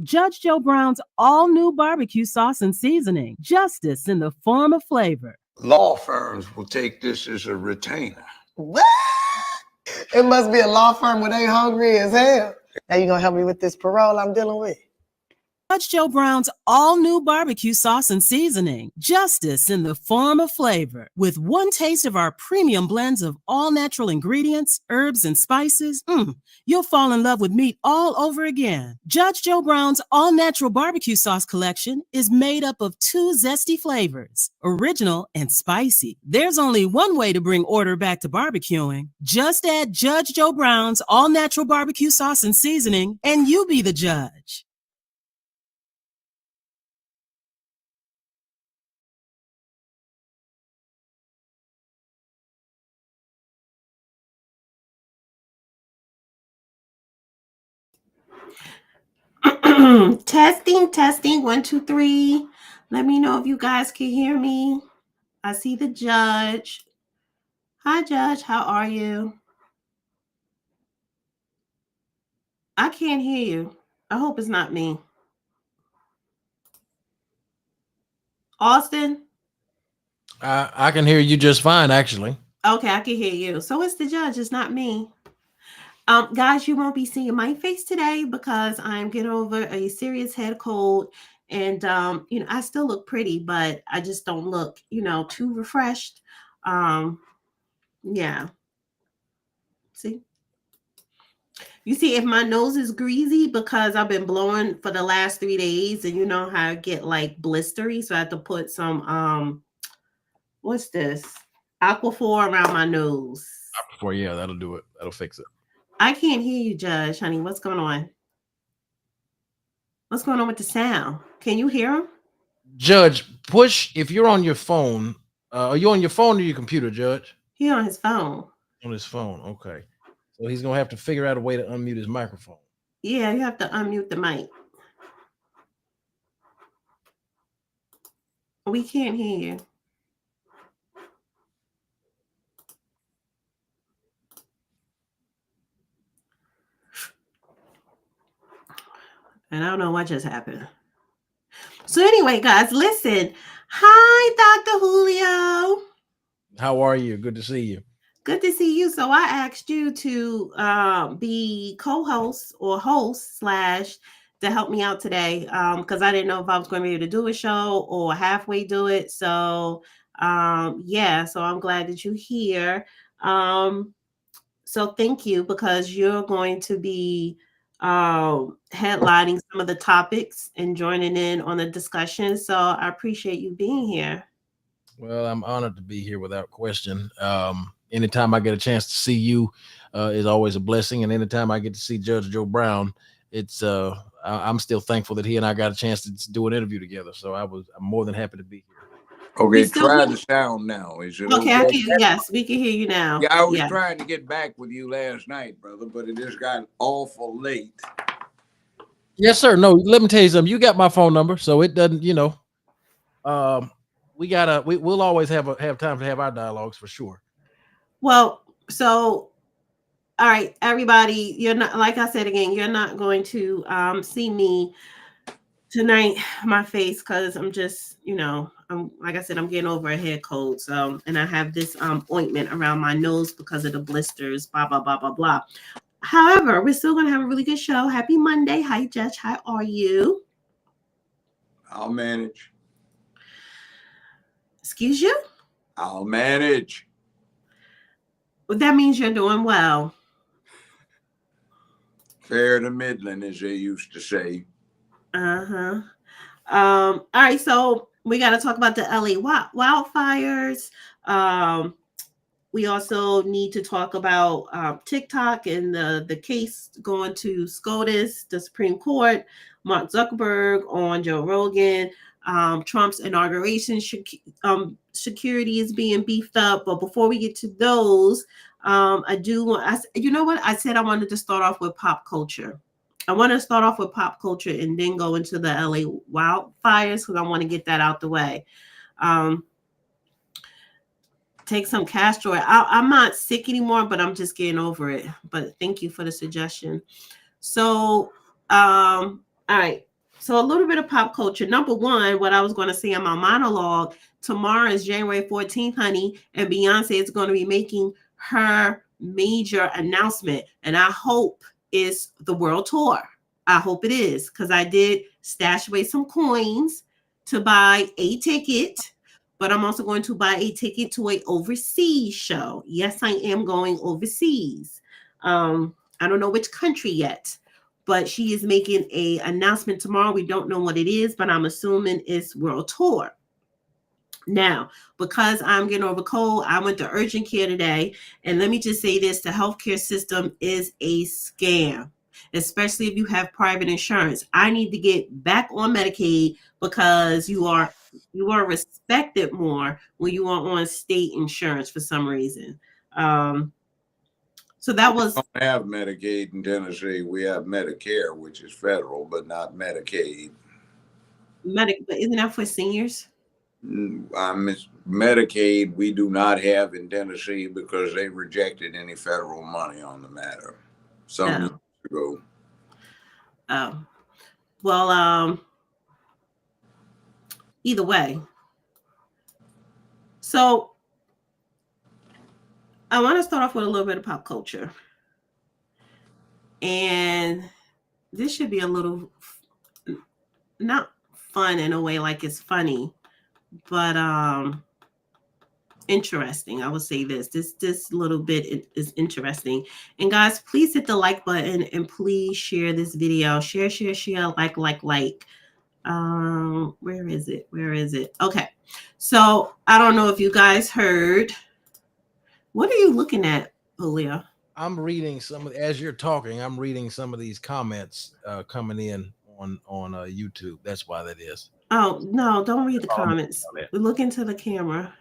Judge Joe Brown's all-new barbecue sauce and seasoning. Justice in the form of flavor. Law firms will take this as a retainer. What? It must be a law firm where they hungry as hell. Now you gonna help me with this parole I'm dealing with? Judge Joe Brown's all-new barbecue sauce and seasoning. Justice in the form of flavor. With one taste of our premium blends of all-natural ingredients, herbs, and spices, you'll fall in love with meat all over again. Judge Joe Brown's all-natural barbecue sauce collection is made up of 2 zesty flavors, original and spicy. There's only one way to bring order back to barbecuing. Just add Judge Joe Brown's all-natural barbecue sauce and seasoning, and you be the judge. Testing 1 2 3. Let me know if you guys can hear me. I see the judge. Hi, Judge. How are you? I can't hear you. I hope it's not me. Austin? I can hear you just fine, actually. Okay, I can hear you. So it's the judge. It's not me. Guys, you won't be seeing my face today because I'm getting over a serious head cold. And, I still look pretty, but I just don't look, too refreshed. Yeah. See? You see, if my nose is greasy because I've been blowing for the last 3 days, and you know how I get like blistery. So I have to put some, what's this? Aquaphor around my nose. Aquaphor, yeah, that'll do it. That'll fix it. I can't hear you, Judge, honey. What's going on? What's going on with the sound? Can you hear him? Judge, push, if you're on your phone, are you on your phone or your computer, Judge? He's on his phone. On his phone, okay. So he's going to have to figure out a way to unmute his microphone. Yeah, you have to unmute the mic. We can't hear you. And I don't know what just happened. So anyway, guys, listen. Hi, Dr. Julio. How are you? Good to see you. Good to see you. So I asked you to be co-host or host / to help me out today because I didn't know if I was going to be able to do a show or halfway do it. So yeah, so I'm glad that you're here. So thank you because you're going to be headlining some of the topics and joining in on the discussion. So I appreciate you being here. Well, I'm honored to be here without question. Anytime I get a chance to see you is always a blessing. And anytime I get to see Judge Joe Brown, I'm still thankful that he and I got a chance to do an interview together. So I'm more than happy to be here. Okay, try the sound now. Is it okay? Yes, we can hear you now. Yeah, I was trying to get back with you last night, brother, but it just got awful late. Yes, sir. No, let me tell you something. You got my phone number, so it doesn't, we'll always have time to have our dialogues for sure. Well, so all right, everybody, you're not, like I said again, you're not going to see me tonight, my face, because I'm just, I'm like I said, I'm getting over a head cold. So, and I have this ointment around my nose because of the blisters, blah, blah, blah, blah, blah. However, we're still going to have a really good show. Happy Monday. Hi, Judge. How are you? I'll manage. Excuse you? I'll manage. Well, that means you're doing well. Fair to middling, as they used to say. Uh-huh. All right, so we got to talk about the LA wildfires. We also need to talk about TikTok and the case going to SCOTUS, the Supreme Court, Mark Zuckerberg on Joe Rogan, Trump's inauguration security is being beefed up. But before we get to those, you know what? I said I wanted to start off with pop culture. I want to start off with pop culture and then go into the LA wildfires because I want to get that out the way. Take some castor oil. I'm not sick anymore, but I'm just getting over it. But thank you for the suggestion. So, all right. So a little bit of pop culture. Number one, what I was going to say in my monologue, tomorrow is January 14th, honey, and Beyonce is going to be making her major announcement. And I hope it's the world tour. I hope it is, because I did stash away some coins to buy a ticket, but I'm also going to buy a ticket to an overseas show. Yes, I am going overseas. I don't know which country yet, but she is making a announcement tomorrow. We don't know what it is, but I'm assuming it's world tour. Now, because I'm getting over cold, I went to urgent care today. And let me just say this, the healthcare system is a scam, especially if you have private insurance. I need to get back on Medicaid because you are respected more when you are on state insurance for some reason. So that was. We don't have Medicaid in Tennessee. We have Medicare, which is federal, but not Medicaid. But isn't that for seniors? Medicaid, we do not have in Tennessee because they rejected any federal money on the matter some years ago. Oh, well, either way. So I want to start off with a little bit of pop culture. And this should be a little, not fun in a way like it's funny, but interesting. I would say this little bit is interesting. And guys, please hit the like button and please share this video. Share, like. Where is it? Okay. So I don't know if you guys heard. What are you looking at, Julia? I'm reading as you're talking, I'm reading some of these comments coming in on YouTube. That's why that is. Oh, no, don't read the comments. Look into the camera.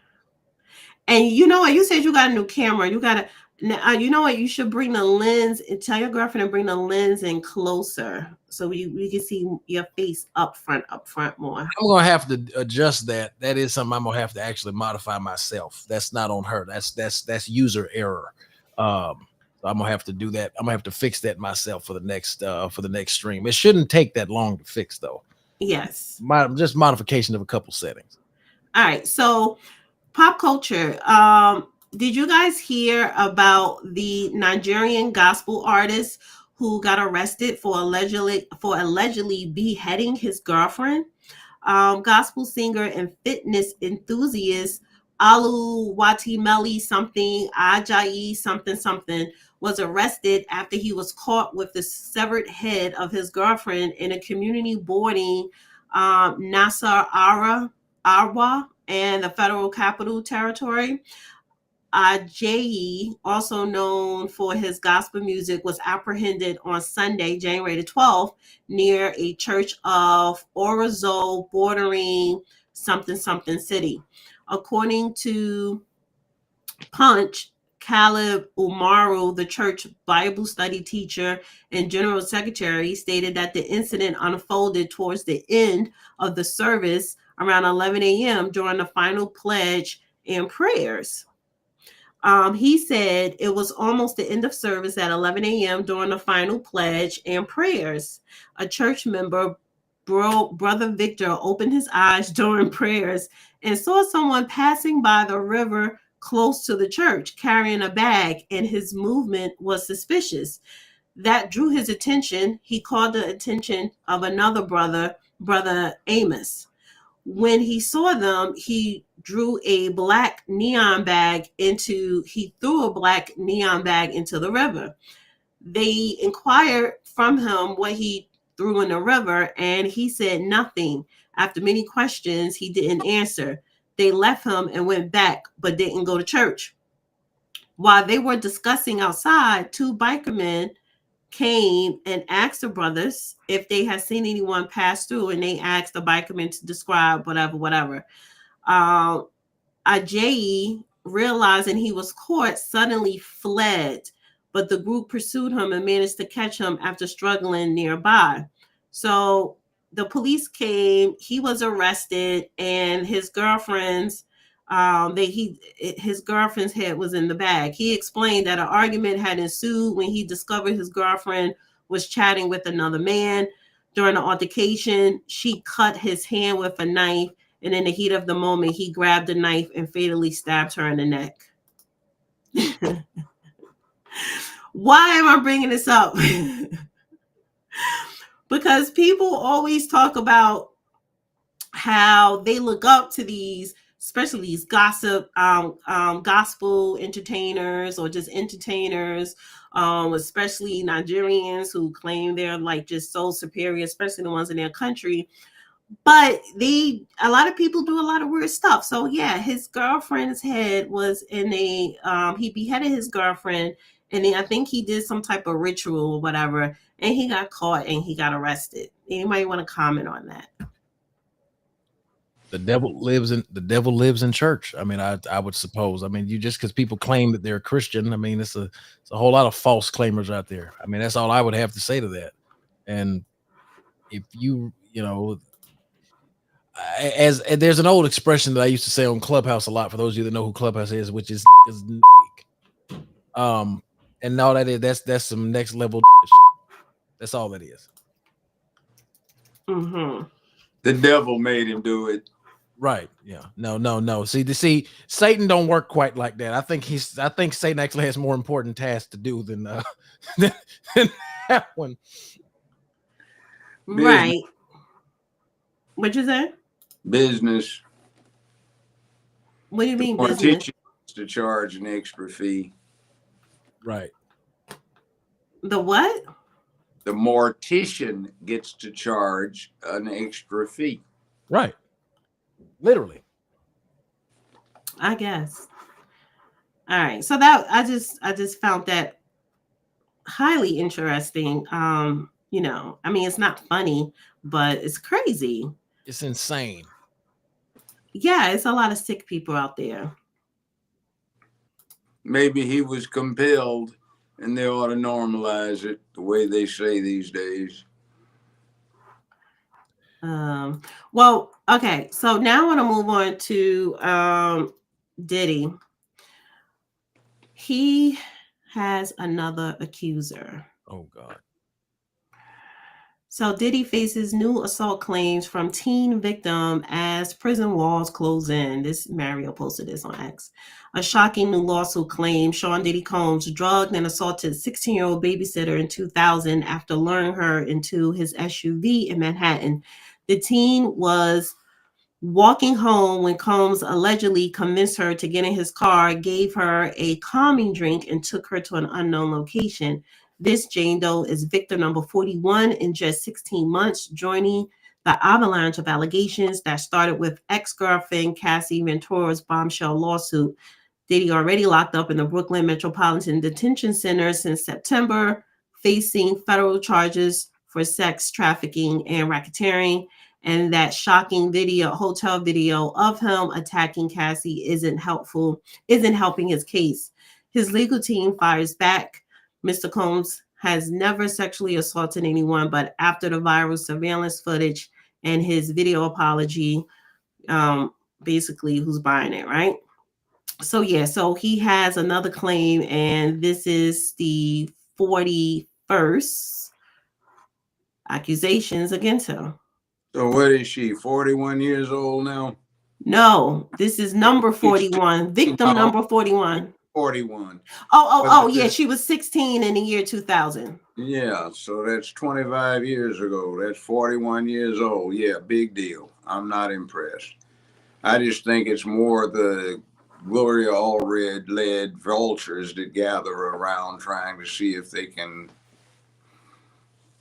And you know what? You said you got a new camera. You got to, you know what? You should bring the lens and tell your girlfriend to bring the lens in closer so you can see your face up front more. I'm going to have to adjust that. That is something I'm going to have to actually modify myself. That's not on her. That's user error. So I'm going to have to do that. I'm going to have to fix that myself for the next stream. It shouldn't take that long to fix, though. Yes. Just modification of a couple settings. All right. So pop culture. Did you guys hear about the Nigerian gospel artist who got arrested for allegedly beheading his girlfriend? Gospel singer and fitness enthusiast Oluwatimeli Ajayi something was arrested after he was caught with the severed head of his girlfriend in a community boarding Nasser Arwa and the Federal Capital Territory. Ajayi, also known for his gospel music, was apprehended on Sunday, January the 12th, near a church of Orazo bordering something city. According to Punch, Caleb Umaru, the church Bible study teacher and general secretary, stated that the incident unfolded towards the end of the service around 11 a.m. during the final pledge and prayers. He said it was almost the end of service at 11 a.m. during the final pledge and prayers. A church member, Brother Victor, opened his eyes during prayers and saw someone passing by the river close to the church carrying a bag, and his movement was suspicious. That drew his attention. He called the attention of another Brother Amos. When he saw them, he threw a black neon bag into the river. They inquired from him what he threw in the river, and he said nothing. After many questions, he didn't answer. They left him and went back, but didn't go to church. While they were discussing outside, two biker men came and asked the brothers if they had seen anyone pass through, and they asked the biker men to describe whatever. Ajayi, realizing he was caught, suddenly fled, but the group pursued him and managed to catch him after struggling nearby. So the police came, he was arrested, and his girlfriend's head was in the bag. He explained that an argument had ensued when he discovered his girlfriend was chatting with another man. During the altercation, she cut his hand with a knife, and in the heat of the moment, he grabbed the knife and fatally stabbed her in the neck. Why am I bringing this up? Because people always talk about how they look up to these, especially these gospel entertainers or just entertainers, especially Nigerians who claim they're like just so superior, especially the ones in their country. But a lot of people do a lot of weird stuff. So yeah, his girlfriend's head was in a, he beheaded his girlfriend, and then I think he did some type of ritual or whatever, and he got caught and he got arrested. Anybody want to comment on that? The devil lives in church. I mean, I would suppose. I mean, you just because people claim that they're a Christian, I mean, it's a whole lot of false claimers out there. I mean, that's all I would have to say to that. And if you know, as there's an old expression that I used to say on Clubhouse a lot, for those of you that know who Clubhouse is, which is and all that is, that's some next level shit. That's all that is. Mm-hmm. The devil made him do it. Right. Yeah. No. See, Satan don't work quite like that. I think Satan actually has more important tasks to do than than that one. Right. What'd you say? Business. What do you mean business? Mortician to charge an extra fee. Right. The what? The mortician gets to charge an extra fee. Right. Literally. I guess. All right. So that I just found that highly interesting. You know, I mean, it's not funny, but it's crazy. It's insane. Yeah, it's a lot of sick people out there. Maybe he was compelled, and they ought to normalize it the way they say these days. Well, okay. So now I want to move on to Diddy. He has another accuser. Oh God. So Diddy faces new assault claims from teen victim as prison walls close in. This Mario posted this on X. A shocking new lawsuit claims Sean Diddy Combs drugged and assaulted 16-year-old babysitter in 2000 after luring her into his SUV in Manhattan. The teen was walking home when Combs allegedly convinced her to get in his car, gave her a calming drink, and took her to an unknown location. This Jane Doe is victim number 41 in just 16 months, joining the avalanche of allegations that started with ex-girlfriend Cassie Ventura's bombshell lawsuit. Diddy already locked up in the Brooklyn Metropolitan Detention Center since September, facing federal charges for sex trafficking and racketeering. And that shocking hotel video of him attacking Cassie isn't helping his case. His legal team fires back. Mr. Combs has never sexually assaulted anyone, but after the viral surveillance footage and his video apology, basically who's buying it, right? So yeah, so he has another claim, and this is the 41st accusations against him. So what is she, 41 years old now? No, this is number 41, victim number 41. 41. Oh, yeah, she was 16 in the year 2000. Yeah, so that's 25 years ago. That's 41 years old. Yeah, big deal. I'm not impressed. I just think it's more the Gloria Allred-led vultures that gather around trying to see if they can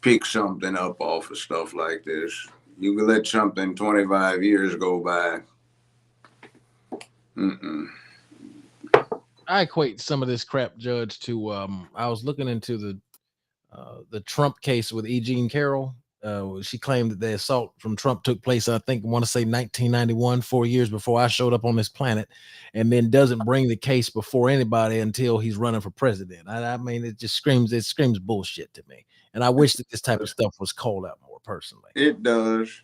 pick something up off of stuff like this. You can let something 25 years go by. I equate some of this crap, Judge, to I was looking into the Trump case with E. Jean Carroll. She claimed that the assault from Trump took place, I want to say 1991, 4 years before I showed up on this planet, and then doesn't bring the case before anybody until he's running for president. I mean, it screams bullshit to me. And I wish that this type of stuff was called out more personally. It does.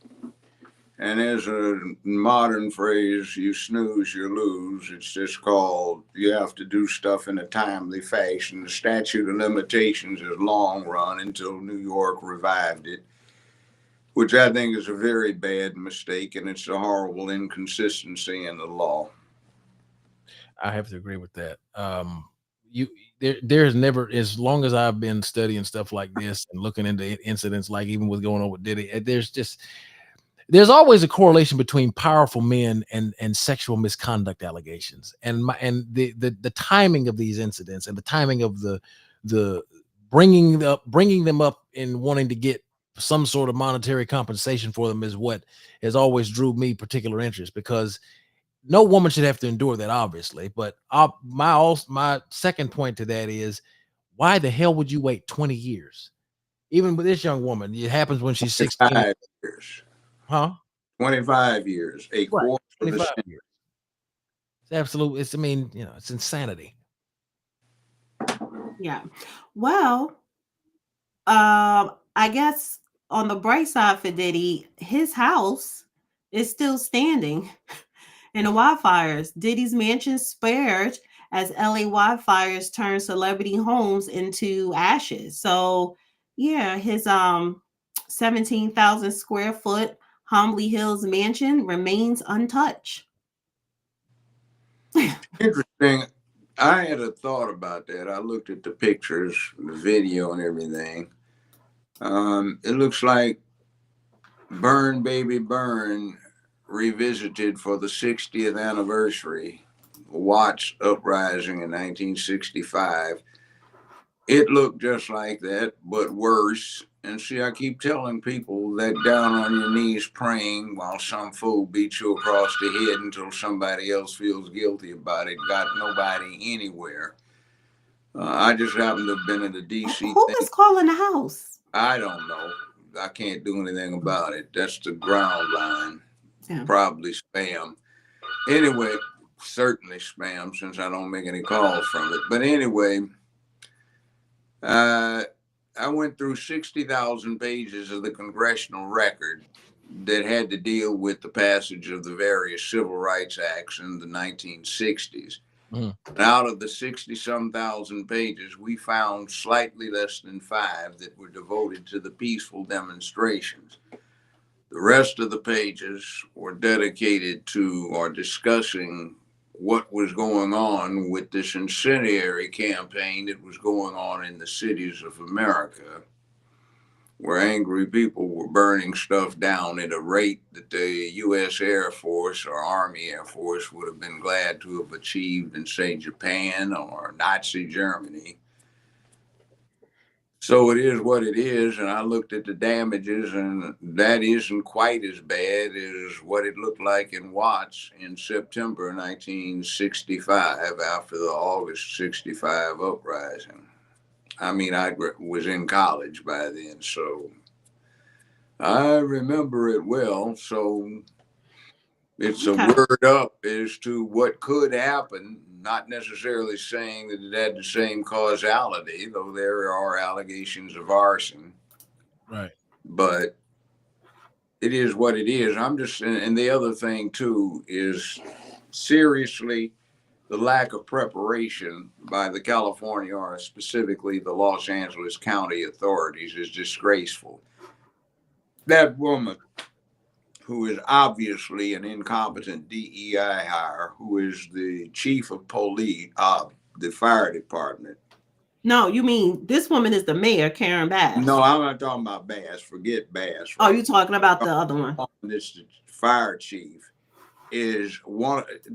And as a modern phrase, you snooze, you lose. It's just called, you have to do stuff in a timely fashion. The statute of limitations is long run until New York revived it. which I think is a very bad mistake, and it's a horrible inconsistency in the law. I have to agree with that. You there's never, as long as I've been studying stuff like this and looking into incidents like even what's going on with Diddy, there's always a correlation between powerful men and sexual misconduct allegations, and the timing of these incidents and the timing of the bringing them up and wanting to get some sort of monetary compensation for them is what has always drew me particular interest, because no woman should have to endure that, obviously. But my second point to that is, why the hell would you wait 20 years? Even with this young woman, it happens when she's 16. 5 years. Huh? 25 years. A What? quarter of 25 a years. It's absolute. I mean, it's insanity. Yeah. Well, I guess on the bright side for Diddy, his house is still standing in the wildfires. Diddy's mansion spared as LA wildfires turn celebrity homes into ashes. So yeah, his 17,000 square foot Homley Hills mansion remains untouched. Interesting. I had a thought about that. I looked at the pictures, the video, and everything. It looks like Burn Baby Burn revisited for the 60th anniversary, Watts uprising in 1965. It looked just like that, but worse. And see, I keep telling people that down on your knees praying while some fool beats you across the head until somebody else feels guilty about it got nobody anywhere. I just happen to have been in the DC Who thing. is calling the house? I don't know. I can't do anything about it. That's the ground line. Yeah. Probably spam. Anyway, certainly spam since I don't make any calls from it. But anyway, I went through 60,000 pages of the congressional record that had to deal with the passage of the various civil rights acts in the 1960s. And out of the 60-some thousand pages, we found slightly less than 5 that were devoted to the peaceful demonstrations. The rest of the pages were dedicated to or discussing what was going on with this incendiary campaign that was going on in the cities of America, where angry people were burning stuff down at a rate that the U.S. Air Force or Army Air Force would have been glad to have achieved in, say, Japan or Nazi Germany. So it is what it is, and I looked at the damages, and that isn't quite as bad as what it looked like in Watts in September 1965 after the August 65 uprising. I mean, I was in college by then, so I remember it well. So it's a word up as to what could happen, not necessarily saying that it had the same causality, though there are allegations of arson. Right. But it is what it is. And the other thing too is seriously, the lack of preparation by the California or specifically the Los Angeles County authorities is disgraceful. That woman, who is obviously an incompetent DEI hire, who is the chief of police of the fire department. No, you mean this woman is the mayor, Karen Bass. No, I'm not talking about Bass. Forget Bass. Right? Oh, you're talking about the other one. This fire chief is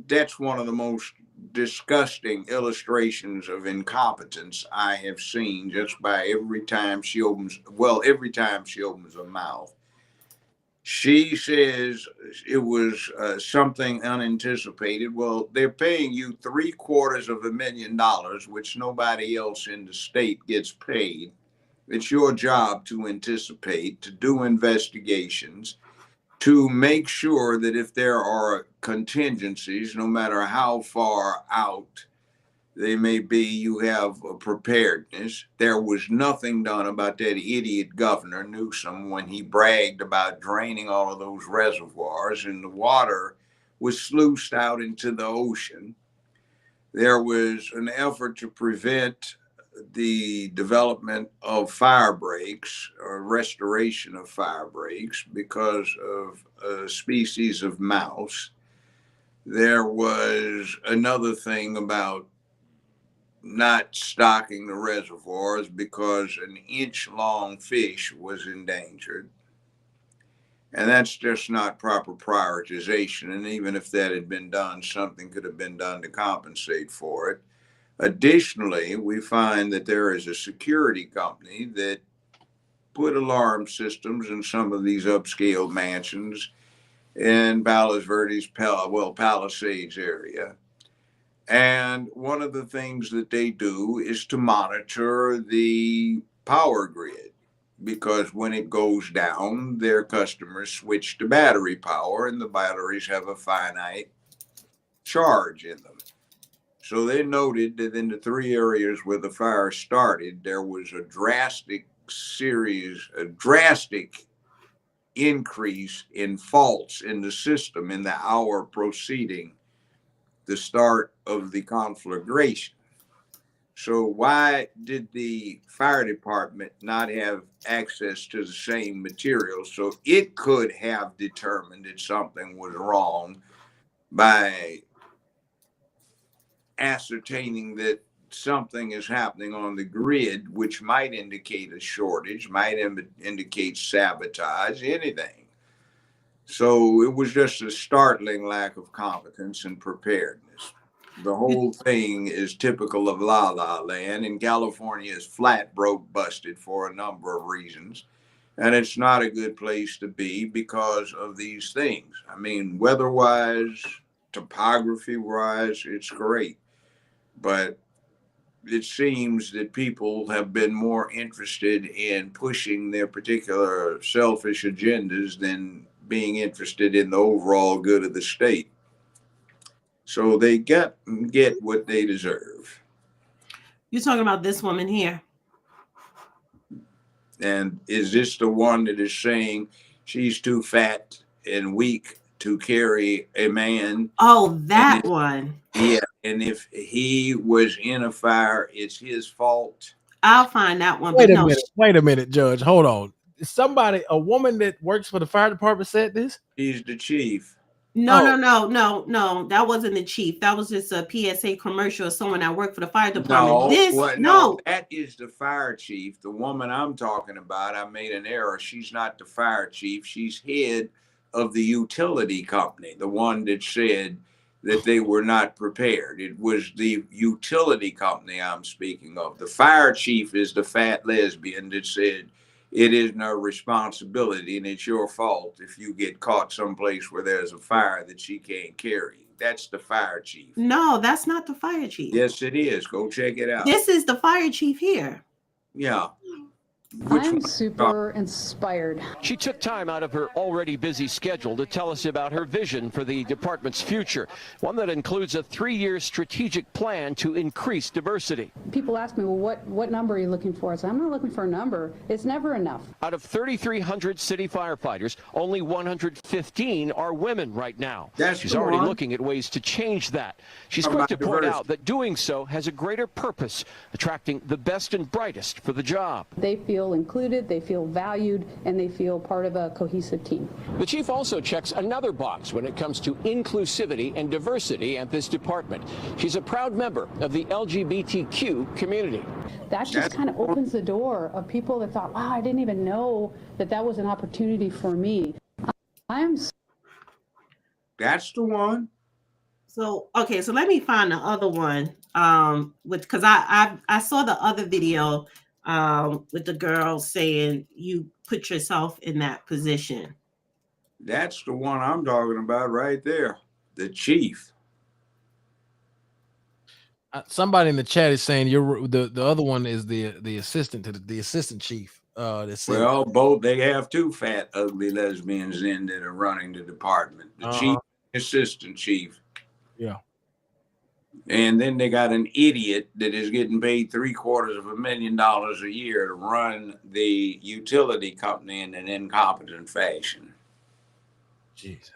that's one of the most disgusting illustrations of incompetence I have seen just by every time she opens her mouth. She says it was something unanticipated. Well, they're paying you $750,000, which nobody else in the state gets paid. It's your job to anticipate, to do investigations, to make sure that if there are contingencies, no matter how far out they may be, you have a preparedness. There was nothing done about that idiot Governor Newsom when he bragged about draining all of those reservoirs and the water was sluiced out into the ocean. There was an effort to prevent the development of fire breaks or restoration of fire breaks because of a species of mouse. There was another thing about not stocking the reservoirs because an inch-long fish was endangered. And that's just not proper prioritization. And even if that had been done, something could have been done to compensate for it. Additionally, we find that there is a security company that put alarm systems in some of these upscale mansions in Palos Verdes, Palisades area. And one of the things that they do is to monitor the power grid, because when it goes down, their customers switch to battery power, and the batteries have a finite charge in them. So they noted that in the 3 areas where the fire started, there was a drastic increase in faults in the system in the hour preceding the start of the conflagration. So why did the fire department not have access to the same material so it could have determined that something was wrong by ascertaining that something is happening on the grid, which might indicate a shortage, might indicate sabotage, anything? So it was just a startling lack of competence and preparedness. The whole thing is typical of La La Land, and California is flat broke busted for a number of reasons. And it's not a good place to be because of these things. I mean, weather-wise, topography-wise, it's great. But it seems that people have been more interested in pushing their particular selfish agendas than being interested in the overall good of the state. So they get what they deserve. You're talking about this woman here. And is this the one that is saying she's too fat and weak to carry a man? Oh, that one. Yeah. And if he was in a fire, it's his fault. I'll find that one. Wait a minute, Judge. Hold on. A woman that works for the fire department said this? She's the chief. No. That wasn't the chief. That was just a PSA commercial of someone that worked for the fire department. No, that is the fire chief. The woman I'm talking about, I made an error. She's not the fire chief. She's head of the utility company, the one that said that they were not prepared. It was the utility company I'm speaking of. The fire chief is the fat lesbian that said it is no responsibility and it's your fault if you get caught someplace where there's a fire that she can't carry. That's the fire chief. No, that's not the fire chief. Yes, it is. Go check it out. This is the fire chief here. Yeah. I'm super inspired. She took time out of her already busy schedule to tell us about her vision for the department's future, one that includes a 3-year strategic plan to increase diversity. People ask me, well, what number are you looking for? I said, I'm not looking for a number. It's never enough. Out of 3,300 city firefighters, only 115 are women right now. She's already looking at ways to change that. She's quick to point out that doing so has a greater purpose, attracting the best and brightest for the job. They feel included, they feel valued, and they feel part of a cohesive team. The chief also checks another box when it comes to inclusivity and diversity at this department. She's a proud member of the LGBTQ community. That just kind of opens the door of people that thought, wow, I didn't even know that was an opportunity for me. That's the one. So, okay, so let me find the other one, because I saw the other video with the girl saying you put yourself in that position. That's the one I'm talking about right there. The chief. Somebody in the chat is saying the other one is the assistant to the assistant chief. Well, both they have 2 fat, ugly lesbians in that are running the department. The chief, assistant chief. Yeah. And then they got an idiot that is getting paid $750,000 a year to run the utility company in an incompetent fashion. Jesus.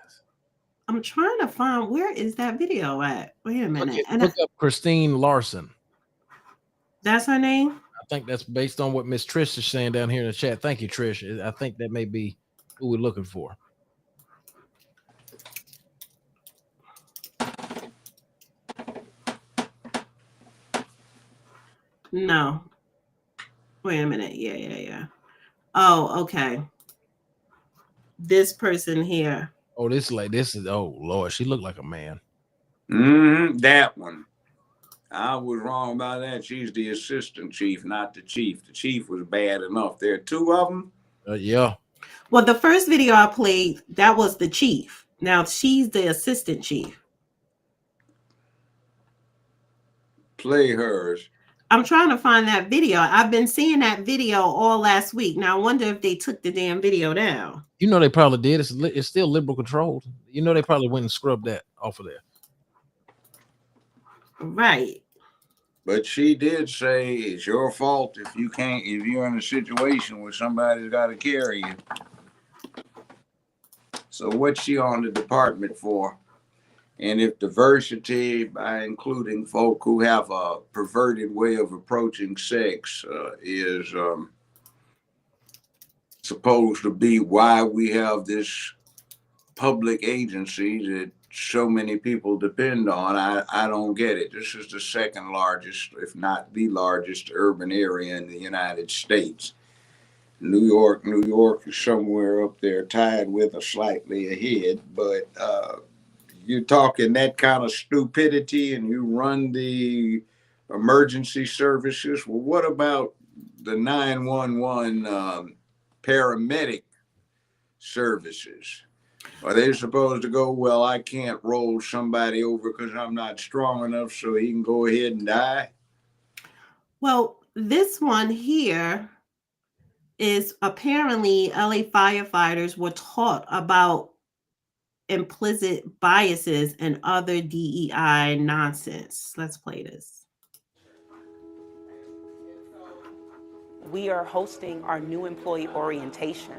I'm trying to find, where is that video at? Wait a minute. Look up Christine Larson. That's her name? I think that's based on what Miss Trish is saying down here in the chat. Thank you, Trish. I think that may be who we're looking for. No. Wait a minute. Yeah. Oh, okay. This person here. Oh, this is, oh Lord, she looked like a man. That one. I was wrong about that. She's the assistant chief, not the chief. The chief was bad enough. There are two of them. Yeah. Well, the first video I played, that was the chief. Now she's the assistant chief. Play hers. I'm trying to find that video. I've been seeing that video all last week. Now I wonder if they took the damn video down. You know they probably did. It's still liberal controlled. You know they probably went and scrubbed that off of there. Right. But she did say it's your fault if you're in a situation where somebody's got to carry you. So what's she on the department for? And if diversity, by including folk who have a perverted way of approaching sex, is supposed to be why we have this public agency that so many people depend on, I don't get it. This is the second largest, if not the largest, urban area in the United States. New York is somewhere up there tied with or slightly ahead, but you're talking that kind of stupidity and you run the emergency services. Well, what about the 911 paramedic services? Are they supposed to go, well, I can't roll somebody over because I'm not strong enough so he can go ahead and die? Well, this one here is apparently LA firefighters were taught about implicit biases and other DEI nonsense. Let's play this. We are hosting our new employee orientation,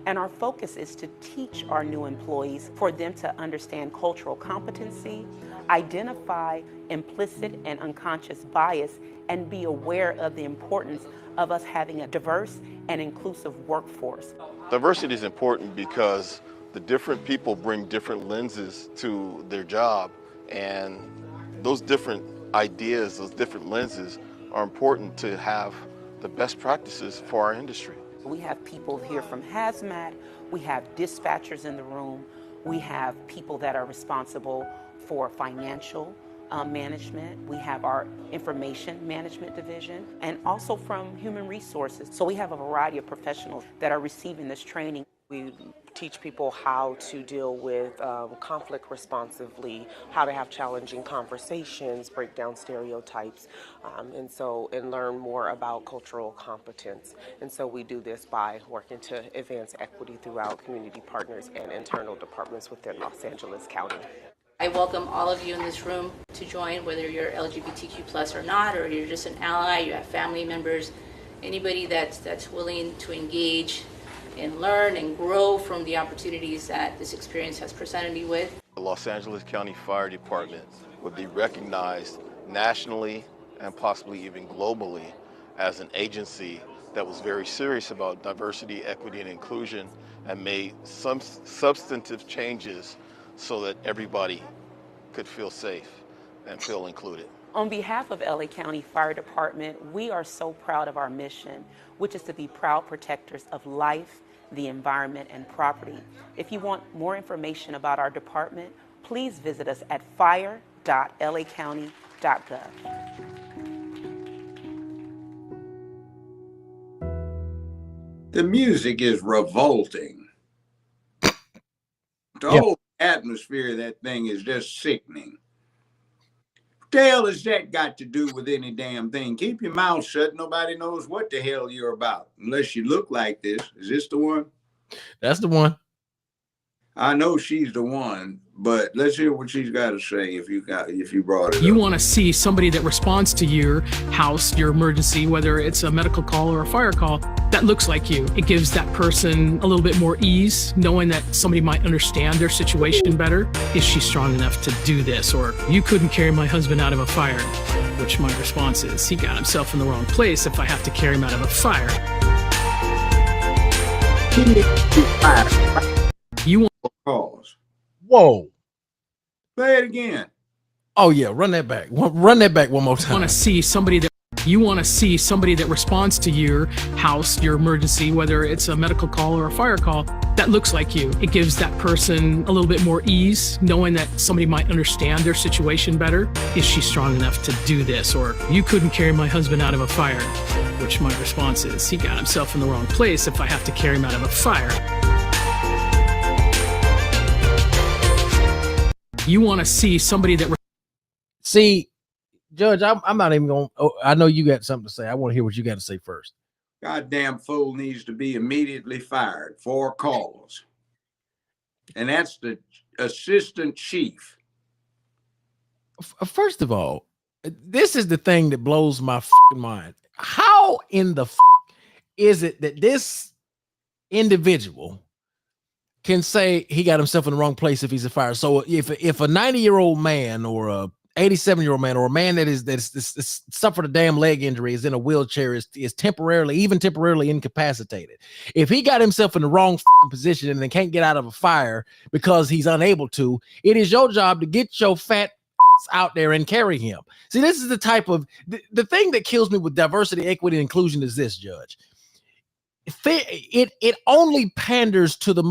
and our focus is to teach our new employees for them to understand cultural competency, identify implicit and unconscious bias, and be aware of the importance of us having a diverse and inclusive workforce. Diversity is important because the different people bring different lenses to their job, and those different ideas, those different lenses are important to have the best practices for our industry. We have people here from hazmat, we have dispatchers in the room, we have people that are responsible for financial management, we have our information management division, and also from human resources. So we have a variety of professionals that are receiving this training. We teach people how to deal with conflict responsively, how to have challenging conversations, break down stereotypes, and learn more about cultural competence. And so we do this by working to advance equity throughout community partners and internal departments within Los Angeles County. I welcome all of you in this room to join, whether you're LGBTQ+ or not, or you're just an ally, you have family members, anybody that's willing to engage and learn and grow from the opportunities that this experience has presented me with. The Los Angeles County Fire Department would be recognized nationally and possibly even globally as an agency that was very serious about diversity, equity, and inclusion, and made some substantive changes so that everybody could feel safe and feel included. On behalf of LA County Fire Department, we are so proud of our mission, which is to be proud protectors of life, the environment, and property. If you want more information about our department, please visit us at fire.lacounty.gov. The music is revolting. The whole atmosphere of that thing is just sickening. What the hell has that got to do with any damn thing? Keep your mouth shut. Nobody knows what the hell you're about unless you look like this. Is this the one? That's the one. I know she's the one, but let's hear what she's got to say if you brought it You up. want to see somebody that responds to your house, your emergency, whether it's a medical call or a fire call, that looks like you. It gives that person a little bit more ease, knowing that somebody might understand their situation better. Is she strong enough to do this? Or you couldn't carry my husband out of a fire, which my response is, he got himself in the wrong place if I have to carry him out of a fire. You want Pause. Whoa. Say it again. Oh yeah, run that back. Run that back one more time. want to see somebody that responds to your house, your emergency, whether it's a medical call or a fire call, that looks like you. It gives that person a little bit more ease, knowing that somebody might understand their situation better. Is she strong enough to do this? Or you couldn't carry my husband out of a fire, which my response is, he got himself in the wrong place if I have to carry him out of a fire. You want to see somebody that see, Judge, I'm not even going to, I know you got something to say. I want to hear what you got to say first. Goddamn fool needs to be immediately fired for cause. And that's the assistant chief. First of all, this is the thing that blows my mind. How in the is it that this individual can say he got himself in the wrong place if he's a fire? So if a 90-year-old man or a 87-year-old man or a man that's suffered a damn leg injury, is in a wheelchair, is temporarily incapacitated, if he got himself in the wrong position and then can't get out of a fire because he's unable to, it is your job to get your fat out there and carry him. See, this is the type of the thing that kills me with diversity, equity, and inclusion is this, Judge. It only panders to the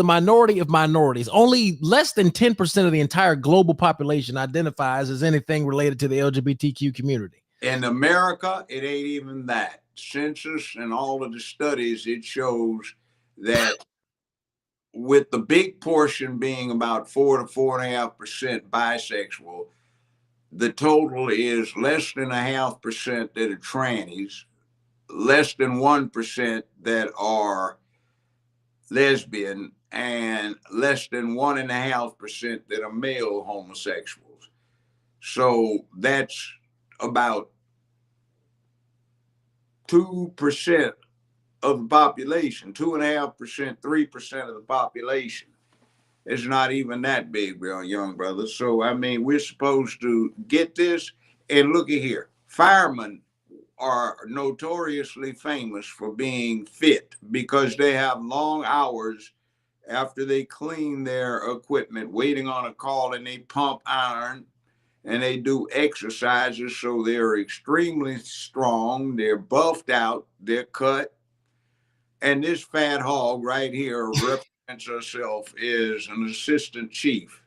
minority of minorities. Only less than 10% of the entire global population identifies as anything related to the LGBTQ community. In America, it ain't even that. Census and all of the studies, it shows that with the big portion being about 4 to 4.5% bisexual, the total is less than 0.5% that are trannies, less than 1% that are lesbian, and less than 1.5% that are male homosexuals. So that's about 2% of the population, 2.5%, 3% of the population. It's not even that big, young brother. So, I mean, we're supposed to get this. And look at here, firemen are notoriously famous for being fit because they have long hours after they clean their equipment, waiting on a call, and they pump iron and they do exercises. So they're extremely strong. They're buffed out. They're cut. And this fat hog right here represents herself as an assistant chief.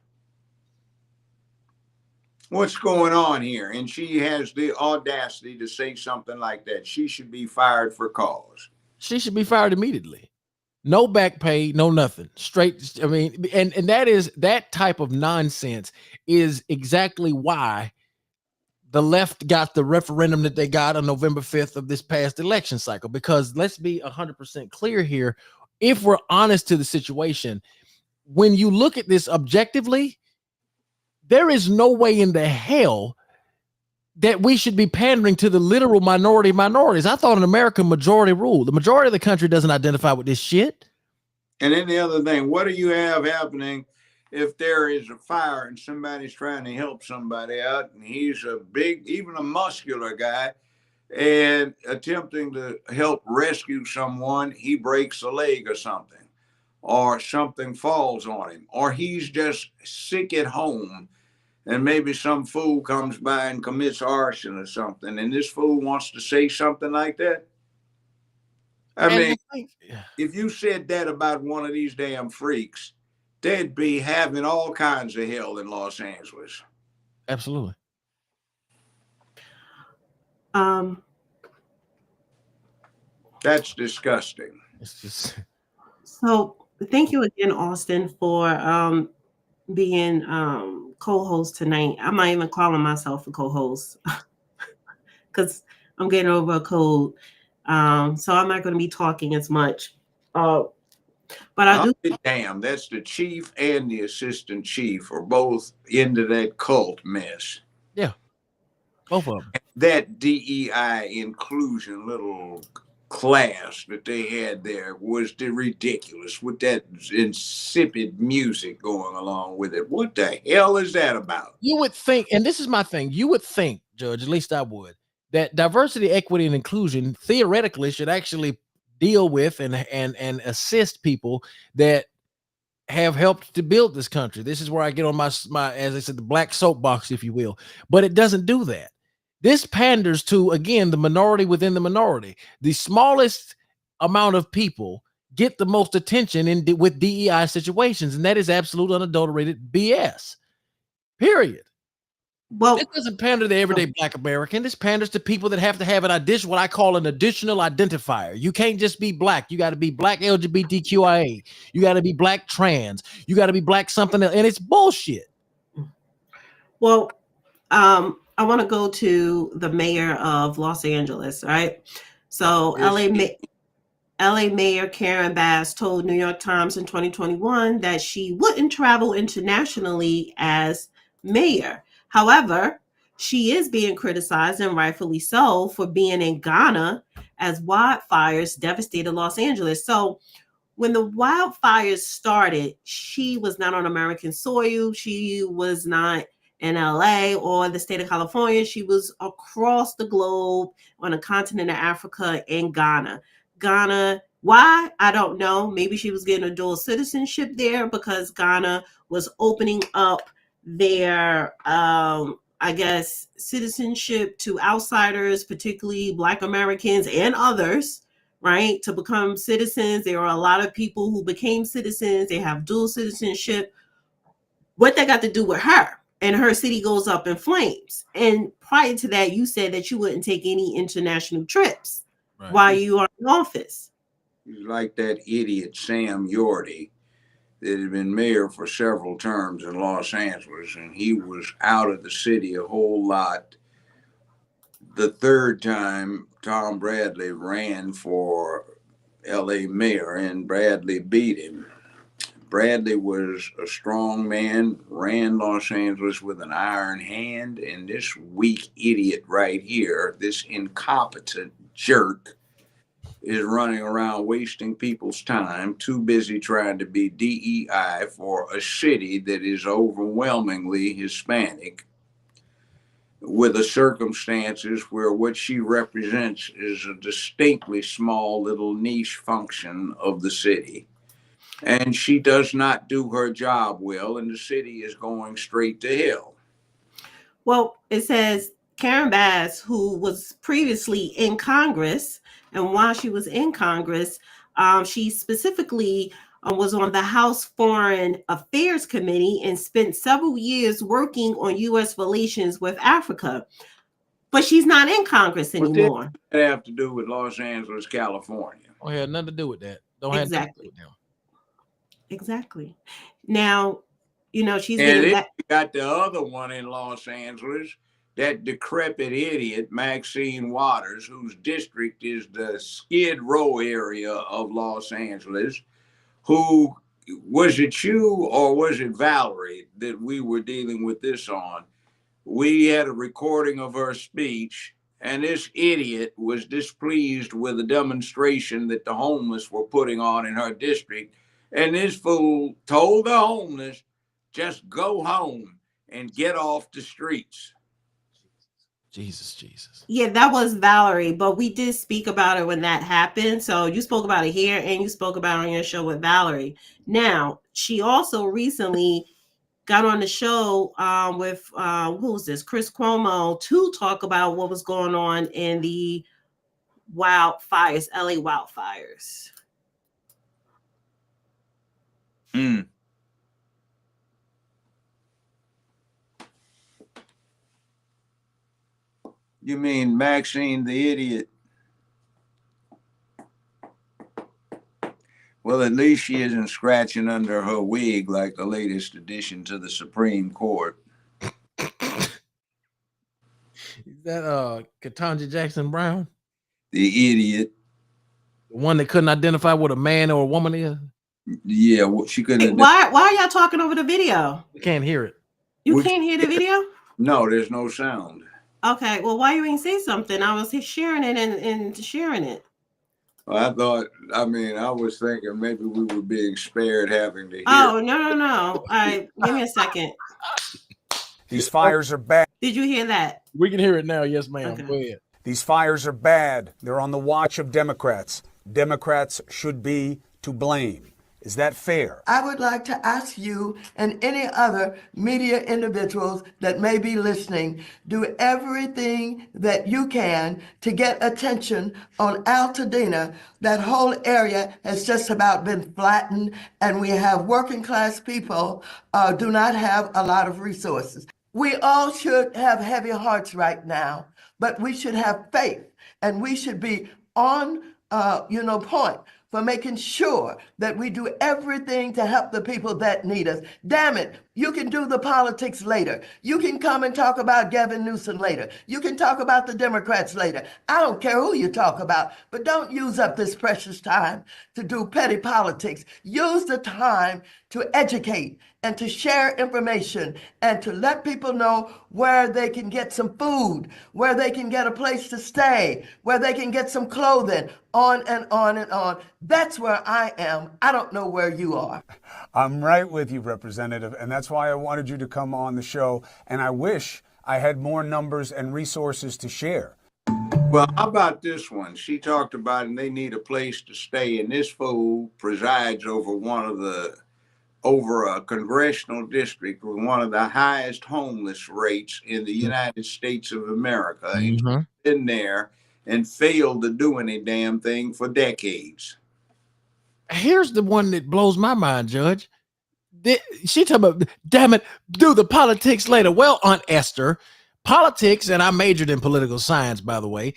What's going on here? And she has the audacity to say something like that. She should be fired for cause. She should be fired immediately. No back pay, no nothing. Straight. I mean, and that type of nonsense is exactly why the left got the referendum that they got on November 5th of this past election cycle. Because let's be 100% clear here. If we're honest to the situation, when you look at this objectively, there is no way in the hell that we should be pandering to the literal minorities. I thought in America, majority rule. The majority of the country doesn't identify with this shit. And then the other thing, what do you have happening if there is a fire and somebody's trying to help somebody out, and he's a big, even a muscular guy, and attempting to help rescue someone, he breaks a leg or something, or something falls on him, or he's just sick at home, and maybe some fool comes by and commits arson or something, and this fool wants to say something like that. I mean, if you said that about one of these damn freaks, they'd be having all kinds of hell in Los Angeles. Absolutely. That's disgusting. It's just... So thank you again, Austin, for being co-host tonight. I'm not even calling myself a co-host because I'm getting over a cold. So I'm not going to be talking as much. But I do. Damn, that's the chief and the assistant chief are both into that cult mess. Yeah, both of them. That DEI inclusion little class that they had there was ridiculous with that insipid music going along with it. What the hell is that about? You would think, and this is my thing, you would think, Judge, at least I would, that diversity, equity, and inclusion theoretically should actually deal with and assist people that have helped to build this country. This is where I get on my, as I said, the black soapbox, if you will. But it doesn't do that. This panders to, again, the minority within the minority. The smallest amount of people get the most attention with DEI situations, and that is absolute unadulterated BS. Period. Well, it doesn't pander to the everyday Black American. This panders to people that have to have an addition, what I call an additional identifier. You can't just be Black. You got to be Black LGBTQIA. You got to be Black trans. You got to be Black something else, and it's bullshit. Well, I want to go to the mayor of Los Angeles, right? So LA Mayor Karen Bass told New York Times in 2021 that she wouldn't travel internationally as mayor. However, she is being criticized, and rightfully so, for being in Ghana as wildfires devastated Los Angeles. So when the wildfires started, she was not on American soil. She was not in LA or the state of California. She was across the globe on the continent of Africa in Ghana. Ghana, why? I don't know. Maybe she was getting a dual citizenship there because Ghana was opening up their, I guess, citizenship to outsiders, particularly Black Americans and others, right, to become citizens. There are a lot of people who became citizens. They have dual citizenship. What that got to do with her? And her city goes up in flames. And prior to that, you said that you wouldn't take any international trips while you are in office. He's like that idiot Sam Yorty that had been mayor for several terms in Los Angeles, and he was out of the city a whole lot. The third time Tom Bradley ran for LA mayor, and Bradley beat him. Bradley was a strong man, ran Los Angeles with an iron hand, and this weak idiot right here, this incompetent jerk, is running around wasting people's time, too busy trying to be DEI for a city that is overwhelmingly Hispanic, with the circumstances where what she represents is a distinctly small little niche function of the city. And she does not do her job well, and the city is going straight to hell. Well, it says Karen Bass, who was previously in Congress, and while she was in Congress, she specifically was on the House Foreign Affairs Committee and spent several years working on U.S. relations with Africa. But she's not in Congress anymore. What does that have to do with Los Angeles, California? Oh, had nothing to do with that. Don't have nothing to do with them. Exactly. Now, you know, she's and then you got the other one in Los Angeles, that decrepit idiot, Maxine Waters, whose district is the Skid Row area of Los Angeles, who, was it you or was it Valerie that we were dealing with this on? We had a recording of her speech, and this idiot was displeased with the demonstration that the homeless were putting on in her district. And this fool told the homeless, just go home and get off the streets. Jesus. Yeah, that was Valerie, but we did speak about it when that happened. So you spoke about it here and you spoke about it on your show with Valerie. Now, she also recently got on the show with, who's this? Chris Cuomo, to talk about what was going on in the wildfires, LA wildfires. You mean Maxine the idiot? Well, at least she isn't scratching under her wig like the latest addition to the Supreme Court. Is that Ketanji Jackson Brown? The idiot. The one that couldn't identify what a man or a woman is? Yeah, well, she couldn't. Why are y'all talking over the video? We can't hear it. You can't hear the video? No, there's no sound. Okay, well, why you ain't say something? I was sharing it and sharing it. Well, I was thinking maybe we were being spared having to hear. Oh, no. All right, give me a second. These fires are bad. Did you hear that? We can hear it now. Yes, ma'am. Okay. Go ahead. These fires are bad. They're on the watch of Democrats. Democrats should be to blame. Is that fair? I would like to ask you and any other media individuals that may be listening, do everything that you can to get attention on Altadena. That whole area has just about been flattened, and we have working class people do not have a lot of resources. We all should have heavy hearts right now, but we should have faith, and we should be on point for making sure that we do everything to help the people that need us. Damn it, you can do the politics later. You can come and talk about Gavin Newsom later. You can talk about the Democrats later. I don't care who you talk about, but don't use up this precious time to do petty politics. Use the time to educate and to share information and to let people know where they can get some food, where they can get a place to stay, where they can get some clothing, on and on and on. That's where I am. I don't know where you are. I'm right with you, Representative, and that's why I wanted you to come on the show, and I wish I had more numbers and resources to share. Well, how about this one? She talked about, and they need a place to stay, and this fool presides over a congressional district with one of the highest homeless rates in the United States of America. And he's been there and failed to do any damn thing for decades. Here's the one that blows my mind, Judge. She talking about, damn it, do the politics later. Well, Aunt Esther, politics, and I majored in political science, by the way,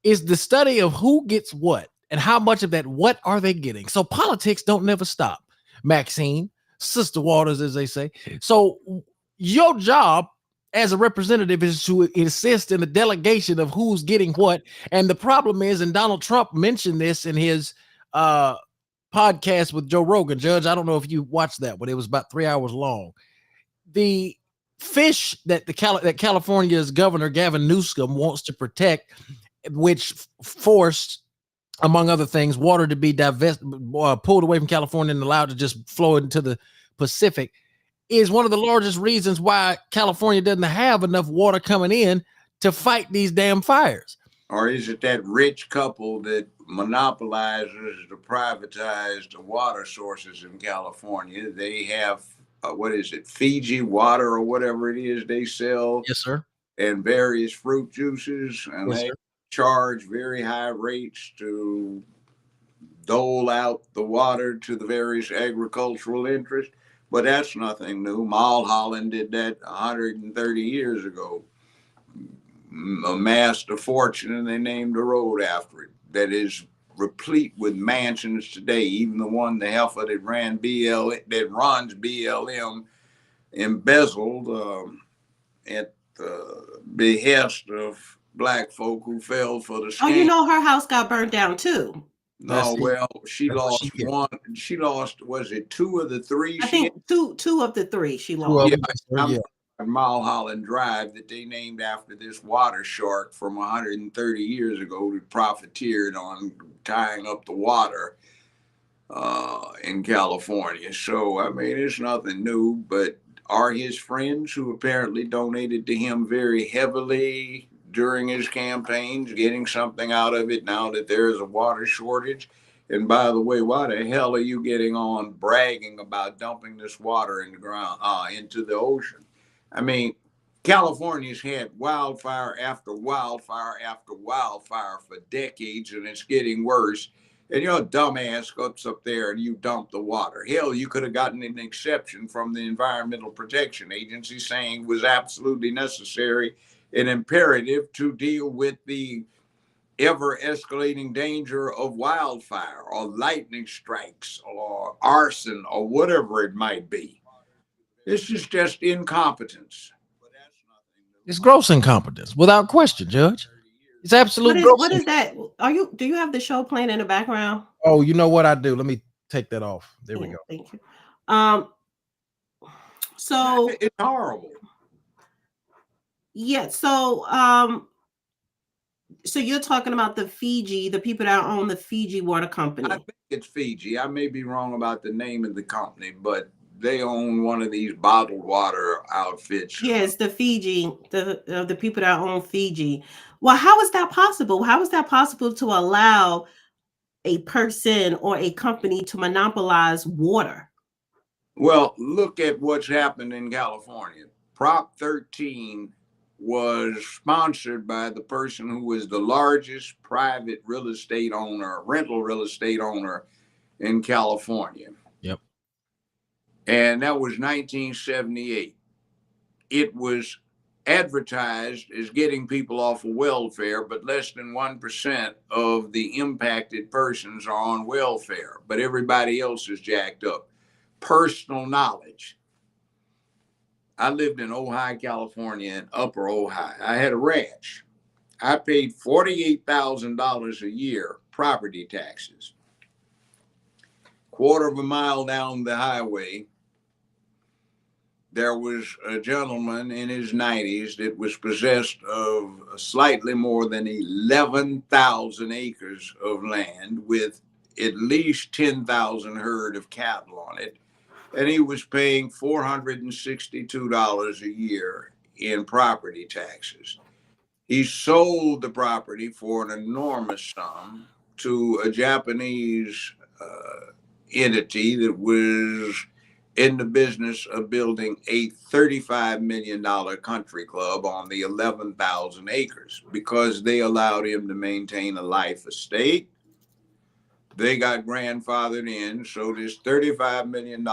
is the study of who gets what and how much of that what are they getting. So politics don't never stop. Maxine, Sister Waters, as they say. So your job as a representative is to assist in the delegation of who's getting what. And the problem is, and Donald Trump mentioned this in his podcast with Joe Rogan. Judge, I don't know if you watched that, but it was about 3 hours long. The fish that that California's governor Gavin Newsom wants to protect, which forced, among other things, water to be pulled away from California and allowed to just flow into the Pacific, is one of the largest reasons why California doesn't have enough water coming in to fight these damn fires. Or is it that rich couple that monopolizes to privatize the water sources in California? They have, Fiji water or whatever it is they sell. Yes, sir. And various fruit juices. And yes, they sir. Charge very high rates to dole out the water to the various agricultural interests. But that's nothing new. Mulholland did that 130 years ago. Amassed a fortune, and they named a road after it that is replete with mansions today. Even the one, the heifer that runs BLM, embezzled at the behest of black folk who fell for the scam. Oh, you know her house got burned down too. No, well, she lost one. She lost, was it two of the three? I think two of the three she lost. Yeah. Mulholland Drive that they named after this water shark from 130 years ago that profiteered on tying up the water in California. So, I mean, it's nothing new, but are his friends who apparently donated to him very heavily during his campaigns getting something out of it now that there is a water shortage? And by the way, why the hell are you getting on bragging about dumping this water in the ground, into the ocean? I mean, California's had wildfire after wildfire after wildfire for decades, and it's getting worse. And your dumbass goes up there and you dump the water. Hell, you could have gotten an exception from the Environmental Protection Agency saying it was absolutely necessary and imperative to deal with the ever escalating danger of wildfire or lightning strikes or arson or whatever it might be. This is just incompetence. It's gross incompetence, without question, Judge. It's absolute. What is that? Do you have the show playing in the background? Oh, you know what I do? Let me take that off. There we go. Thank you. So it's horrible. Yeah. So you're talking about the people that own the Fiji water company. I think it's Fiji. I may be wrong about the name of the company, but they own one of these bottled water outfits. Yes, the Fiji, the people that own Fiji. Well, how is that possible? How is that possible to allow a person or a company to monopolize water? Well, look at what's happened in California. Prop 13 was sponsored by the person who was the largest private rental real estate owner in California. Yep. And that was 1978. It was advertised as getting people off of welfare, but less than 1% of the impacted persons are on welfare, but everybody else is jacked up. Personal knowledge. I lived in Ojai, California, in Upper Ojai. I had a ranch. I paid $48,000 a year property taxes. Quarter of a mile down the highway, there was a gentleman in his 90s that was possessed of slightly more than 11,000 acres of land with at least 10,000 herd of cattle on it. And he was paying $462 a year in property taxes. He sold the property for an enormous sum to a Japanese entity that was in the business of building a $35 million country club on the 11,000 acres because they allowed him to maintain a life estate. They got grandfathered in, so this $35 million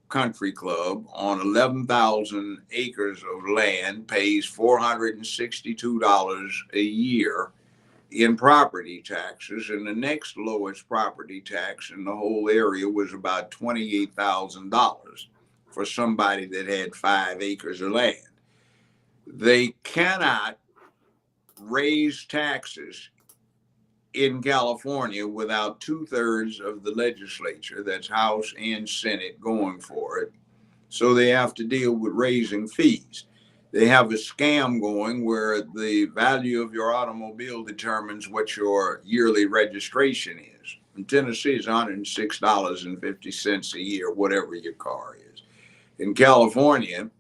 country club on 11,000 acres of land pays $462 a year in property taxes, and the next lowest property tax in the whole area was about $28,000 for somebody that had 5 acres of land. They cannot raise taxes in California without 2/3 of the legislature, that's House and Senate, going for it. So they have to deal with raising fees. They have a scam going where the value of your automobile determines what your yearly registration is. In Tennessee, it's $106.50 a year, whatever your car is. In California,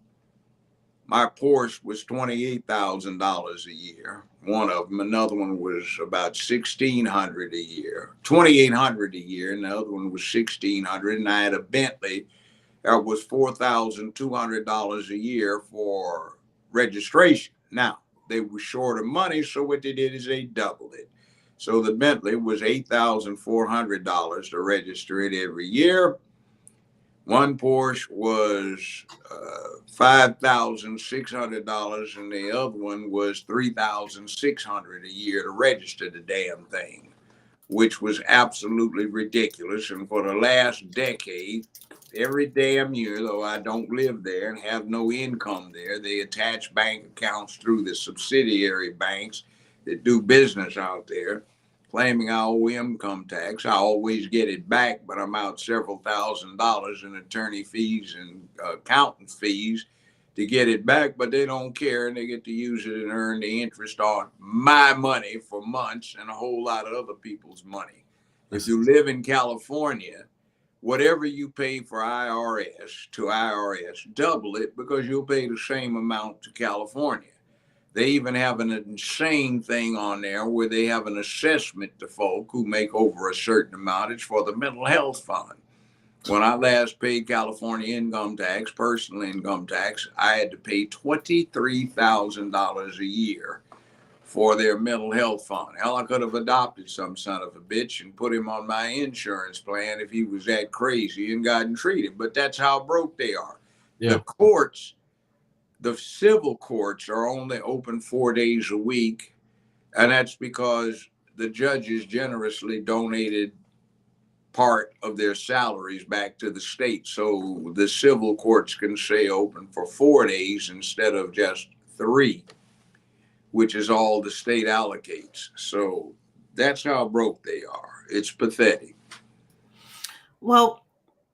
my Porsche was $28,000 a year. One of them, another one was about $1,600 a year, $2,800 a year, and the other one was $1,600. And I had a Bentley that was $4,200 a year for registration. Now, they were short of money, so what they did is they doubled it. So the Bentley was $8,400 to register it every year. One Porsche was $5,600, and the other one was $3,600 a year to register the damn thing, which was absolutely ridiculous. And for the last decade, every damn year, though I don't live there and have no income there, they attach bank accounts through the subsidiary banks that do business out there, claiming I owe income tax. I always get it back, but I'm out several $1,000s in attorney fees and accountant fees to get it back, but they don't care, and they get to use it and earn the interest on my money for months and a whole lot of other people's money. If you live in California, whatever you pay for IRS to IRS, double it, because you'll pay the same amount to California. They even have an insane thing on there where they have an assessment to folk who make over a certain amount. It's for the mental health fund. When I last paid California income tax, personal income tax, I had to pay $23,000 a year for their mental health fund. Hell, I could have adopted some son of a bitch and put him on my insurance plan if he was that crazy and gotten treated. But that's how broke they are. Yeah. The courts, the civil courts, are only open 4 days a week, and that's because the judges generously donated part of their salaries back to the state. So the civil courts can stay open for 4 days instead of just 3, which is all the state allocates. So that's how broke they are. It's pathetic. Well,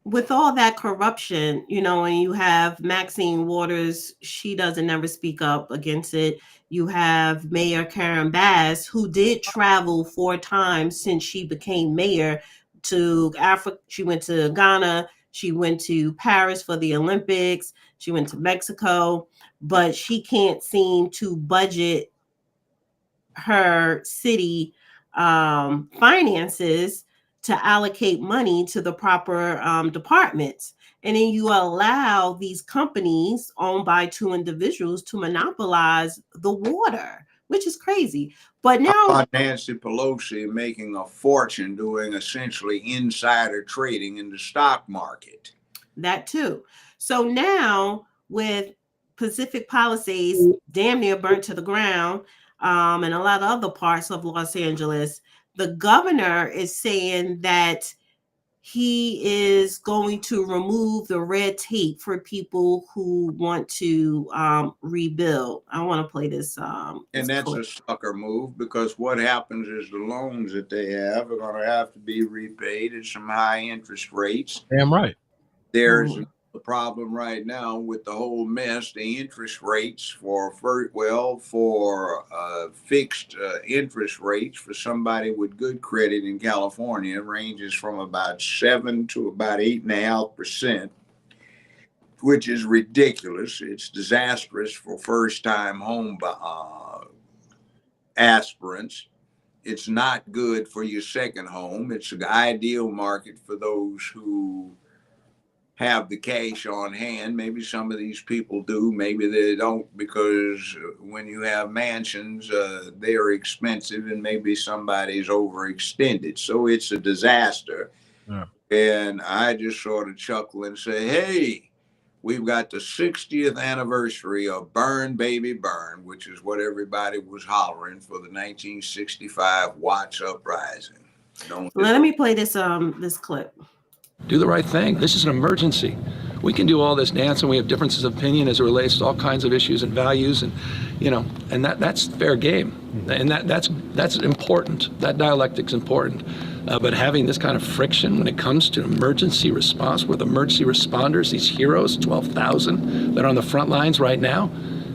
with all that corruption, you know, and you have Maxine Waters, she doesn't never speak up against it. You have Mayor Karen Bass, who did travel 4 times since she became mayor to Africa. She went to Ghana. She went to Paris for the Olympics. She went to Mexico, but she can't seem to budget her city finances to allocate money to the proper departments. And then you allow these companies owned by 2 individuals to monopolize the water, which is crazy. But now, how about Nancy Pelosi making a fortune doing essentially insider trading in the stock market? That too. So now with Pacific Palisades damn near burnt to the ground, and a lot of other parts of Los Angeles, the governor is saying that he is going to remove the red tape for people who want to rebuild. I want to play this. And that's clip. A sucker move, because what happens is the loans that they have are going to have to be repaid at some high interest rates. Damn right. There's the problem right now with the whole mess. The interest rates for fixed interest rates for somebody with good credit in California ranges from about 7 to about 8.5%, which is ridiculous. It's disastrous for first-time home aspirants. It's not good for your second home. It's an ideal market for those who have the cash on hand. Maybe some of these people do, maybe they don't, because when you have mansions, they're expensive and maybe somebody's overextended. So it's a disaster. Yeah. And I just sort of chuckle and say, hey, we've got the 60th anniversary of Burn Baby Burn, which is what everybody was hollering for the 1965 Watts Uprising. Let me play this this clip. Do the right thing. This is an emergency. We can do all this dance, and we have differences of opinion as it relates to all kinds of issues and values, and and that's fair game, and that's important. That dialectic's important. But having this kind of friction when it comes to emergency response, with emergency responders, these heroes, 12,000 that are on the front lines right now,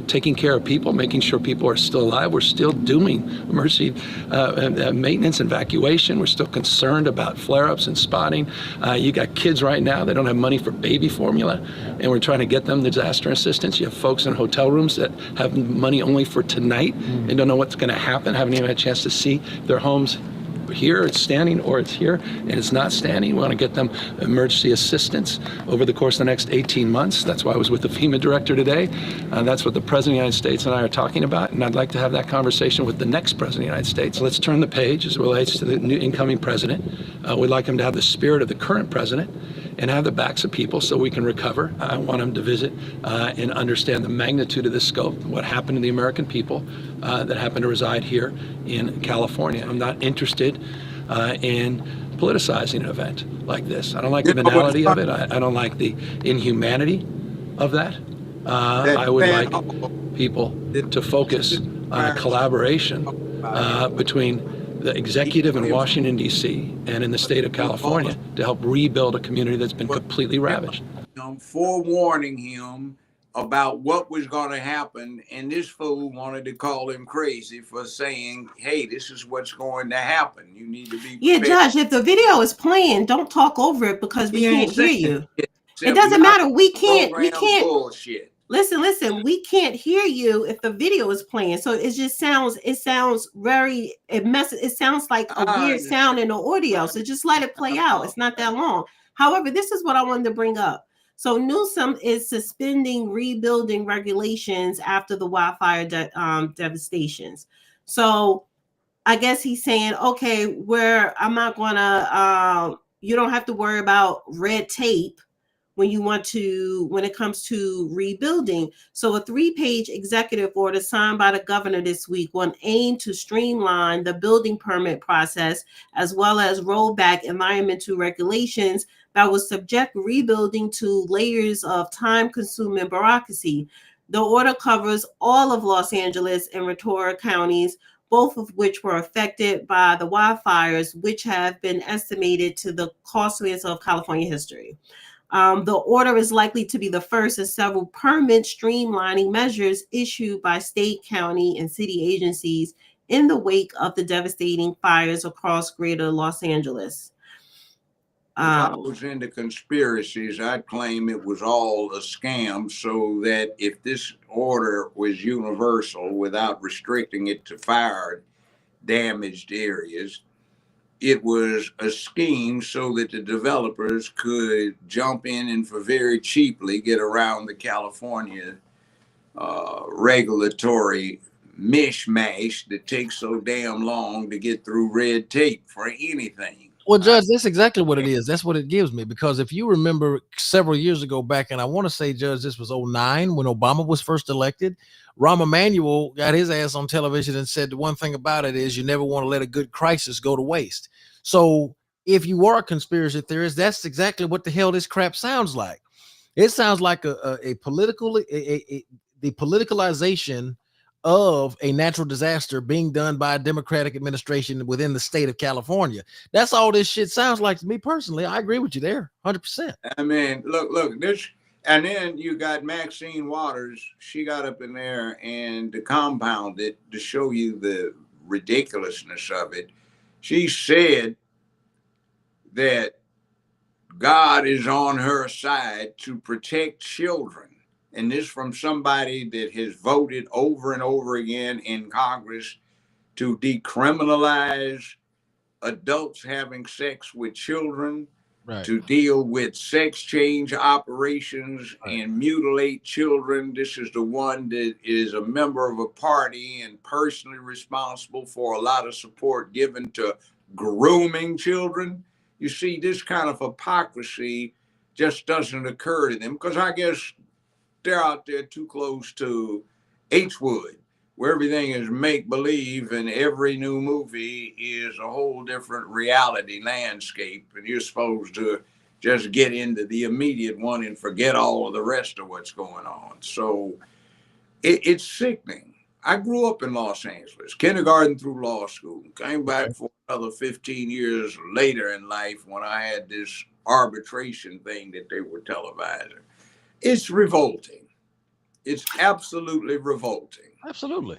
taking care of people, making sure people are still alive. We're still doing emergency maintenance and evacuation. We're still concerned about flare-ups and spotting. You got kids right now that don't have money for baby formula, and we're trying to get them disaster assistance. You have folks in hotel rooms that have money only for tonight and don't know what's going to happen, haven't even had a chance to see their homes. Here it's standing, or it's here and it's not standing. We want to get them emergency assistance over the course of the next 18 months. That's why I was with the FEMA director today. That's what the President of the United States and I are talking about, and I'd like to have that conversation with the next President of the United States. Let's turn the page as it relates to the new incoming president. We'd like him to have the spirit of the current president and have the backs of people so we can recover. I want him to visit and understand the magnitude of this scope, what happened to the American people that happen to reside here in California. I'm not interested in politicizing an event like this. I don't like the banality of it. I don't like the inhumanity of that. I would like people to focus on a collaboration between the executive in Washington, D.C. and in the state of California to help rebuild a community that's been completely ravaged. Forewarning him about what was going to happen, and this fool wanted to call him crazy for saying, hey, this is what's going to happen. You need to be prepared. Judge, if the video is playing, don't talk over it because we can't hear you. It doesn't matter. We can't bullshit. Listen, we can't hear you if the video is playing. So it just sounds very, it sounds like a weird sound in the audio. So just let it play out. It's not that long. However, this is what I wanted to bring up. So Newsom is suspending rebuilding regulations after the wildfire devastations. So I guess he's saying, okay, I'm not gonna, you don't have to worry about red tape when it comes to rebuilding. So a 3-page executive order signed by the governor this week will aim to streamline the building permit process, as well as roll back environmental regulations that will subject rebuilding to layers of time-consuming bureaucracy. The order covers all of Los Angeles and Ventura counties, both of which were affected by the wildfires, which have been estimated to the costliest of California history. The order is likely to be the first of several permit streamlining measures issued by state, county, and city agencies in the wake of the devastating fires across greater Los Angeles. If I was into conspiracies, I'd claim it was all a scam, so that if this order was universal without restricting it to fire damaged areas, it was a scheme so that the developers could jump in and for very cheaply get around the California regulatory mishmash that takes so damn long to get through red tape for anything. Well, Judge, that's exactly what it is. That's what it gives me. Because if you remember several years ago back, and I want to say, Judge, this was 2009 when Obama was first elected, Rahm Emanuel got his ass on television and said the one thing about it is you never want to let a good crisis go to waste. So if you are a conspiracy theorist, that's exactly what the hell this crap sounds like. It sounds like the politicalization of a natural disaster being done by a Democratic administration within the state of California. That's all this shit sounds like to me personally. I agree with you there, 100%. I mean, look, this, and then you got Maxine Waters. She got up in there and to compound it, to show you the ridiculousness of it, she said that God is on her side to protect children. And this from somebody that has voted over and over again in Congress to decriminalize adults having sex with children, right, to deal with sex change operations, right, and mutilate children. This is the one that is a member of a party and personally responsible for a lot of support given to grooming children. You see, this kind of hypocrisy just doesn't occur to them because I guess they're out there too close to H-Wood, where everything is make-believe and every new movie is a whole different reality landscape. And you're supposed to just get into the immediate one and forget all of the rest of what's going on. So it's sickening. I grew up in Los Angeles, kindergarten through law school, came back for another 15 years later in life when I had this arbitration thing that they were televising. It's revolting. It's absolutely revolting. Absolutely.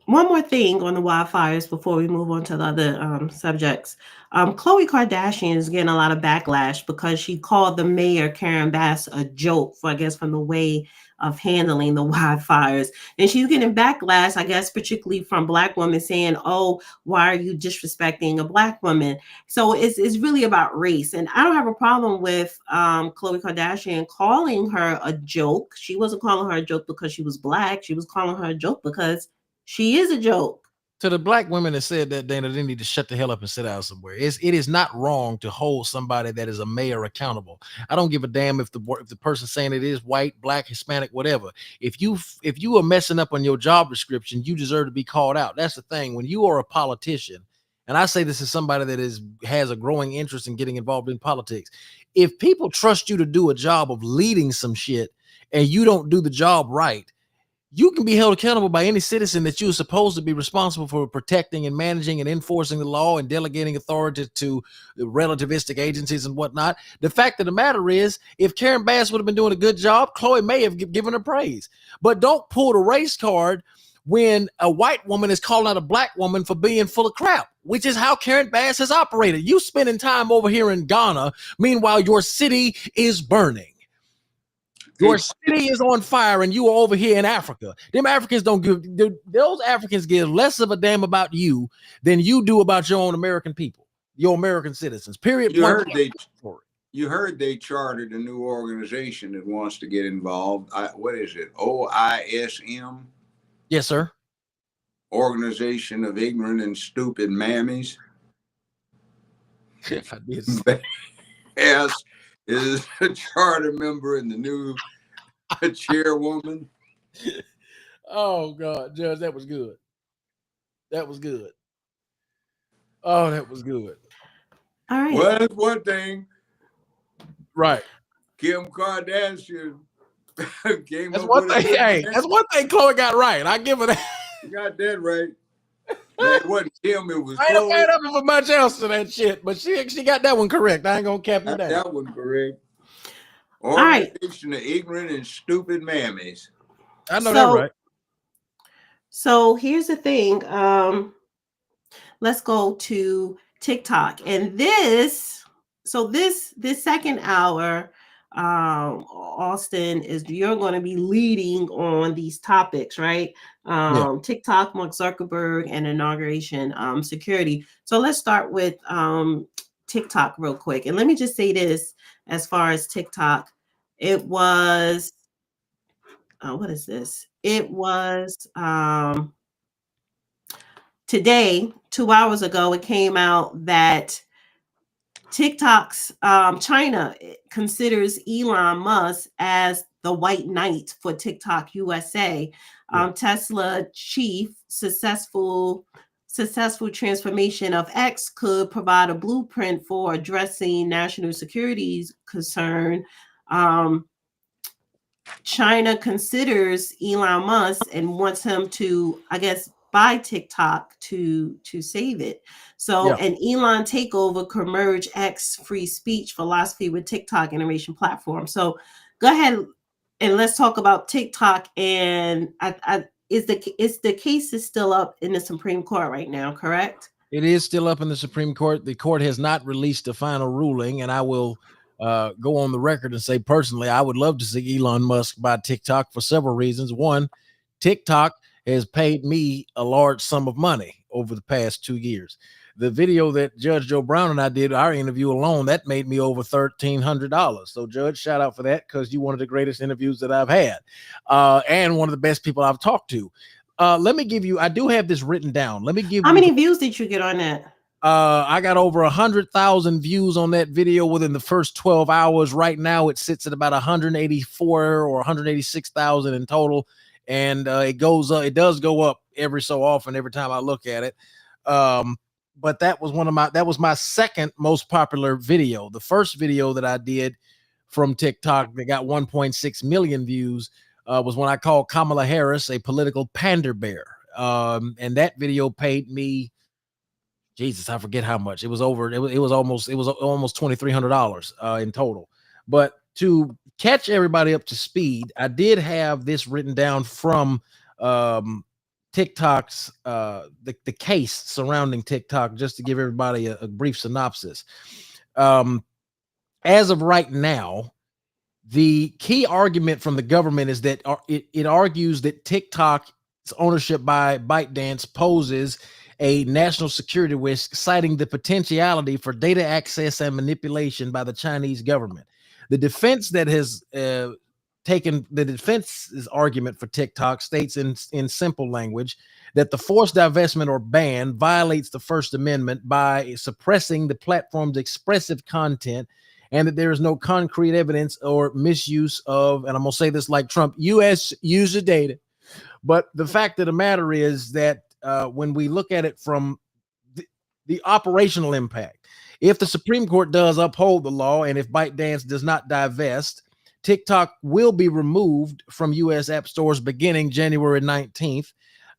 One more thing on the wildfires before we move on to the other subjects. Khloe Kardashian is getting a lot of backlash because she called the mayor, Karen Bass, a joke, I guess, from the way of handling the wildfires. And she's getting backlash, I guess, particularly from Black women saying, oh, why are you disrespecting a Black woman? So it's really about race. And I don't have a problem with Khloe Kardashian calling her a joke. She wasn't calling her a joke because she was Black. She was calling her a joke because she is a joke. To the Black women that said that, Dana, they need to shut the hell up and sit down somewhere. It is not wrong to hold somebody that is a mayor accountable. I don't give a damn if the person saying it is white, Black, Hispanic, whatever. If you are messing up on your job description, you deserve to be called out. That's the thing. When you are a politician, and I say this is somebody that has a growing interest in getting involved in politics. If people trust you to do a job of leading some shit and you don't do the job right, you can be held accountable by any citizen that you are supposed to be responsible for protecting and managing and enforcing the law and delegating authority to relativistic agencies and whatnot. The fact of the matter is, if Karen Bass would have been doing a good job, Khloe may have given her praise. But don't pull the race card when a white woman is calling out a Black woman for being full of crap, which is how Karen Bass has operated. You spending time over here in Ghana, meanwhile your city is burning. Your city is on fire and you are over here in Africa. Them Africans those Africans give less of a damn about you than you do about your own American people, your American citizens, period. You heard they chartered a new organization that wants to get involved. What is it? OISM? Yes, sir. Organization of Ignorant and Stupid Mammies. If I did. Yes. Is a charter member and the new chairwoman. Oh God, Judge, that was good. That was good. Oh, that was good. All right. Well, that's one thing. Right. Kim Kardashian came that's up one with thing. Hey, that's one thing Khloe got right. I give her that. You got that right. It wasn't him, it was I ain't Chloe. up for much else to that shit, but she got that one correct. I ain't gonna cap you down. That one correct. Organization of ignorant and stupid mammies. I know that right. So here's the thing. Let's go to TikTok, and this second hour, Austin, you're going to be leading on these topics, right? TikTok, Mark Zuckerberg, and inauguration, security. So let's start with TikTok real quick, and let me just say this: as far as TikTok, it was what is this? It was today, 2 hours ago, it came out that TikTok's China considers Elon Musk as the white knight for TikTok USA. Tesla chief successful transformation of X could provide a blueprint for addressing national security concern. China considers Elon Musk and wants him to, I guess, buy TikTok to save it. So an Elon takeover could merge X free speech philosophy with TikTok innovation platform. So go ahead and let's talk about TikTok. And the case is still up in the Supreme Court right now, correct? It is still up in the Supreme Court. The court has not released a final ruling, and I will go on the record and say personally, I would love to see Elon Musk buy TikTok for several reasons. One, TikTok has paid me a large sum of money over the past 2 years. The video that Judge Joe Brown and I did, our interview alone, that made me over $1,300. So Judge, shout out for that, because you're one of the greatest interviews that I've had, and one of the best people I've talked to. Let me give you, I do have this written down. Let me give How many views did you get on that? I got over 100,000 views on that video within the first 12 hours. Right now, it sits at about 184 or 186,000 in total. And it does go up every so often, every time I look at it. But that was my second most popular video. The first video that I did from TikTok that got 1.6 million views was when I called Kamala Harris a political pander bear. And that video paid me, Jesus, I forget how much. It was almost $2,300 in total. But to catch everybody up to speed, I did have this written down from TikTok's the case surrounding TikTok, just to give everybody a brief synopsis. As of right now, the key argument from the government is that it argues that TikTok's ownership by ByteDance poses a national security risk, citing the potentiality for data access and manipulation by the Chinese government. The defense that has taken the defense's argument for TikTok states in simple language that the forced divestment or ban violates the First Amendment by suppressing the platform's expressive content, and that there is no concrete evidence or misuse of, and I'm going to say this like Trump, U.S. user data. But the fact of the matter is that when we look at it from the operational impact, if the Supreme Court does uphold the law and if ByteDance does not divest, TikTok will be removed from U.S. app stores beginning January 19th.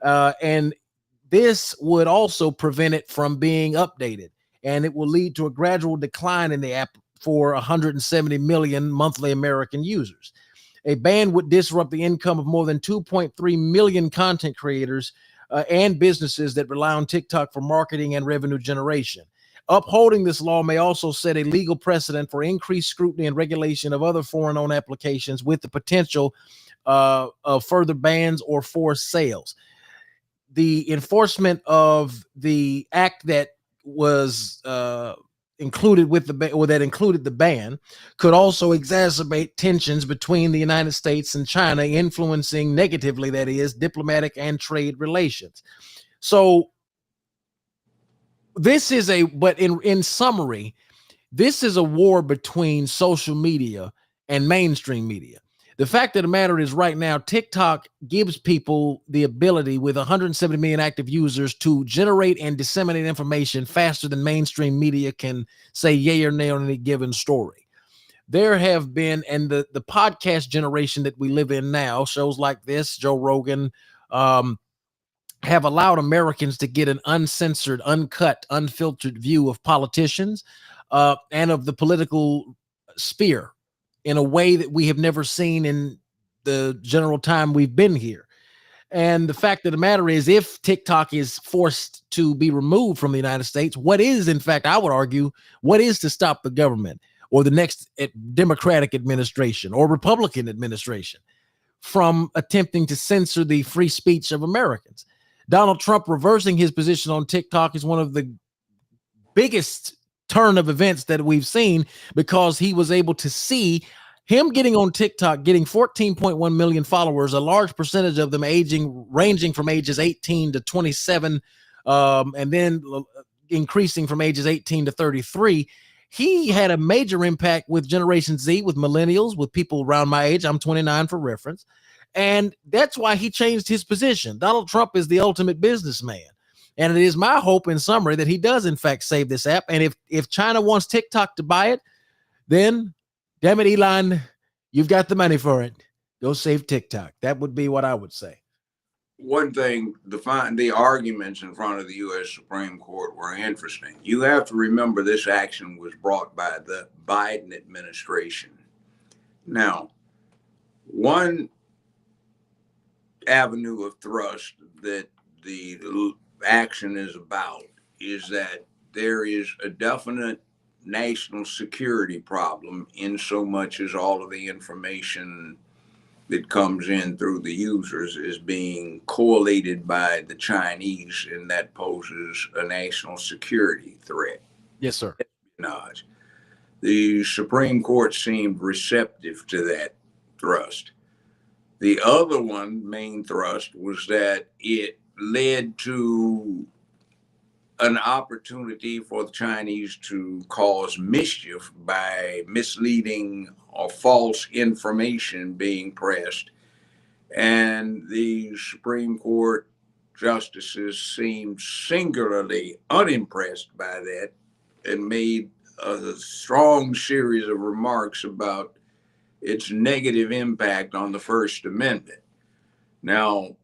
And this would also prevent it from being updated. And it will lead to a gradual decline in the app for 170 million monthly American users. A ban would disrupt the income of more than 2.3 million content creators and businesses that rely on TikTok for marketing and revenue generation. Upholding this law may also set a legal precedent for increased scrutiny and regulation of other foreign-owned applications, with the potential of further bans or forced sales. The enforcement of the act that was included with that included the ban could also exacerbate tensions between the United States and China, influencing negatively, that is, diplomatic and trade relations. So this is but in summary, this is a war between social media and mainstream media. The fact of the matter is, right now, TikTok gives people the ability, with 170 million active users, to generate and disseminate information faster than mainstream media can say yay or nay on any given story. There have been, and the podcast generation that we live in now, shows like this, Joe Rogan, have allowed Americans to get an uncensored, uncut, unfiltered view of politicians and of the political sphere in a way that we have never seen in the general time we've been here. And the fact of the matter is, if TikTok is forced to be removed from the United States, what is, in fact, I would argue, what is to stop the government or the next Democratic administration or Republican administration from attempting to censor the free speech of Americans? Donald Trump reversing his position on TikTok is one of the biggest turn of events that we've seen, because he was able to see him getting on TikTok, getting 14.1 million followers, a large percentage of them ranging from ages 18 to 27, and then increasing from ages 18 to 33. He had a major impact with Generation Z, with millennials, with people around my age. I'm 29 for reference. And that's why he changed his position. Donald Trump is the ultimate businessman. And it is my hope, in summary, that he does, in fact, save this app. And if China wants TikTok to buy it, then, damn it, Elon, you've got the money for it. Go save TikTok. That would be what I would say. One thing, the arguments in front of the U.S. Supreme Court were interesting. You have to remember this action was brought by the Biden administration. Now, one avenue of thrust that the action is about is that there is a definite national security problem in so much as all of the information that comes in through the users is being collated by the Chinese, and that poses a national security threat. Yes, sir. Espionage. The Supreme Court seemed receptive to that thrust. The other main thrust was that it led to an opportunity for the Chinese to cause mischief by misleading or false information being pressed. And the Supreme Court justices seemed singularly unimpressed by that and made a strong series of remarks about its negative impact on the First Amendment. Now,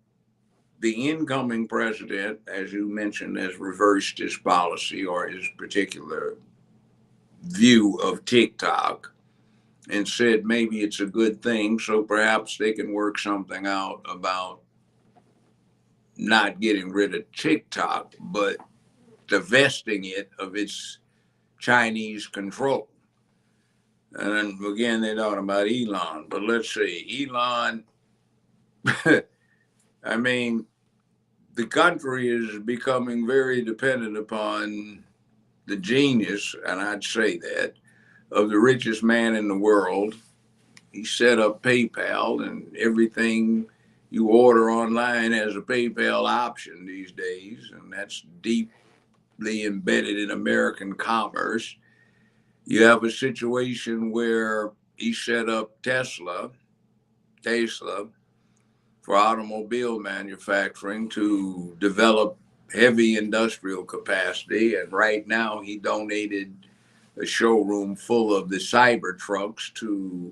the incoming president, as you mentioned, has reversed his policy or his particular view of TikTok and said maybe it's a good thing, so perhaps they can work something out about not getting rid of TikTok, but divesting it of its Chinese control. And then again, they're talking about Elon, but let's see, Elon, I mean, the country is becoming very dependent upon the genius, and I'd say that, of the richest man in the world. He set up PayPal, and everything you order online has a PayPal option these days, and that's deeply embedded in American commerce. You have a situation where he set up Tesla, for automobile manufacturing to develop heavy industrial capacity. And right now he donated a showroom full of the Cybertrucks to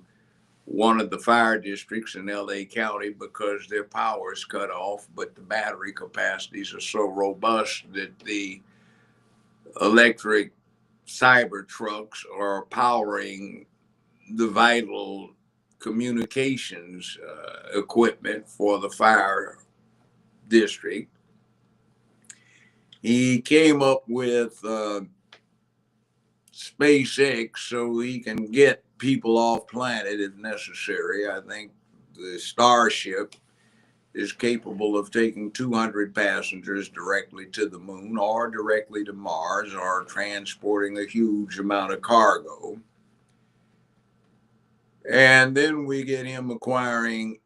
one of the fire districts in LA County because their power is cut off, but the battery capacities are so robust that the electric Cybertrucks are powering the vital communications equipment for the fire district. He came up with SpaceX so he can get people off planet if necessary. I think the Starship is capable of taking 200 passengers directly to the moon or directly to Mars or transporting a huge amount of cargo. And then we get him acquiring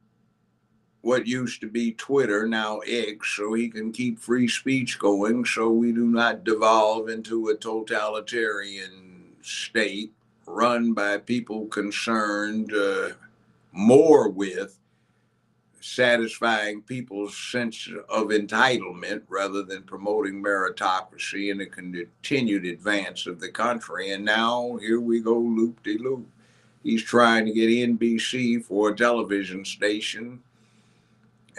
what used to be Twitter, now X, so he can keep free speech going so we do not devolve into a totalitarian state run by people concerned more with satisfying people's sense of entitlement rather than promoting meritocracy and the continued advance of the country. And now here we go, loop-de-loop. He's trying to get NBC for a television station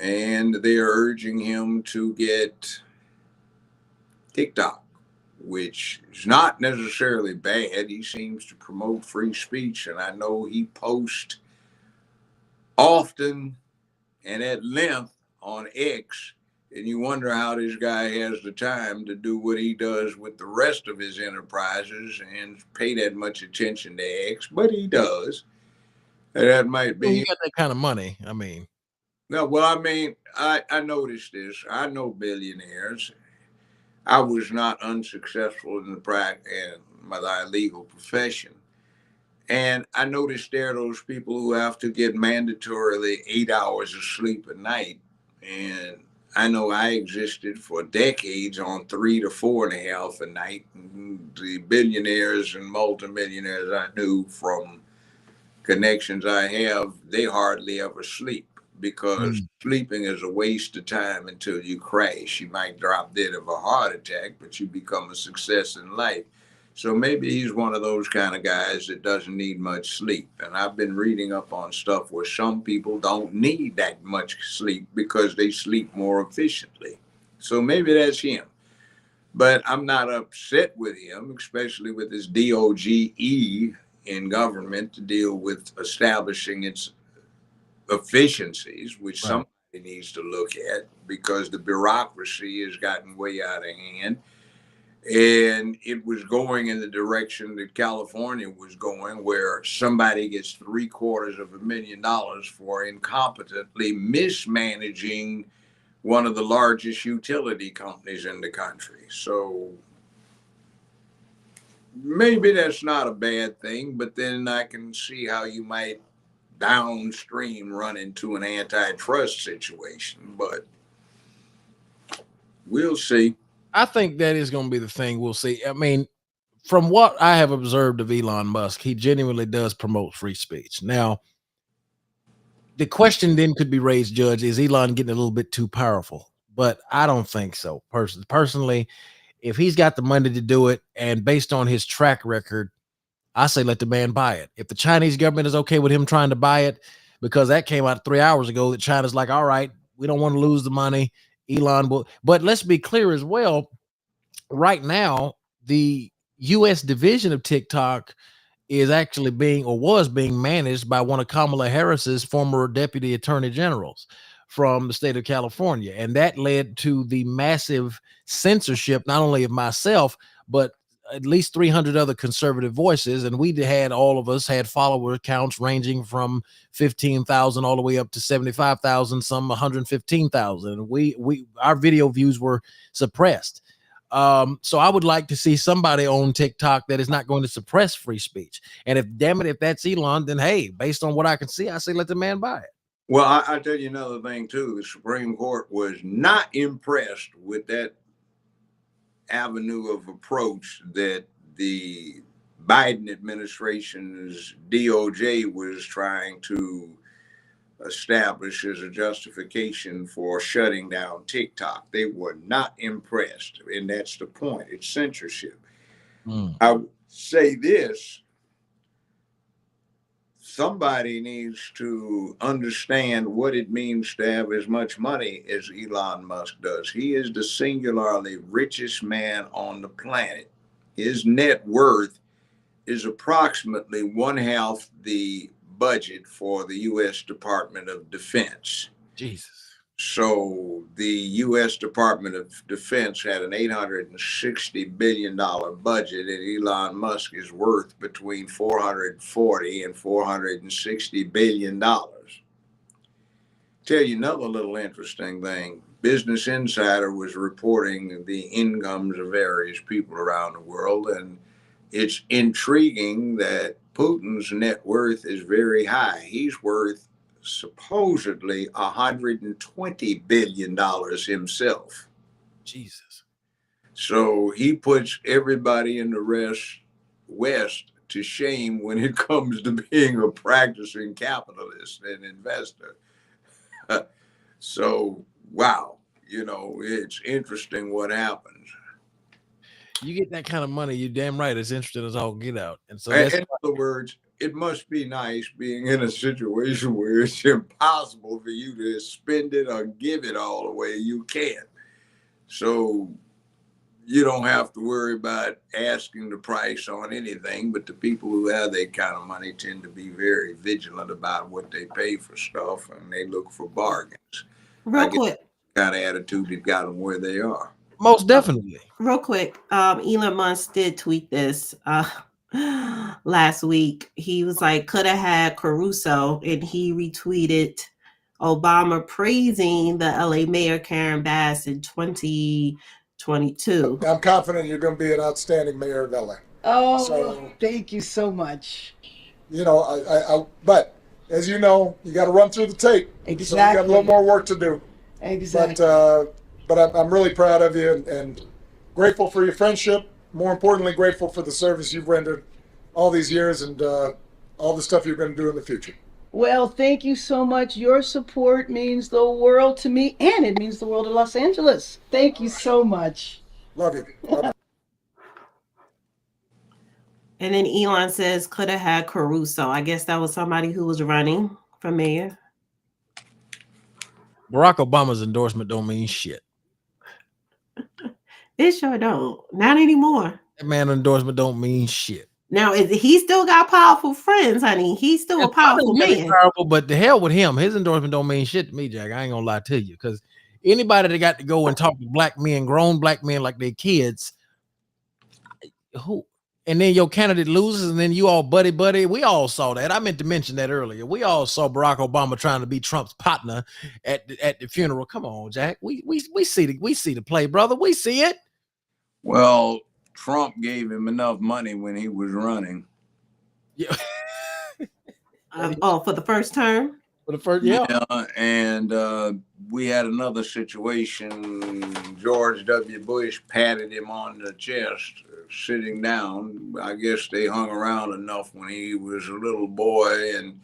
and they are urging him to get TikTok, which is not necessarily bad. He seems to promote free speech, and I know he posts often and at length on X, and you wonder how this guy has the time to do what he does with the rest of his enterprises and pay that much attention to X, but he does. And that might be. You got that kind of money. I mean, no, well, I mean, I noticed this. I know billionaires. I was not unsuccessful in my legal profession. And I noticed there are those people who have to get mandatorily 8 hours of sleep a night. And I know I existed for decades on 3 to 4.5 a night. The billionaires and multimillionaires I knew from connections I have, they hardly ever sleep, because sleeping is a waste of time until you crash. You might drop dead of a heart attack, but you become a success in life. So maybe he's one of those kind of guys that doesn't need much sleep. And I've been reading up on stuff where some people don't need that much sleep because they sleep more efficiently. So maybe that's him. But I'm not upset with him, especially with his DOGE in government to deal with establishing its efficiencies, which somebody needs to look at, because the bureaucracy has gotten way out of hand. And it was going in the direction that California was going, where somebody gets $750,000 for incompetently mismanaging one of the largest utility companies in the country. So maybe that's not a bad thing, but then I can see how you might downstream run into an antitrust situation, but we'll see. I think that is going to be the thing. We'll see. I mean, from what I have observed of Elon Musk, he genuinely does promote free speech. Now, the question then could be raised, Judge, is Elon getting a little bit too powerful? But I don't think so. Personally, if he's got the money to do it, and based on his track record, I say let the man buy it. If the Chinese government is okay with him trying to buy it, because that came out 3 hours ago, that China's like, all right, we don't want to lose the money. Elon will. But let's be clear as well. Right now, the U.S. division of TikTok is actually was being managed by one of Kamala Harris's former deputy attorney generals from the state of California. And that led to the massive censorship, not only of myself, but at least 300 other conservative voices. And all of us had follower counts ranging from 15,000 all the way up to 75,000, some 115,000. Our video views were suppressed. So I would like to see somebody on TikTok that is not going to suppress free speech. And if that's Elon, then hey, based on what I can see, I say let the man buy it. Well, I'll tell you another thing too. The Supreme Court was not impressed with that avenue of approach that the Biden administration's DOJ was trying to establish as a justification for shutting down TikTok. They were not impressed, and that's the point. It's censorship. I would say this: somebody needs to understand what it means to have as much money as Elon Musk does. He is the singularly richest man on the planet. His net worth is approximately 1/2 the budget for the U.S. Department of Defense. Jesus. So the U.S. Department of Defense had an $860 billion budget, and Elon Musk is worth between $440 and $460 billion. Tell you another little interesting thing. Business Insider was reporting the incomes of various people around the world, and it's intriguing that Putin's net worth is very high. He's worth supposedly $120 billion himself. Jesus. So he puts everybody in the West to shame when it comes to being a practicing capitalist and investor. So, wow, it's interesting what happens. You get that kind of money, you're damn right. It's interesting as all get out. And so in other words, it must be nice being in a situation where it's impossible for you to spend it or give it all away. You can't. So you don't have to worry about asking the price on anything, but the people who have that kind of money tend to be very vigilant about what they pay for stuff, and they look for bargains. Real quick. Kind of attitude that got them where they are. Most definitely. Real quick, Elon Musk did tweet this last week. He was like, could have had Caruso, and he retweeted Obama praising the LA mayor Karen Bass in 2022. I'm confident you're going to be an outstanding mayor of LA. Oh, so, thank you so much. You know, but as you know, you got to run through the tape. Exactly. So you got a little more work to do. Exactly. But I'm really proud of you and grateful for your friendship. More importantly, grateful for the service you've rendered all these years and all the stuff you're going to do in the future. Well, thank you so much. Your support means the world to me, and it means the world of Los Angeles. Thank you so much. Love you. And then Elon says, could have had Caruso. I guess that was somebody who was running for mayor. Barack Obama's endorsement don't mean shit. It sure don't. Not anymore. That man endorsement don't mean shit. Now, he still got powerful friends, honey. He's still a powerful man. Powerful, but the hell with him. His endorsement don't mean shit to me, Jack. I ain't gonna lie to you, because anybody that got to go and talk to black men, grown black men like they're kids, who, and then your candidate loses, and then you all buddy. We all saw that. I meant to mention that earlier. We all saw Barack Obama trying to be Trump's partner at the funeral. Come on, Jack. We see the play, brother. We see it. Well, Trump gave him enough money when he was running. Yeah. For the first term? For the first, yeah. And we had another situation. George W. Bush patted him on the chest, sitting down. I guess they hung around enough when he was a little boy, and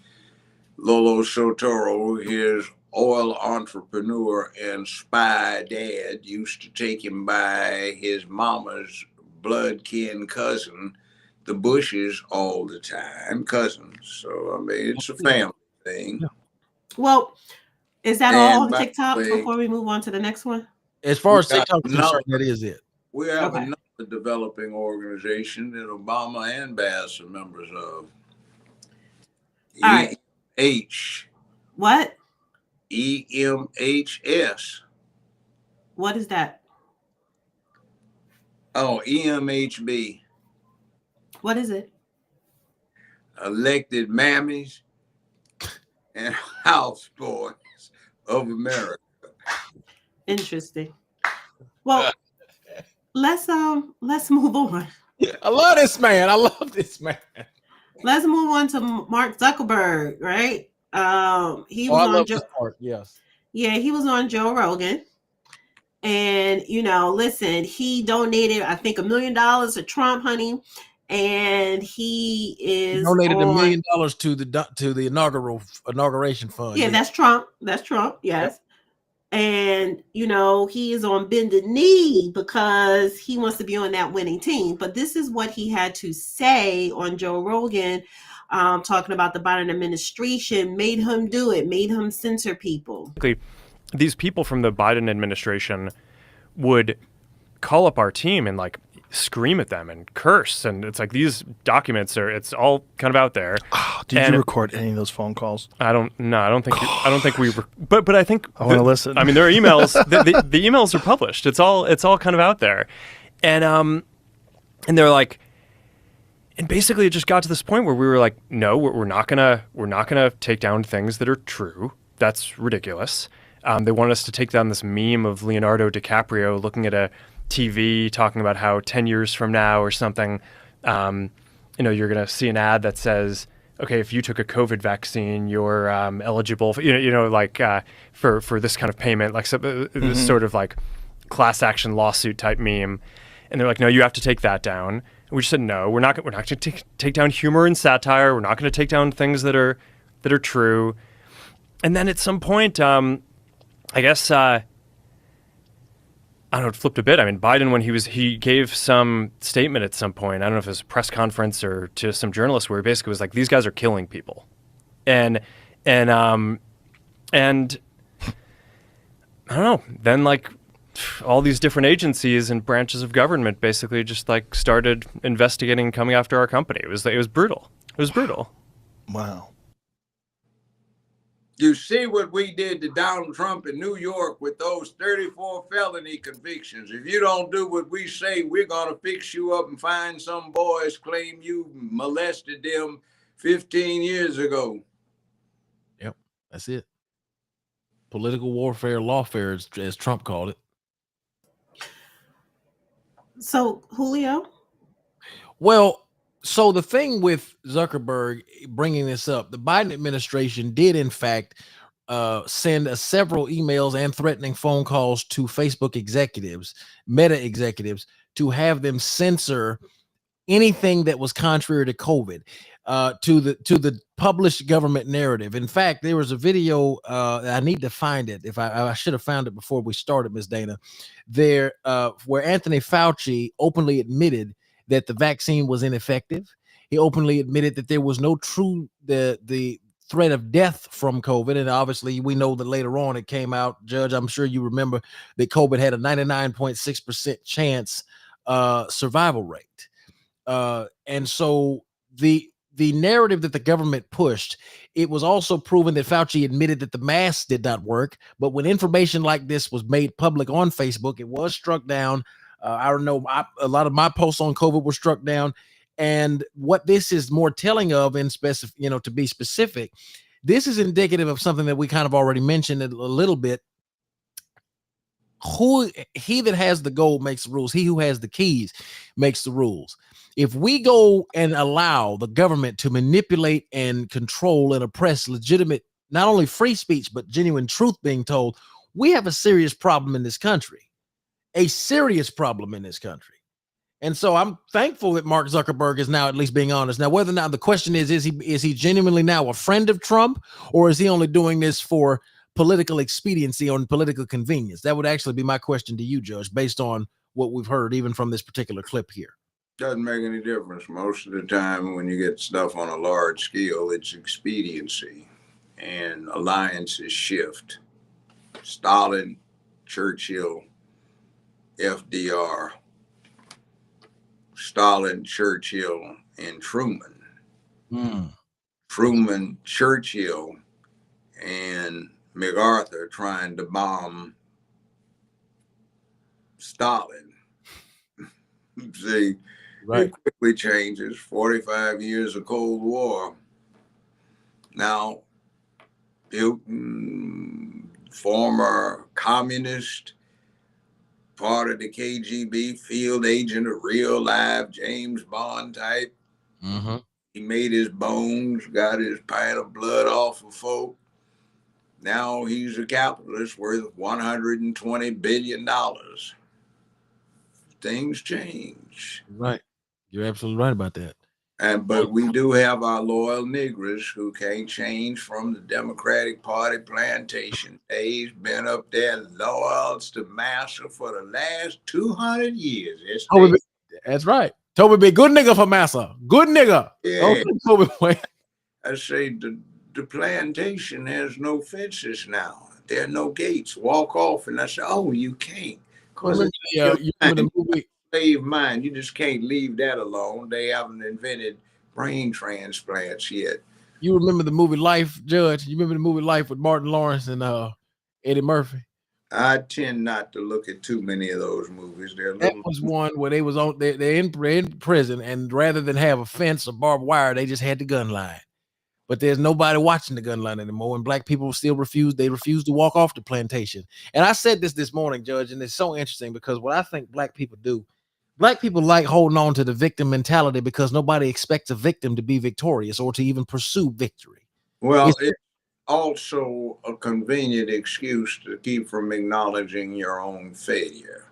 Lolo Sotoro, his oil entrepreneur and spy dad, used to take him by his mama's blood kin cousin, the Bushes, all the time, cousins. So, I mean, it's a family thing. Well, is that all on TikTok before we move on to the next one? As far as TikTok is concerned, that is it. We have another developing organization that Obama and Bass are members of. All right. What? EMHS. What is that? Oh, EMHB. What is it? Elected Mammies and House Boys of America. Interesting. Well, let's move on. I love this man. Let's move on to Mark Zuckerberg, right? He was on yes. Yeah, he was on Joe Rogan. And listen, he donated, I think, $1 million to Trump, honey. And he donated $1 million to the inauguration fund. Yeah, that's Trump. That's Trump. Yes. And he is on bended knee because he wants to be on that winning team. But this is what he had to say on Joe Rogan, talking about the Biden administration made him do it, made him censor people. These people from the Biden administration would call up our team and scream at them and curse, and it's like these documents it's all kind of out there. Did you record any of those phone calls? I don't think we but I think I want to listen. I mean, there are emails. the emails are published. It's all kind of out there, and they're like, and basically it just got to this point where we were like, no, we're not gonna take down things that are true. That's ridiculous. They want us to take down this meme of Leonardo DiCaprio looking at a TV talking about how 10 years from now or something, you're going to see an ad that says, okay, if you took a COVID vaccine, you're eligible for, for this kind of payment, this sort of class action lawsuit type meme. And they're like, no, you have to take that down. And we just said, no, we're not going to take down humor and satire. We're not going to take down things that are true. And then at some point, I guess I don't know, flipped a bit. I mean, Biden, when he gave some statement at some point, I don't know if it was a press conference or to some journalists, where he basically was like, these guys are killing people. And I don't know, then like all these different agencies and branches of government basically just like started investigating and coming after our company. It was brutal. It was brutal. Wow. You see what we did to Donald Trump in New York with those 34 felony convictions. If you don't do what we say, we're going to fix you up and find some boys claim you molested them 15 years ago. Yep, that's it. Political warfare, lawfare, as Trump called it. So, Julio? Well, so the thing with Zuckerberg bringing this up, the Biden administration did, in fact, send several emails and threatening phone calls to Facebook executives, Meta executives, to have them censor anything that was contrary to COVID, to the published government narrative. In fact, there was a video, I need to find it. If I should have found it before we started, Ms. Dana, there where Anthony Fauci openly admitted that the vaccine was ineffective. He openly admitted that there was no true the threat of death from COVID. And obviously we know that later on it came out, Judge, I'm sure you remember that COVID had a 99.6% chance survival rate. And so the narrative that the government pushed, it was also proven that Fauci admitted that the mask did not work. But when information like this was made public on Facebook, it was struck down. I don't know, a lot of my posts on COVID were struck down. And what this is more telling of, in specific, to be specific, this is indicative of something that we kind of already mentioned a little bit. He that has the gold makes the rules. He who has the keys makes the rules. If we go and allow the government to manipulate and control and oppress legitimate, not only free speech, but genuine truth being told, we have a serious problem in this country. A serious problem in this country. And so I'm thankful that Mark Zuckerberg is now at least being honest. Now, whether or not the question is he genuinely now a friend of Trump, or is he only doing this for political expediency or political convenience? That would actually be my question to you, Judge, based on what we've heard, even from this particular clip here. Doesn't make any difference. Most of the time when you get stuff on a large scale, it's expediency and alliances shift. Stalin, Churchill, FDR, Stalin, Churchill, and Truman. Truman, Churchill, and MacArthur trying to bomb Stalin. See, right. It quickly changes. 45 years of Cold War. Now, Putin, former communist, part of the KGB, field agent, a real live James Bond type. Mm-hmm. He made his bones, got his pint of blood off of folk. Now he's a capitalist worth $120 billion. Things change. Right. You're absolutely right about that. But we do have our loyal niggers who can't change from the Democratic Party plantation days, been up there loyal to Massa for the last 200 years. That's right. Toby be good nigga for Massa. Good nigga. Yeah. Oh, I say the plantation has no fences now. There are no gates. Walk off. And I say, oh, you can't. Because you remember the movie? Slave mind. You just can't leave that alone. They haven't invented brain transplants yet. You remember the movie Life, Judge? You remember the movie Life with Martin Lawrence and Eddie Murphy? I tend not to look at too many of those movies. That was one where they was on they're in prison, and rather than have a fence or barbed wire, they just had the gun line. But there's nobody watching the gun line anymore, and black people still refuse to walk off the plantation. And I said this morning, Judge, and it's so interesting because what I think black people do, black people like holding on to the victim mentality because nobody expects a victim to be victorious or to even pursue victory. Well, it's also a convenient excuse to keep from acknowledging your own failure.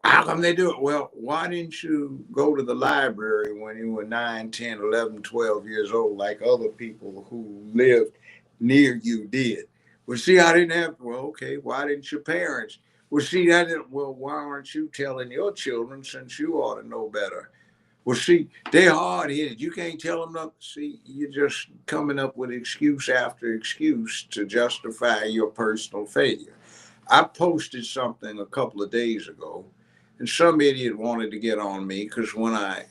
How come they do it? Well, why didn't you go to the library when you were 9, 10, 11, 12 years old like other people who lived near you did? Well, see, I didn't have, well, okay, why didn't your parents? Well, see, well, why aren't you telling your children since you ought to know better? Well, see, they're hard-headed. You can't tell them nothing. See, you're just coming up with excuse after excuse to justify your personal failure. I posted something a couple of days ago, and some idiot wanted to get on me because when I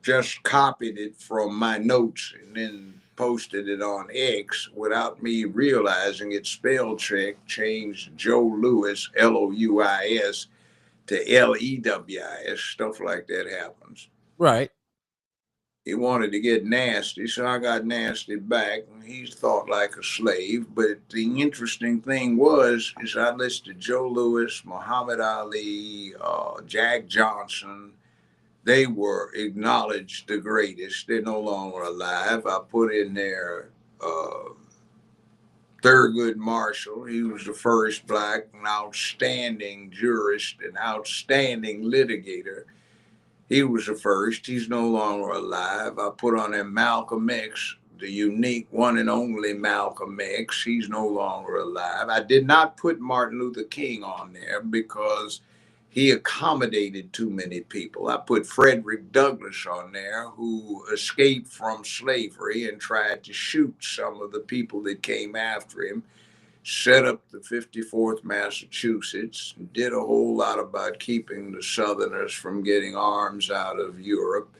just copied it from my notes and then posted it on X without me realizing it spell check changed Joe Louis, Louis, to Lewis. Stuff like that happens. Right. He wanted to get nasty, so I got nasty back, and he's thought like a slave. But the interesting thing is I listed Joe Louis, Muhammad Ali, Jack Johnson. They were acknowledged the greatest. They're no longer alive. I put in there Thurgood Marshall. He was the first black, an outstanding jurist, an outstanding litigator. He was the first. He's no longer alive. I put on there Malcolm X, the unique one and only Malcolm X. He's no longer alive. I did not put Martin Luther King on there because he accommodated too many people. I put Frederick Douglass on there, who escaped from slavery and tried to shoot some of the people that came after him, set up the 54th Massachusetts, did a whole lot about keeping the Southerners from getting arms out of Europe,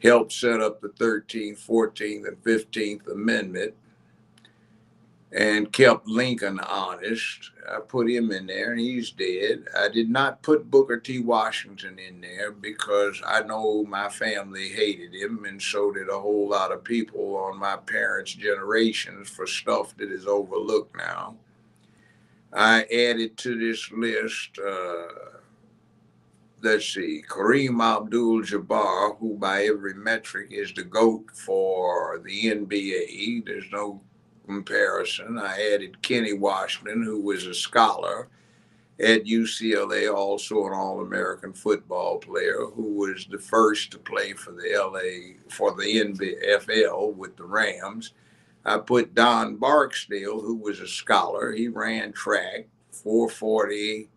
helped set up the 13th, 14th, and 15th Amendment, and kept Lincoln honest. I put him in there, and he's dead. I did not put Booker T. Washington in there because I know my family hated him, and so did a whole lot of people on my parents' generations for stuff that is overlooked now. I added to this list, let's see, Kareem Abdul-Jabbar, who by every metric is the GOAT for the NBA. There's no comparison. I added Kenny Washington, who was a scholar at UCLA, also an All-American football player, who was the first to play for the NFL with the Rams. I put Don Barksdale, who was a scholar. He ran track, 440,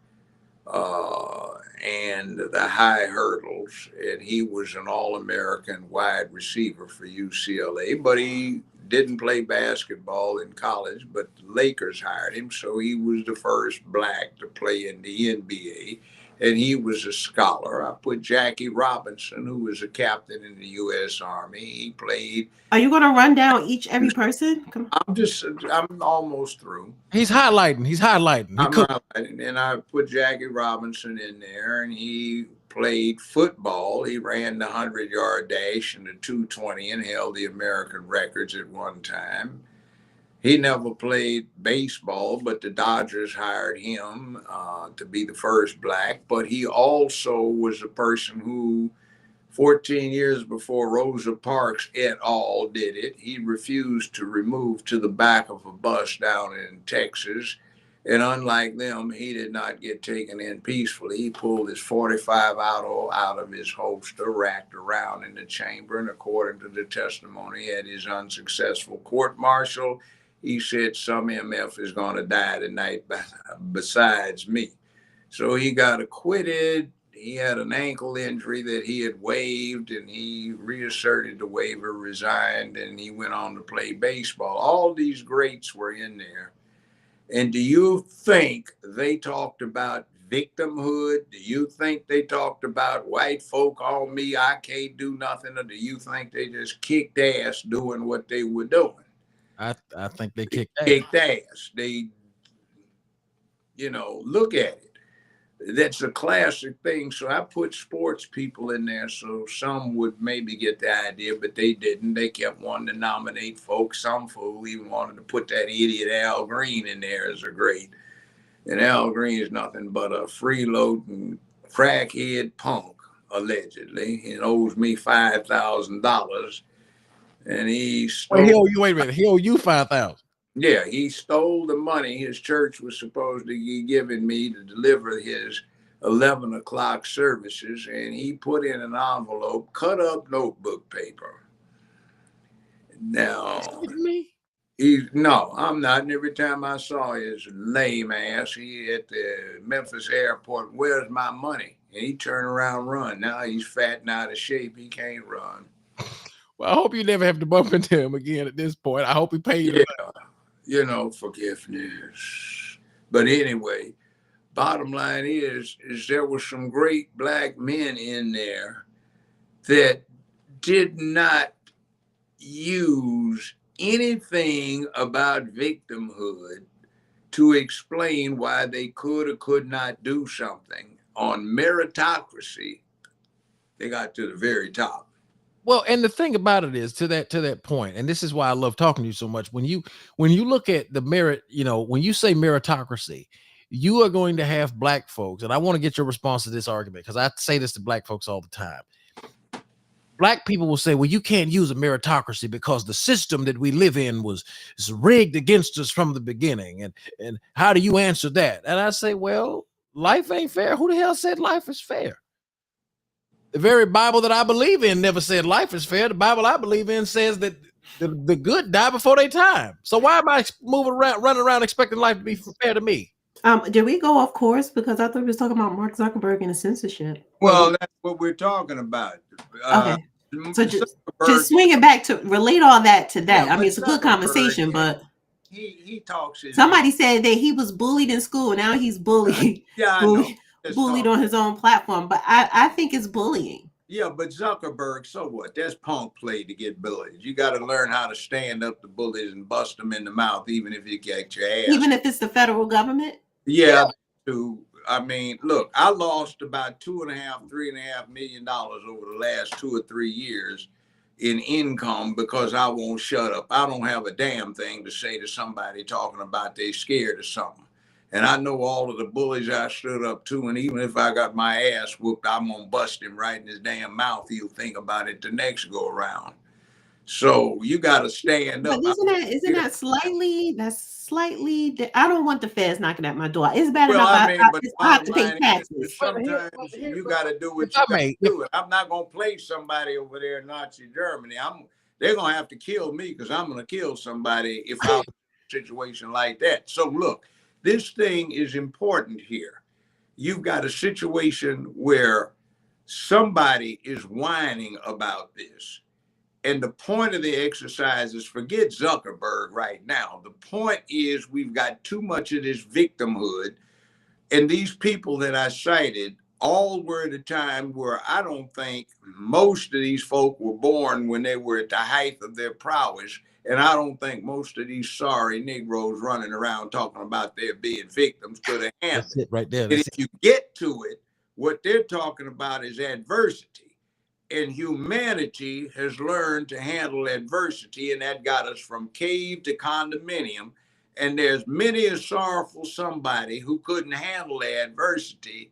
and the high hurdles, and he was an All-American wide receiver for UCLA, but he didn't play basketball in college, but the Lakers hired him, so he was the first black to play in the NBA, and he was a scholar. I put Jackie Robinson, who was a captain in the U.S. Army. He played. Are you going to run down every person? Come on. I'm almost through. He's highlighting. I'm highlighting, and I put Jackie Robinson in there, and he played football. He ran the 100-yard dash and the 220 and held the American records at one time. He never played baseball, but the Dodgers hired him to be the first black. But he also was a person who, 14 years before Rosa Parks et al. Did it, he refused to remove to the back of a bus down in Texas. And unlike them, he did not get taken in peacefully. He pulled his .45 auto out of his holster, racked around in the chamber, and according to the testimony at his unsuccessful court-martial, he said some MF is going to die tonight besides me. So he got acquitted. He had an ankle injury that he had waived, and he reasserted the waiver, resigned, and he went on to play baseball. All these greats were in there. And do you think they talked about victimhood? Do you think they talked about white folk on me, I can't do nothing? Or do you think they just kicked ass doing what they were doing? I think they kicked ass. They, look at it. That's a classic thing. So I put sports people in there so some would maybe get the idea, but they didn't. They kept wanting to nominate folks. Some fool even wanted to put that idiot Al Green in there as a great. And Al Green is nothing but a freeloading crackhead punk, allegedly. He owes me $5,000. And he stole. Wait a minute. He owe you $5,000. Yeah, he stole the money his church was supposed to be giving me to deliver his 11 o'clock services, and he put in an envelope, cut up notebook paper. Now, No, I'm not. And every time I saw his lame ass, he at the Memphis airport, where's my money? And he turned around, run. Now he's fat and out of shape. He can't run. Well, I hope you never have to bump into him again at this point. I hope he paid you. Yeah, forgiveness. But anyway, bottom line is there were some great black men in there that did not use anything about victimhood to explain why they could or could not do something. On meritocracy, they got to the very top. Well, and the thing about it is to that point, and this is why I love talking to you so much. When you look at the merit, when you say meritocracy, you are going to have black folks, and I want to get your response to this argument because I say this to black folks all the time. Black people will say, well, you can't use a meritocracy because the system that we live in is rigged against us from the beginning. And how do you answer that? And I say, well, life ain't fair. Who the hell said life is fair? The very Bible that I believe in never said life is fair. The Bible I believe in says that the good die before their time. So why am I running around expecting life to be fair to me? Did we go off course? Because I thought we was talking about Mark Zuckerberg and the censorship. Well, that's what we're talking about. Okay. So just swing it back to relate all that to that. Yeah, I mean, it's a good conversation, but he talks. Somebody said that he was bullied in school. Now he's bullied. Bullied on his own platform. But I think it's bullying. Yeah, but Zuckerberg, so what? That's punk play to get bullied. You got to learn how to stand up to bullies and bust them in the mouth, even if you get your ass. Even if it's the federal government? Yeah. I mean, look, I lost about $3.5 million over the last 2 or 3 years in income because I won't shut up. I don't have a damn thing to say to somebody talking about they scared of something. And I know all of the bullies I stood up to, and even if I got my ass whooped, I'm gonna bust him right in his damn mouth. He'll think about it the next go around. So you got to stand up. But isn't that slightly? That's slightly. I don't want the feds knocking at my door. It's bad enough. I have to pay taxes. Sometimes you got to do what you got to do. I'm not gonna play somebody over there in Nazi Germany. They're gonna have to kill me because I'm gonna kill somebody if I'm in a situation like that. So look, this thing is important here. You've got a situation where somebody is whining about this. And the point of the exercise is forget Zuckerberg right now. The point is we've got too much of this victimhood. And these people that I cited all were at a time where I don't think most of these folk were born when they were at the height of their prowess. And I don't think most of these sorry Negroes running around talking about their being victims could have handled it. Right there. And if you get to it, what they're talking about is adversity. And humanity has learned to handle adversity, and that got us from cave to condominium. And there's many a sorrowful somebody who couldn't handle the adversity,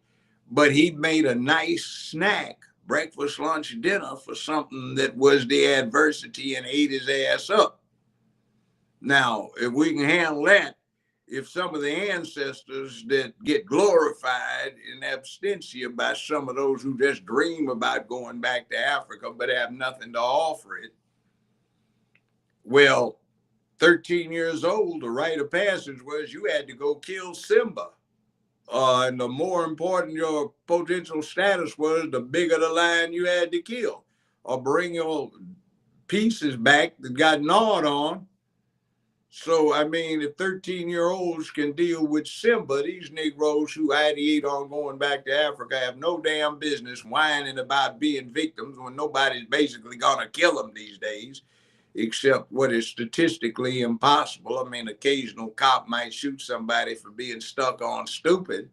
but he made a nice snack, breakfast, lunch, dinner for something that was the adversity and ate his ass up. Now, if we can handle that, if some of the ancestors that get glorified in absentia by some of those who just dream about going back to Africa but have nothing to offer it, well, 13 years old, the rite of passage was you had to go kill Simba. And the more important your potential status was, the bigger the lion you had to kill. Or bring your pieces back that got gnawed on. So, I mean, if 13-year-olds can deal with Simba, these Negroes who ideate on going back to Africa have no damn business whining about being victims when nobody's basically going to kill them these days, except what is statistically impossible. I mean, occasional cop might shoot somebody for being stuck on stupid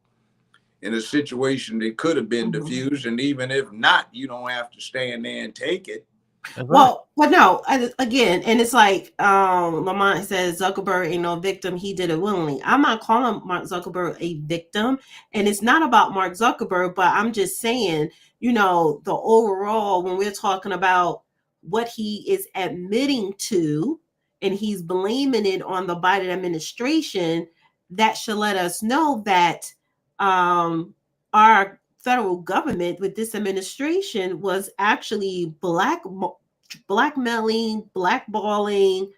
in a situation that could have been diffused. And even if not, you don't have to stand there and take it. Well, no, again, and it's like Lamont says Zuckerberg ain't no victim. He did it willingly. I'm not calling Mark Zuckerberg a victim, and it's not about Mark Zuckerberg, but I'm just saying, the overall, when we're talking about what he is admitting to, and he's blaming it on the Biden administration, that should let us know that our federal government with this administration was actually blackmailing, blackballing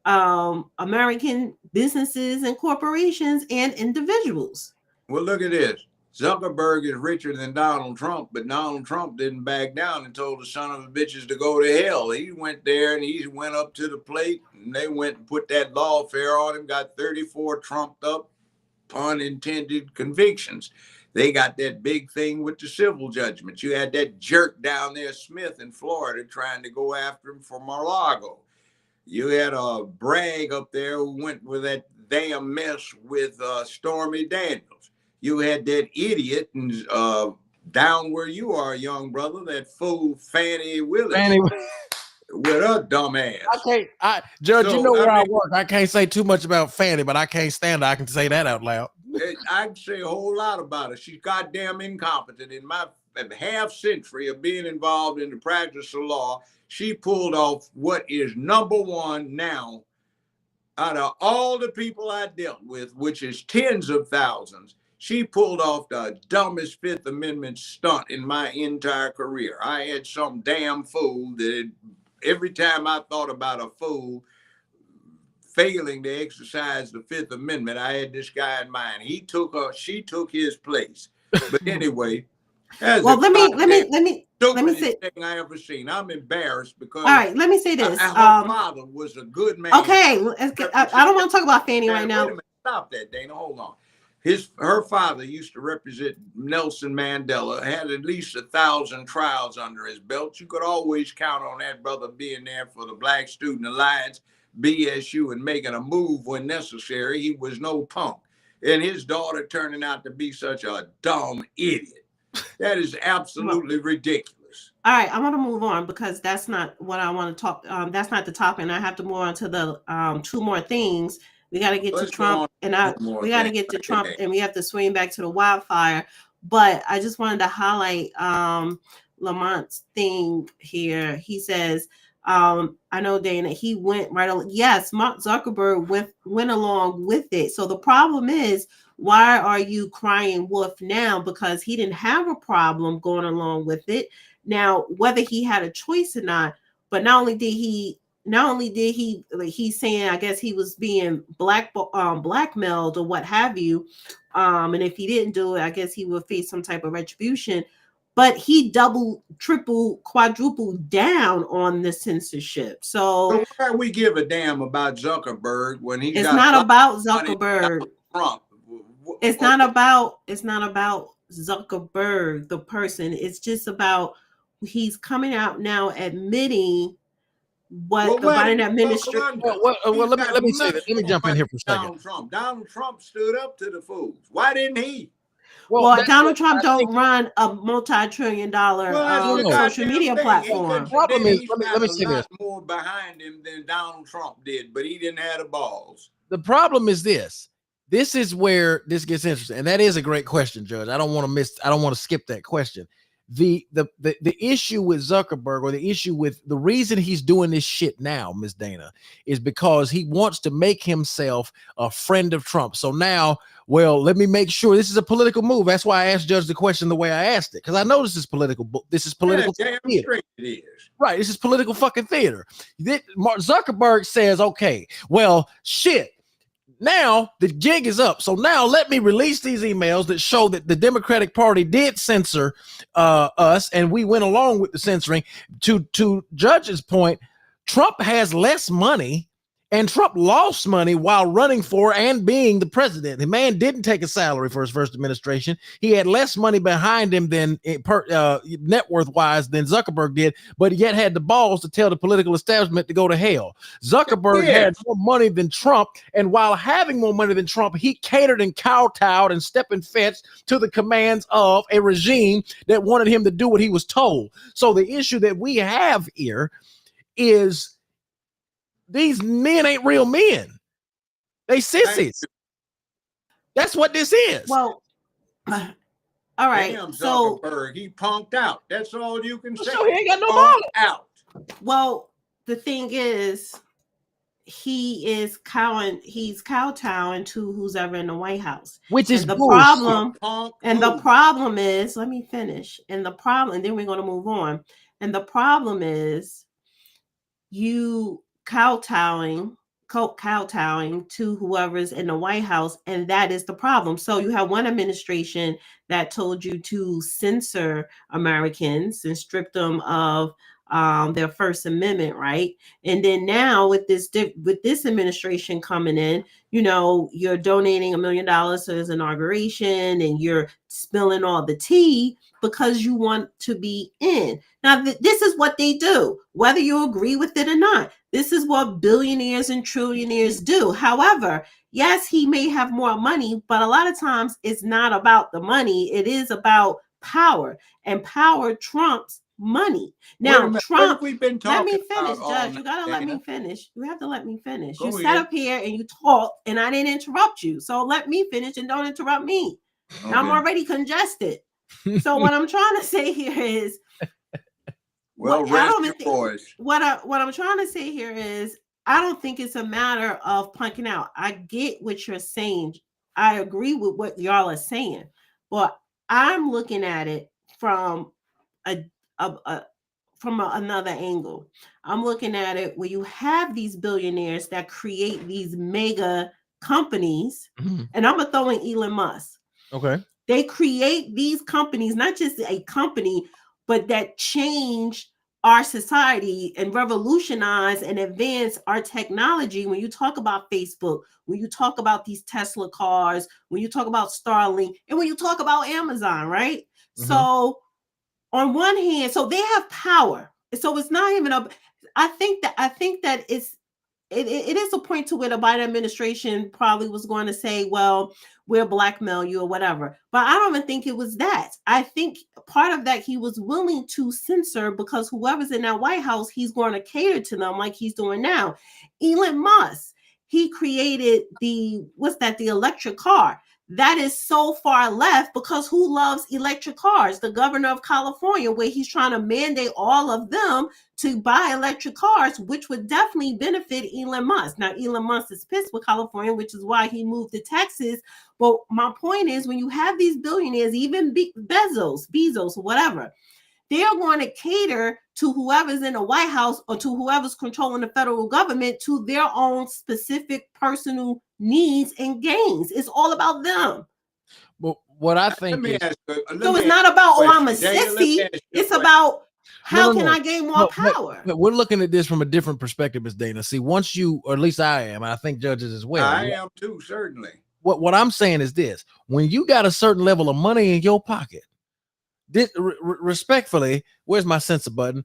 American businesses and corporations and individuals. Well, look at this. Zuckerberg is richer than Donald Trump, but Donald Trump didn't back down and told the son of a bitches to go to hell. He went there and he went up to the plate, and they went and put that lawfare on him, got 34 trumped up, pun intended, convictions. They got that big thing with the civil judgments. You had that jerk down there, Smith in Florida, trying to go after him for Mar-a-Lago. You had a Bragg up there who went with that damn mess with Stormy Daniels. You had that idiot and down where you are, young brother, that fool Fannie Willis with her dumb ass. Judge, you know where I work. I can't say too much about Fannie, but I can't stand her. I can say that out loud. I can say a whole lot about her. She's goddamn incompetent. In my half century of being involved in the practice of law, she pulled off what is number one now out of all the people I dealt with, which is tens of thousands. She pulled off the dumbest Fifth Amendment stunt in my entire career. I had some damn fool that every time I thought about a fool failing to exercise the Fifth Amendment, I had this guy in mind. She took his place. But anyway, well, let me say thing I ever seen. I'm embarrassed because. All right, let me say this. Her father was a good man. Okay, I don't want to talk about Fannie right now. Wait a minute, stop that, Dana. Hold on. Her father used to represent Nelson Mandela, had at least 1,000 trials under his belt. You could always count on that brother being there for the Black Student Alliance, BSU, and making a move when necessary. He was no punk. And his daughter turning out to be such a dumb idiot. That is absolutely ridiculous. All right, I want to move on because that's not what I want to talk. That's not the topic, and I have to move on to the two more things. We got to get to Trump, and we got to get to Trump, and we have to swing back to the wildfire. But I just wanted to highlight Lamont's thing here. He says, I know, Dana, he went right on. Yes, Mark Zuckerberg went along with it. So the problem is, why are you crying wolf now? Because he didn't have a problem going along with it. Now, whether he had a choice or not, but not only did he, like he's saying, I guess he was being blackmailed or what have you. And if he didn't do it, I guess he would face some type of retribution. But he double, triple, quadruple down on the censorship. So why we give a damn about Zuckerberg when he's not about Zuckerberg. It's not about Zuckerberg, the person. It's just about he's coming out now admitting what the Biden administration. Let me say that. Let me jump in here for a second. Donald Trump stood up to the fools. Why didn't he? Well, Donald Trump don't run a multi-trillion-dollar social media platform. The problem is, let me say this: more behind him than Donald Trump did, but he didn't have the balls. The problem is this. This is where this gets interesting, and that is a great question, Judge. I don't want to skip that question. The issue with Zuckerberg, or the issue with the reason he's doing this shit now, Ms. Dana, is because he wants to make himself a friend of Trump. So now, well, let me make sure this is a political move. That's why I asked Judge the question the way I asked it, because I know this is political. This is political. Yeah, damn straight it is. Right. This is political fucking theater. Mark Zuckerberg says, okay, well, shit. Now the jig is up. So now let me release these emails that show that the Democratic Party did censor us, and we went along with the censoring. To Judge's point, Trump has less money, and Trump lost money while running for and being the president. The man didn't take a salary for his first administration. He had less money behind him than net worth wise than Zuckerberg did, but yet had the balls to tell the political establishment to go to hell. Zuckerberg had more money than Trump, and while having more money than Trump, he catered and kowtowed and stepped and fetched to the commands of a regime that wanted him to do what he was told. So the issue that we have here is these men ain't real men. They sissies. That's what this is. Well, all right. Damn, so Zuckerberg, he punked out. That's all you can say. So he ain't got no money. Out. Well, the thing is, he's kowtowing to who's ever in the White House, which is the problem. And the problem is, let me finish. And the problem, and then we're going to move on. And the problem is, you kowtowing kowtowing to whoever's in the White House, and that is the problem. So you have one administration that told you to censor Americans and strip them of their First Amendment, right? And then now with this administration coming in, you know, you're donating $1 million to his inauguration, and you're spilling all the tea because you want to be in. Now, this is what they do, whether you agree with it or not. This is what billionaires and trillionaires do. However, yes, he may have more money, but a lot of times it's not about the money. It is about power, and power trumps money. Now, Trump, we've been let talking me finish, Judge. You got to let me finish. You have to let me finish. You sat up here and you talked, and I didn't interrupt you. So let me finish and don't interrupt me. Okay. Now, I'm already congested. So what I'm trying to say here is, well, what I'm trying to say here is, I don't think it's a matter of punking out. I get what you're saying. I agree with what y'all are saying, but I'm looking at it from another angle. I'm looking at it where you have these billionaires that create these mega companies, and I'm gonna throw in Elon Musk. Okay. They create these companies, not just a company, but that change our society and revolutionize and advance our technology. When you talk about Facebook, when you talk about these Tesla cars, when you talk about Starlink, and when you talk about Amazon, right? So on one hand, so they have power. So it's not even I think that it is a point to where the Biden administration probably was going to say, well, we'll blackmail you or whatever. But I don't even think it was that. I think part of that he was willing to censor because whoever's in that White House, he's going to cater to them like he's doing now. Elon Musk, he created the electric car. That is so far left because who loves electric cars? The governor of California, where he's trying to mandate all of them to buy electric cars, which would definitely benefit Elon Musk. Now, Elon Musk is pissed with California, which is why he moved to Texas. But my point is, when you have these billionaires, even Bezos, whatever, they are going to cater to whoever's in the White House or to whoever's controlling the federal government to their own specific personal needs and gains. It's all about them. But what I think is, so it's not about, oh, I'm a sissy. It's about how can I gain more power? But we're looking at this from a different perspective, Ms. Dana. See, once you, or at least I am, and I think judges as well. I am too, certainly. What I'm saying is this: when you got a certain level of money in your pocket, this respectfully, where's my censor button?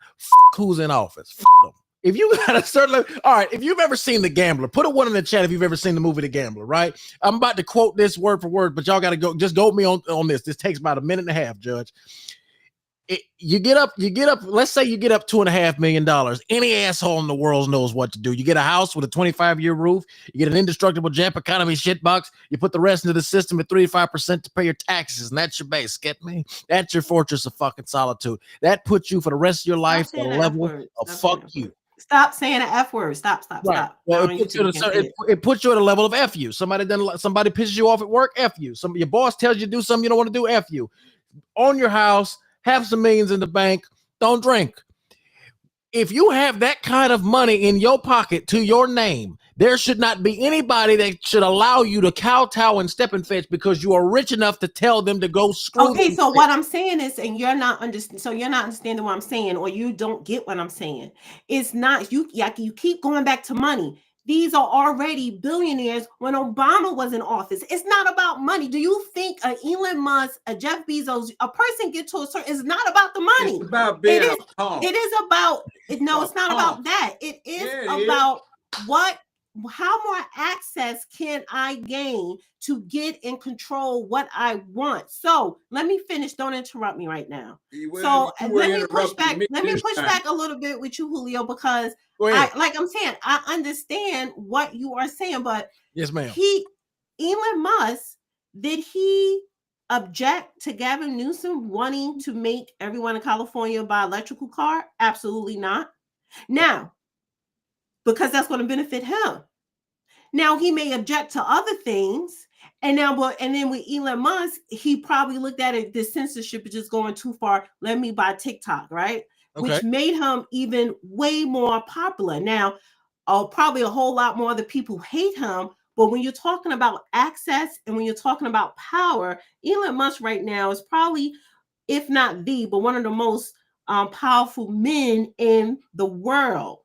Who's in office? Them. If you got a certain level, all right. If you've ever seen The Gambler, put a 1 in the chat if you've ever seen the movie The Gambler. Right? I'm about to quote this word for word, but y'all got to go. Just go with me on this. This takes about a minute and a half, Judge. You get up. Let's say you get up $2.5 million. Any asshole in the world knows what to do. You get a house with a 25-year roof. You get an indestructible Jap economy shitbox. You put the rest into the system at 35% to pay your taxes, and that's your base. Get me? That's your fortress of fucking solitude. That puts you for the rest of your life at a level of fuck you. Stop saying the F word. Stop. Well, it puts you at a level of F you. Somebody pisses you off at work, F you. Your boss tells you to do something you don't want to do, F you. Own your house. Have some millions in the bank. Don't drink. If you have that kind of money in your pocket to your name, there should not be anybody that should allow you to kowtow and step and fetch because you are rich enough to tell them to go screw. Okay, so what I'm saying is, and you're not understanding what I'm saying, or you don't get what I'm saying. It's not you keep going back to money. These are already billionaires when Obama was in office. It's not about money. Do you think Elon Musk, Jeff Bezos, a person get to a certain, it's not about the money. It's about being a punk. It is about, no, it's not about that. It is about how more access can I gain to get and control what I want? So let me finish. Don't interrupt me right now. Let me push back a little bit with you, Julio, because I'm saying, I understand what you are saying, but yes, ma'am. Elon Musk, did he object to Gavin Newsom wanting to make everyone in California buy an electrical car? Absolutely not. Now, because that's going to benefit him. Now he may object to other things, and then with Elon Musk, he probably looked at it. The censorship is just going too far. Let me buy TikTok, right? Okay. Which made him even way more popular. Now, probably a whole lot more of the people who hate him. But when you're talking about access and when you're talking about power, Elon Musk right now is probably, if not but one of the most powerful men in the world,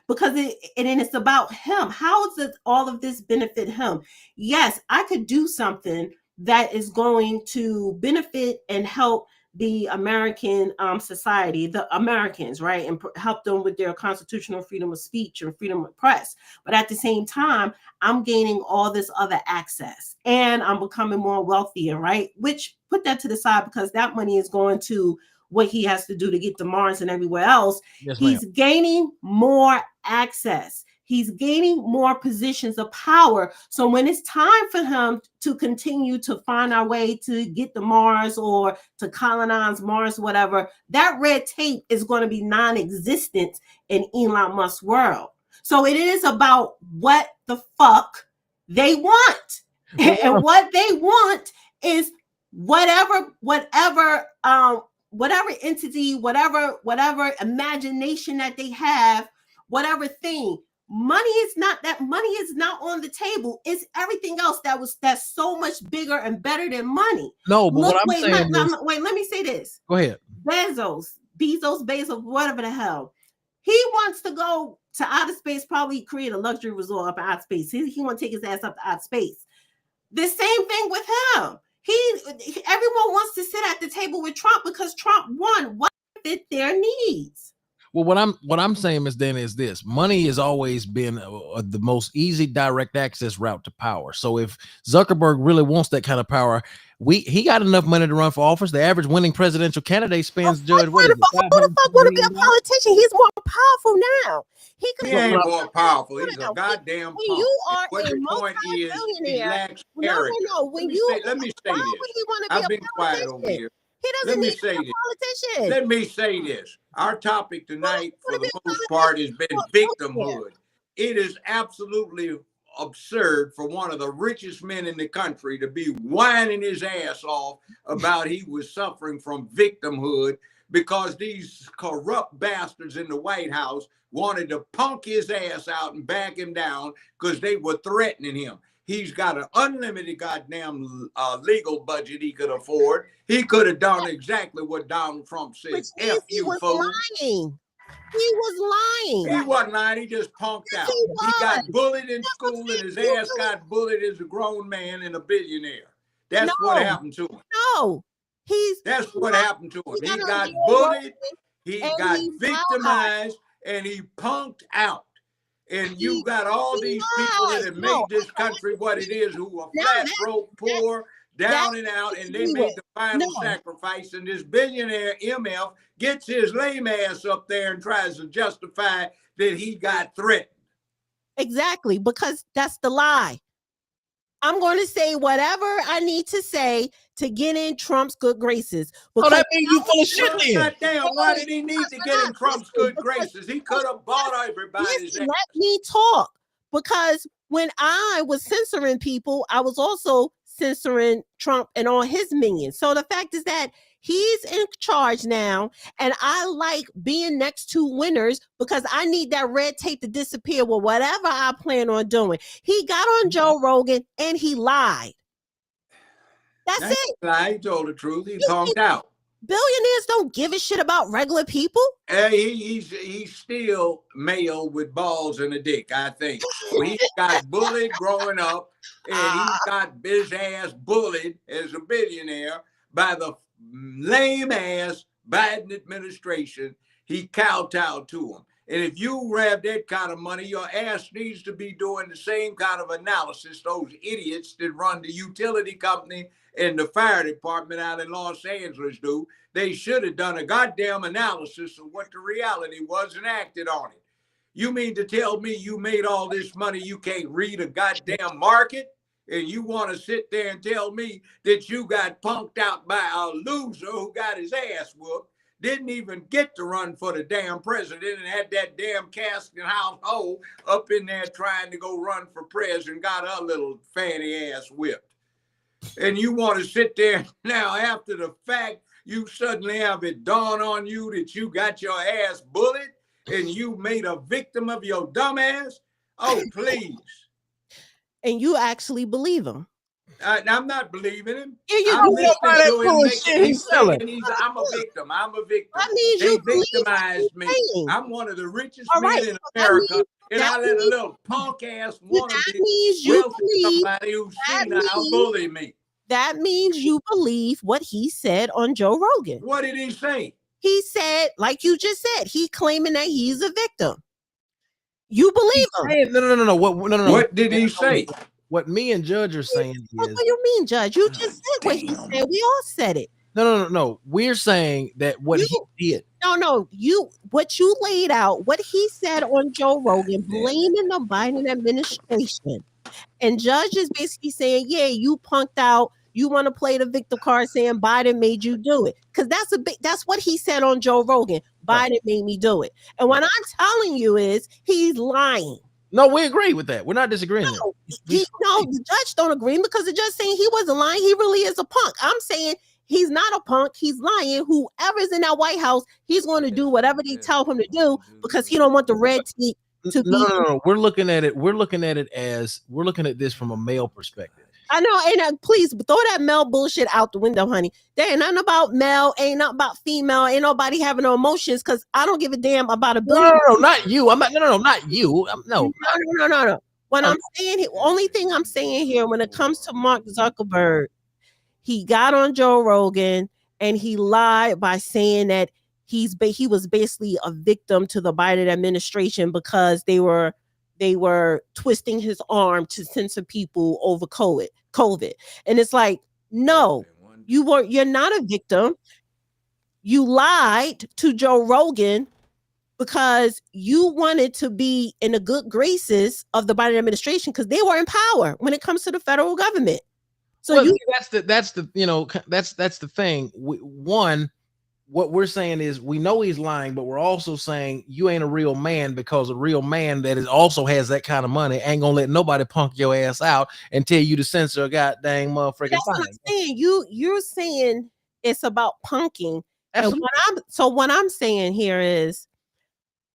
because it's about him. How does all of this benefit him? Yes, I could do something that is going to benefit and help the American society, the Americans, right? And help them with their constitutional freedom of speech and freedom of press. But at the same time, I'm gaining all this other access and I'm becoming more wealthier, right? Which, put that to the side, because that money is going to what he has to do to get to Mars and everywhere else. Yes, he's gaining more access. He's gaining more positions of power. So when it's time for him to continue to find our way to get to Mars or to colonize Mars, whatever, that red tape is going to be non-existent in Elon Musk's world. So it is about what the fuck they want. And what they want is whatever entity, whatever imagination that they have, whatever thing. Money is not on the table. It's everything else that's so much bigger and better than money. No, but let me say this. Go ahead. Bezos, whatever the hell. He wants to go to outer space, probably create a luxury resort up in outer space. He want to take his ass up to outer space. The same thing with him. Everyone wants to sit at the table with Trump because Trump won what fit their needs. Well, what I'm saying, Ms. Dana, is this: money has always been the most easy direct access route to power. So if Zuckerberg really wants that kind of power, he got enough money to run for office. The average winning presidential candidate spends Judge. Who the fuck want to be a politician? He's more powerful now. He ain't more powerful. He's a goddamn punk. You are what the point is, he lacks character. Let me say this. I've been quiet over here. Let me say this. Our topic tonight, for the most part, has been victimhood. It is absolutely absurd for one of the richest men in the country to be whining his ass off about he was suffering from victimhood because these corrupt bastards in the White House wanted to punk his ass out and back him down because they were threatening him. He's got an unlimited goddamn legal budget he could afford. He could have done exactly what Donald Trump said. F you, folks. Lying. He was lying. He wasn't lying. He just punked out. He got bullied in school and his ass got bullied as a grown man and a billionaire. That's what happened to him. No. That's what happened to him. He got bullied. He got victimized and he punked out. And you got all these people that have made this country what it is, who are flat, broke, poor, down and out, and they made the final sacrifice. And this billionaire MF gets his lame ass up there and tries to justify that he got threatened. Exactly, because that's the lie. I'm going to say whatever I need to say to get in Trump's good graces. Oh, that means you full of shit then. Goddamn, why did he need to get in Trump's good graces? He could have bought everybody's. Let me talk, because when I was censoring people, I was also censoring Trump and all his minions. So the fact is that he's in charge now, and I like being next to winners because I need that red tape to disappear with whatever I plan on doing. He got on Joe Rogan and he lied. That's it. He told the truth. He punked out. Billionaires don't give a shit about regular people. He's still male with balls and a dick, I think. He got bullied growing up, and he got his ass bullied as a billionaire by the lame ass Biden administration. He kowtowed to him. And if you have that kind of money, your ass needs to be doing the same kind of analysis those idiots that run the utility company and the fire department out in Los Angeles do. They should have done a goddamn analysis of what the reality was and acted on it. You mean to tell me you made all this money, you can't read a goddamn market? And you want to sit there and tell me that you got punked out by a loser who got his ass whooped, didn't even get to run for the damn president, and had that damn casket house hole up in there trying to go run for president, got her little fanny ass whipped. And you want to sit there now after the fact, you suddenly have it dawn on you that you got your ass bullied and you made a victim of your dumb ass? Oh, please. And you actually believe him. I'm not believing him. Here you I'm go. listening to him. He's saying I'm a victim. I'm a victim. That means They you believe victimized me. saying. I'm one of the richest All right, men in so America, and that I let a means- little punk ass that wannabe means you wealthy believe. somebody who's That senile bully me. That means you believe what he said on Joe Rogan. What did he say? He said, like you just said, he claiming that he's a victim. You believe him? No. What did he say? What me and Judge are saying is. What do you mean, Judge? You just said what he said. We all said it. No. We're saying that what he did. No. What you laid out, what he said on Joe Rogan, blaming the Biden administration. And Judge is basically saying, yeah, you punked out. You want to play the victim card saying Biden made you do it. Because that's what he said on Joe Rogan. Biden made me do it. And what I'm telling you is he's lying. No, we agree with that. We're not disagreeing. No, the judge don't agree because the judge saying he wasn't lying. He really is a punk. I'm saying he's not a punk. He's lying. Whoever's in that White House, he's going to do whatever they tell him to do because he don't want the red team to be. No. We're looking at it this from a male perspective. I know, and please throw that male bullshit out the window, honey. There ain't nothing about male, ain't nothing about female, ain't nobody having no emotions because I don't give a damn about a billion. No, not you. I'm not. No, not you. No. What I'm saying, only thing I'm saying here, when it comes to Mark Zuckerberg, he got on Joe Rogan and he lied by saying that he was basically a victim to the Biden administration because they were twisting his arm to censor people over COVID. And it's like, no, you're not a victim. You lied to Joe Rogan because you wanted to be in the good graces of the Biden administration because they were in power when it comes to the federal government. So that's the thing. What we're saying is we know he's lying, but we're also saying you ain't a real man because a real man that also has that kind of money ain't gonna let nobody punk your ass out and tell you to censor a goddamn motherfucking That's what I'm saying. You're saying it's about punking. Absolutely. And what I'm saying here is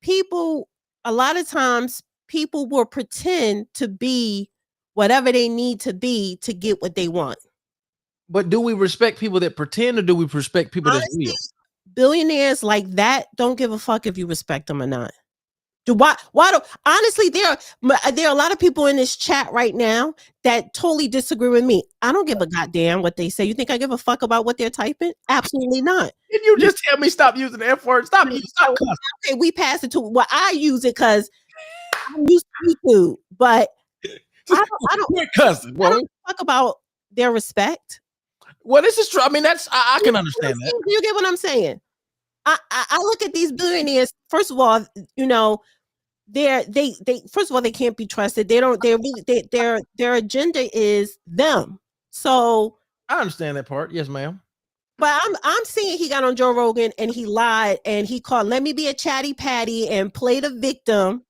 a lot of times people will pretend to be whatever they need to be to get what they want. But do we respect people that pretend or do we respect people that's real? Billionaires like that don't give a fuck if you respect them or not. Honestly, there are a lot of people in this chat right now that totally disagree with me. I don't give a goddamn what they say. You think I give a fuck about what they're typing? Absolutely not. Did you just tell me stop using the F word? Stop cussing. Okay, we pass it to I use it because I'm used to YouTube, but I don't talk about their respect. Well, this is true. I mean, I can understand that. You get what I'm saying? I look at these billionaires. First of all, they first of all, they can't be trusted. Their agenda is them. So I understand that part. Yes, ma'am. But I'm seeing he got on Joe Rogan and he lied and he called, let me be a chatty patty and play the victim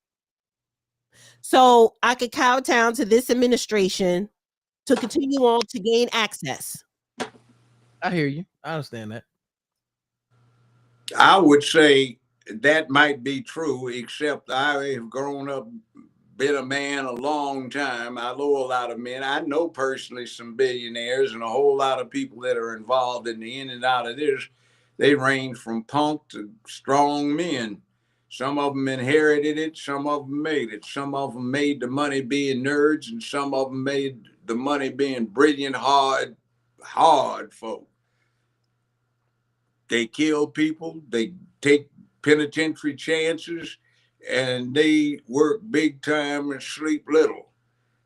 so I could kowtow to this administration to continue on to gain access. I hear you. I understand that. I would say that might be true, except I have grown up, been a man a long time. I know a lot of men. I know personally some billionaires and a whole lot of people that are involved in the in and out of this. They range from punk to strong men. Some of them inherited it. Some of them made it. Some of them made the money being nerds, and some of them made the money being brilliant, hard folk. They kill people, they take penitentiary chances, and they work big time and sleep little.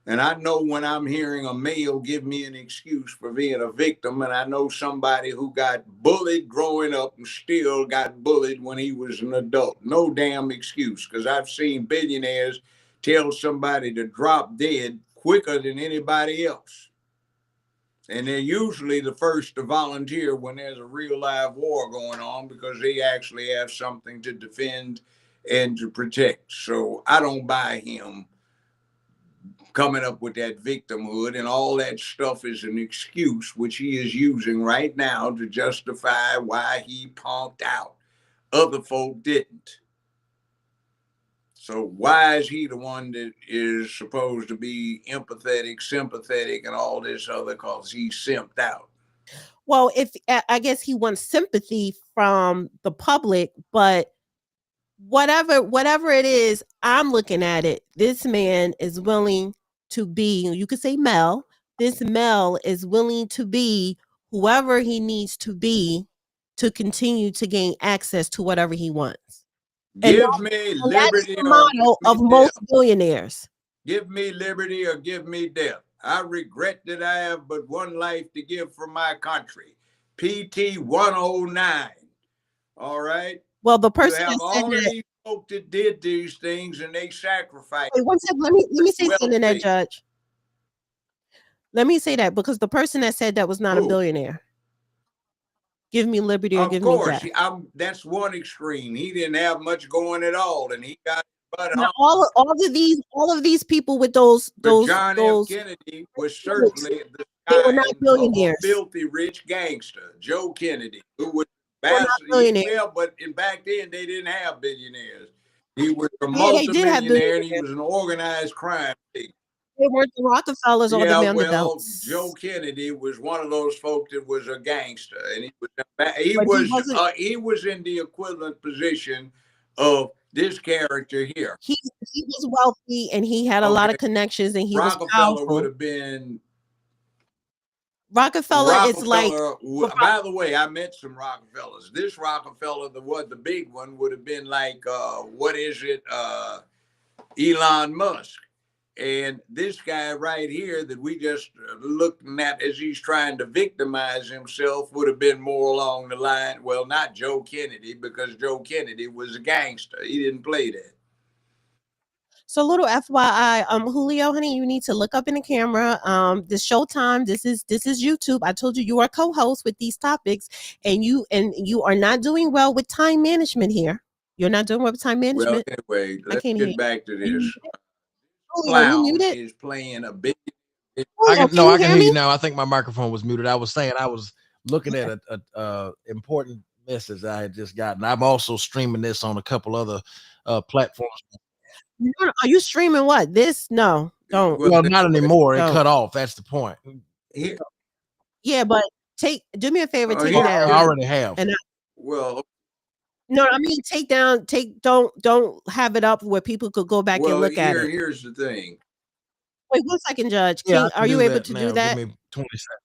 And I know when I'm hearing a male give me an excuse for being a victim, and I know somebody who got bullied growing up and still got bullied when he was an adult. No damn excuse, because I've seen billionaires tell somebody to drop dead quicker than anybody else. And they're usually the first to volunteer when there's a real live war going on because they actually have something to defend and to protect. So I don't buy him coming up with that victimhood, and all that stuff is an excuse which he is using right now to justify why he punked out. Other folk didn't. So why is he the one that is supposed to be empathetic, sympathetic, and all this other? Because he's simped out. Well, if I guess he wants sympathy from the public, but whatever it is, I'm looking at it. This man is willing to be, you could say Mel, this Mel is willing to be whoever he needs to be to continue to gain access to whatever he wants. Give me liberty, that is the motto of most billionaires. Give me liberty or give me death. I regret that I have but one life to give for my country. PT 109. All right. Well, the person you have that said all that, these folk that did these things and they sacrificed. Wait, one second. Let me say something to that, Judge. Let me say that because the person that said that was not a billionaire. Give me liberty or give me death. That's one extreme. He didn't have much going at all, and he got. But now, all of these people with those John F. Kennedy was certainly the they were not billionaires. Filthy rich gangster, Joe Kennedy, who was well, but back then they didn't have billionaires. He was a multimillionaire, and he was an organized crime thing. They weren't the Rockefellers or the Vanderbilts. Joe Kennedy was one of those folk that was a gangster, and he was in the equivalent position of this character here. He was wealthy, and he had a lot of connections, and he was powerful. Rockefeller would have been. Rockefeller is like. By the way, I met some Rockefellers. This Rockefeller, the big one, would have been like what is it? Elon Musk. And this guy right here that we just looking at as he's trying to victimize himself would have been more along the line. Well, not Joe Kennedy, because Joe Kennedy was a gangster. He didn't play that. So little FYI, Julio, honey, you need to look up in the camera. This Showtime. This is YouTube. I told you are a co-host with these topics, and you are not doing well with time management here. You're not doing well with time management. Well, anyway, let's get back to this. Clown is playing a big. I can hear you now. I think my microphone was muted. I was saying I was looking at a important message I had just gotten. I'm also streaming this on a couple other platforms. Are you streaming what? This? No, don't. Well, not anymore. It cut off. That's the point. Yeah, but do me a favor. Take it down. I already have. And no, I mean don't have it up where people could go back and look at it. Here's the thing. Wait 1 second, Judge. Are you able to do that? Give me 20 seconds.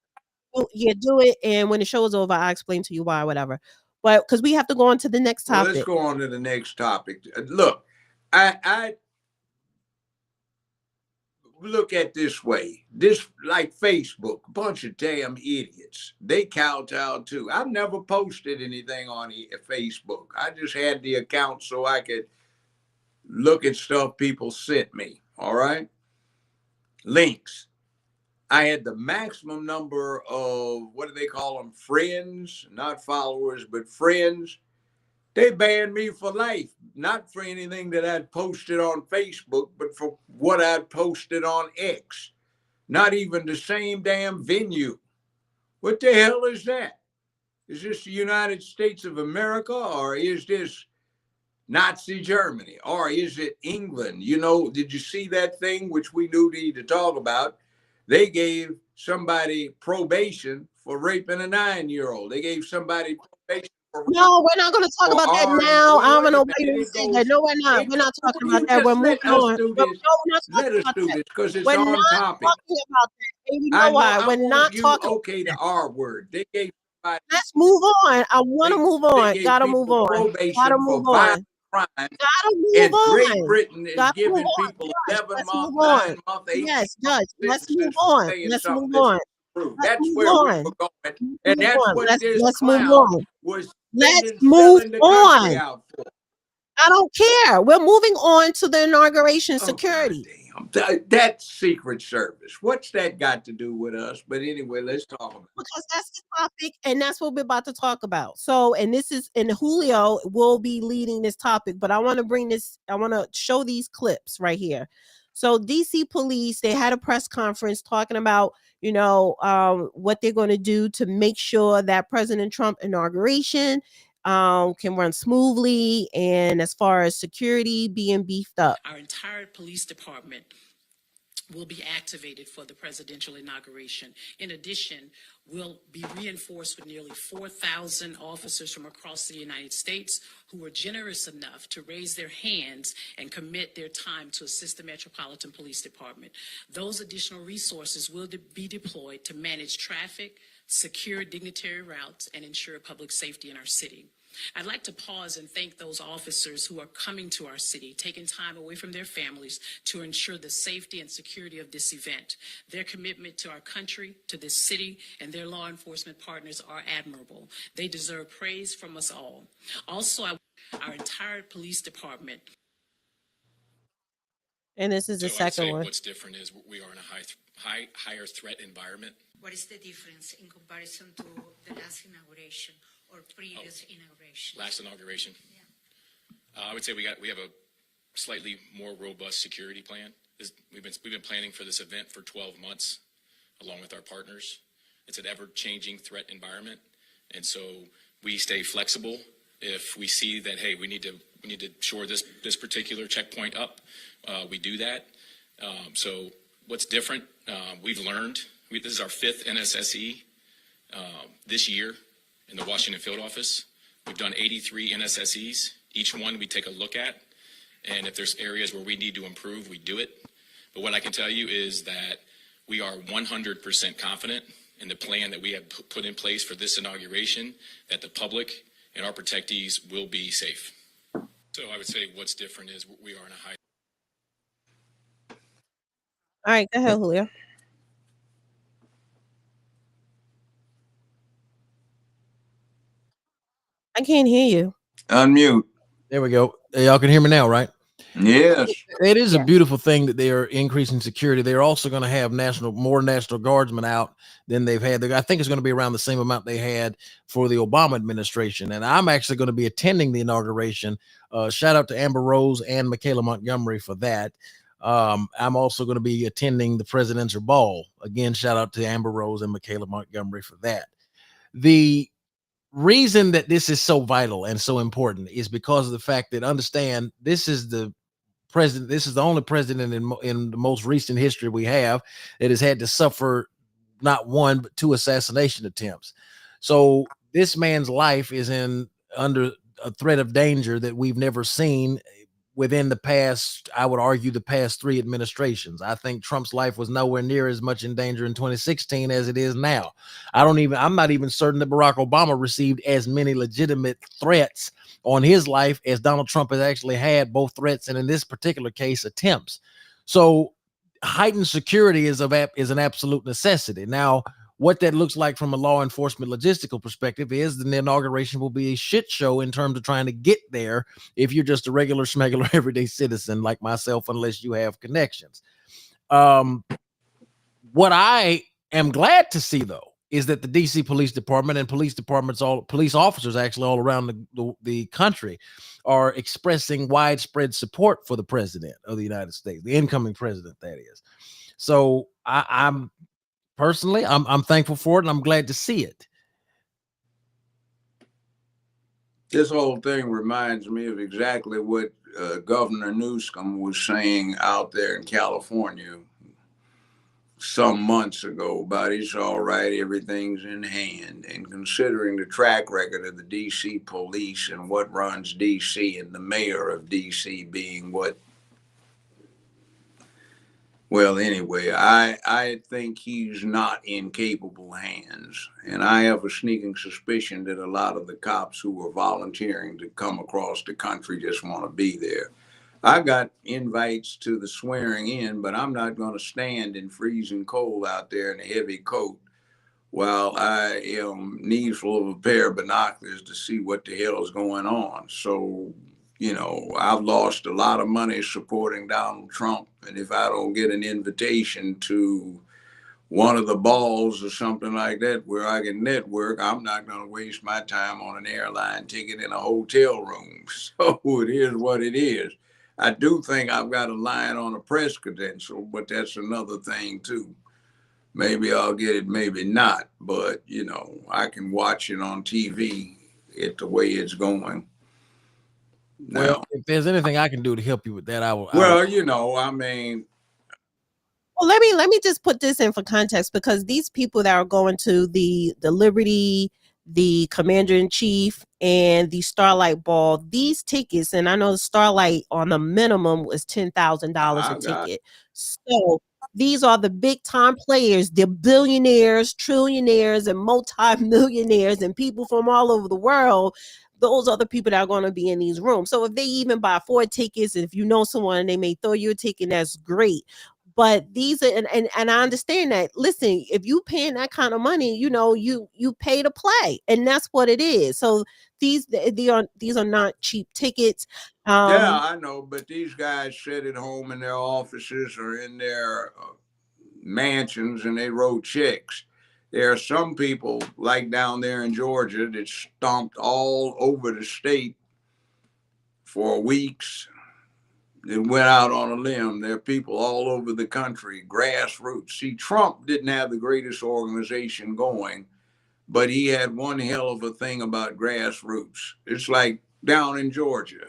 Well, yeah, do it. And when the show is over, I'll explain to you why, whatever. But because we have to go on to the next topic. Let's go on to the next topic. Look, I look at this way. This like Facebook, a bunch of damn idiots. They kowtow too. I've never posted anything on Facebook. I just had the account so I could look at stuff people sent me. All right. Links. I had the maximum number of, what do they call them? Friends, not followers, but friends. They banned me for life, not for anything that I'd posted on Facebook, but for what I'd posted on X. Not even the same damn venue. What the hell is that? Is this the United States of America, or is this Nazi Germany, or is it England? You know, did you see that thing which we knew need to talk about? They gave somebody probation for raping a 9-year-old. They gave somebody probation. No, we're not going to talk about that now. I don't know why you say that. No, we're not. We're not talking about that. We're moving on. Let us do this because it's on topic. We're not talking about that. You know why? We're not talking. Okay, the R word. They gave somebody. Let's move on. I want to move on. Gotta move on. Gotta move on. Gotta move on. Great Britain is giving people 11-month, 9-month, 8 Yes, Judge. Let's move on. Let's move on. That's where we're going, and that's what this clown was. Let's move on. I don't care. We're moving on to the inauguration security. That Secret Service. What's that got to do with us? But anyway, let's talk about it. Because that's the topic, and that's what we're about to talk about. So, and Julio will be leading this topic, but I want to show these clips right here. So DC police, they had a press conference talking about, what they're going to do to make sure that President Trump inauguration can run smoothly, and as far as security being beefed up. Our entire police department will be activated for the presidential inauguration. In addition, we'll be reinforced with nearly 4,000 officers from across the United States who were generous enough to raise their hands and commit their time to assist the Metropolitan Police Department. Those additional resources will be deployed to manage traffic, secure dignitary routes, and ensure public safety in our city. I'd like to pause and thank those officers who are coming to our city, taking time away from their families to ensure the safety and security of this event. Their commitment to our country, to this city, and their law enforcement partners are admirable. They deserve praise from us all. Also, our entire police department. And this is the second one. What's different is we are in a higher threat environment. What is the difference in comparison to the last inauguration or previous inauguration? Last inauguration? Yeah. I would say we have a slightly more robust security plan. We've been planning for this event for 12 months, along with our partners. It's an ever-changing threat environment, and so we stay flexible. If we see that, hey, we need to shore this particular checkpoint up, we do that. So what's different? We've learned. This is our 5th NSSE this year in the Washington field office. We've done 83 NSSEs. Each one we take a look at, and if there's areas where we need to improve, we do it. But what I can tell you is that we are 100% confident in the plan that we have put in place for this inauguration, that the public and our protectees will be safe. So I would say what's different is we are in a high. All right, go ahead, Julio. I can't hear you. Unmute. There we go. Y'all can hear me now, right? Yes. It is a beautiful thing that they are increasing security. They're also going to have more National Guardsmen out than they've had. I think it's going to be around the same amount they had for the Obama administration. And I'm actually going to be attending the inauguration. Shout out to Amber Rose and Michaela Montgomery for that. I'm also going to be attending the presidential ball. Again, shout out to Amber Rose and Michaela Montgomery for that. The reason that this is so vital and so important is because of the fact that, understand, this is the president. This is the only president in the most recent history we have that has had to suffer not one, but 2 assassination attempts. So this man's life is under a threat of danger that we've never seen within the past, I would argue, the past 3 administrations. I think Trump's life was nowhere near as much in danger in 2016 as it is now. I'm not even certain that Barack Obama received as many legitimate threats on his life as Donald Trump has actually had, both threats and, in this particular case, attempts. So heightened security is an absolute necessity. Now, what that looks like from a law enforcement logistical perspective is the inauguration will be a shit show in terms of trying to get there if you're just a regular schmegular everyday citizen like myself, unless you have connections. What I am glad to see, though, is that the DC Police Department and police officers actually all around the country are expressing widespread support for the president of the United States, the incoming president, that is. So I'm personally thankful for it, and I'm glad to see it. This whole thing reminds me of exactly what Governor Newsom was saying out there in California some months ago about it's all right, everything's in hand. And considering the track record of the DC police and what runs DC, and the mayor of DC being well, anyway, I think he's not in capable hands. And I have a sneaking suspicion that a lot of the cops who are volunteering to come across the country just want to be there. I got invites to the swearing in, but I'm not going to stand in freezing cold out there in a heavy coat while I am needful of a pair of binoculars to see what the hell is going on. So, you know, I've lost a lot of money supporting Donald Trump. And if I don't get an invitation to one of the balls or something like that where I can network, I'm not going to waste my time on an airline ticket in a hotel room. So it is what it is. I do think I've got a line on a press credential, but that's another thing too. Maybe I'll get it, maybe not. But, you know, I can watch it on TV it the way it's going. Well, if there's anything I can do to help you with that, I will. Well, you know, I mean. Well, let me just put this in for context, because these people that are going to the Liberty, the Commander-in-Chief, and the Starlight Ball, these tickets, and I know the Starlight on the minimum was $10,000 a ticket. So these are the big time players, the billionaires, trillionaires, and multi-millionaires, and people from all over the world. Those are the people that are going to be in these rooms. So if they even buy 4 tickets, and if you know someone and they may throw you a ticket, that's great. But these are, and I understand that. Listen, if you paying that kind of money, you know, you pay to play, and that's what it is. So these are not cheap tickets. Yeah, I know, but these guys sit at home in their offices or in their mansions and they wrote checks. There are some people, like down there in Georgia, that stomped all over the state for weeks and went out on a limb. There are people all over the country, grassroots. See, Trump didn't have the greatest organization going, but he had one hell of a thing about grassroots. It's like down in Georgia,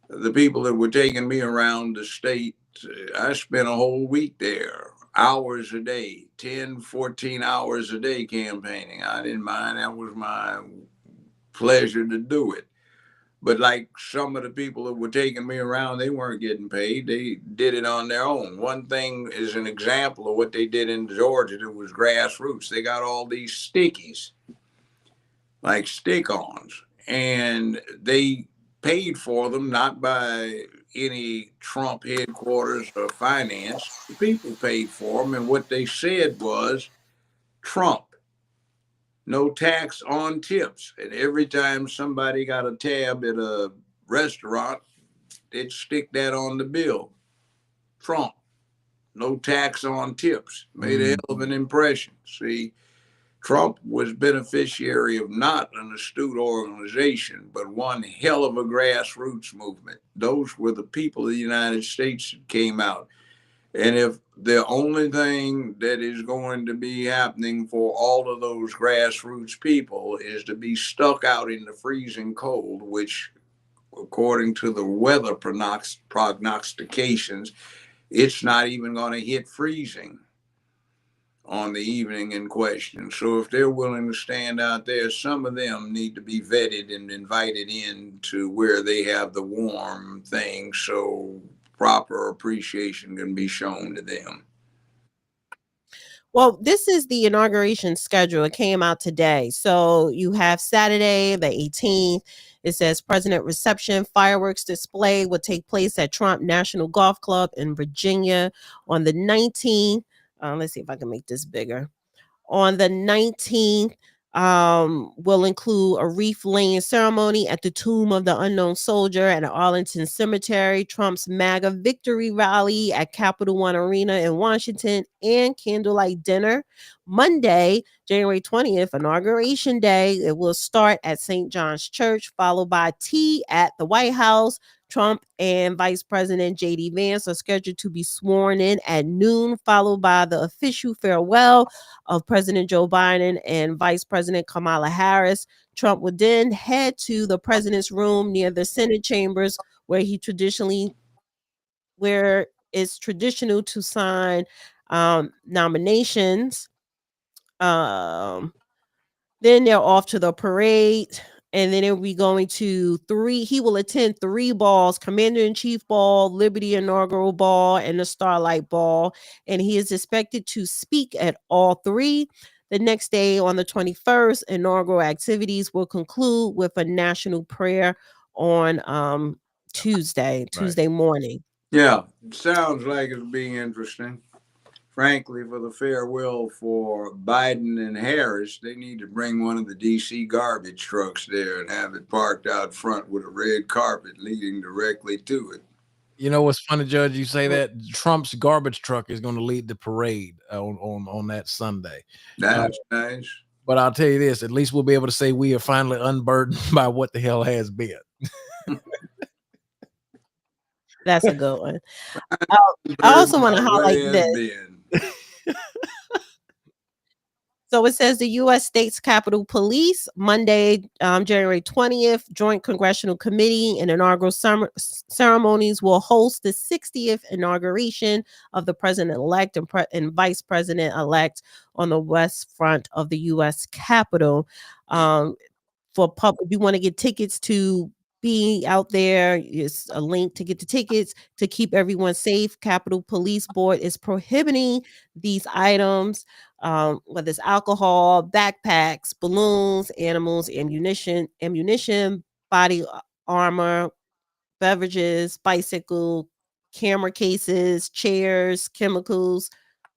the people that were taking me around the state, I spent a whole week there, hours a day, 10, 14 hours a day campaigning. I didn't mind. That was my pleasure to do it. But like some of the people that were taking me around, they weren't getting paid. They did it on their own. One thing is an example of what they did in Georgia that was grassroots. They got all these stickies, like stick-ons, and they paid for them, not by any Trump headquarters or finance. The people paid for them, and what they said was, Trump, no tax on tips. And every time somebody got a tab at a restaurant, they'd stick that on the bill. Trump, no tax on tips. Made a hell of an impression. See, Trump was beneficiary of not an astute organization, but one hell of a grassroots movement. Those were the people of the United States that came out. And if the only thing that is going to be happening for all of those grassroots people is to be stuck out in the freezing cold, which, according to the weather prognostications, it's not even going to hit freezing on the evening in question. So if they're willing to stand out there, some of them need to be vetted and invited in to where they have the warm thing, so proper appreciation can be shown to them. Well, this is the inauguration schedule. It came out today. So you have Saturday, the 18th. It says President reception, fireworks display will take place at Trump National Golf Club in Virginia on the 19th. Let's see if I can make this bigger. On the 19th, will include a wreath laying ceremony at the Tomb of the Unknown Soldier at Arlington Cemetery, Trump's MAGA victory rally at Capital One Arena in Washington, and candlelight dinner. Monday, January 20th, Inauguration Day. It will start at St. John's Church, followed by tea at the White House. Trump and Vice President J.D. Vance are scheduled to be sworn in at noon, followed by the official farewell of President Joe Biden and Vice President Kamala Harris. Trump would then head to the president's room near the Senate chambers, where it's traditional to sign nominations. Then they're off to the parade. And then he'll be going to he will attend 3 balls: Commander-in-Chief Ball, Liberty Inaugural Ball, and the Starlight Ball. And he is expected to speak at all 3. The next day, on the 21st, inaugural activities will conclude with a national prayer on Tuesday morning. Yeah, sounds like it's being interesting. Frankly, for the farewell for Biden and Harris, they need to bring one of the D.C. garbage trucks there and have it parked out front with a red carpet leading directly to it. You know what's funny, Judge? You say that Trump's garbage truck is going to lead the parade on that Sunday. That's nice. But I'll tell you this: at least we'll be able to say we are finally unburdened by what the hell has been. That's a good one. I also want to highlight this. So So it says the U.S. States Capitol Police, Monday, January 20th, Joint Congressional Committee and inaugural ceremonies will host the 60th inauguration of the president-elect and vice president-elect on the west front of the U.S. Capitol. If you want to get tickets to be out there, is a link to get the tickets to keep everyone safe. Capitol Police Board is prohibiting these items, whether it's alcohol, backpacks, balloons, animals, ammunition, body armor, beverages, bicycle, camera cases, chairs, chemicals,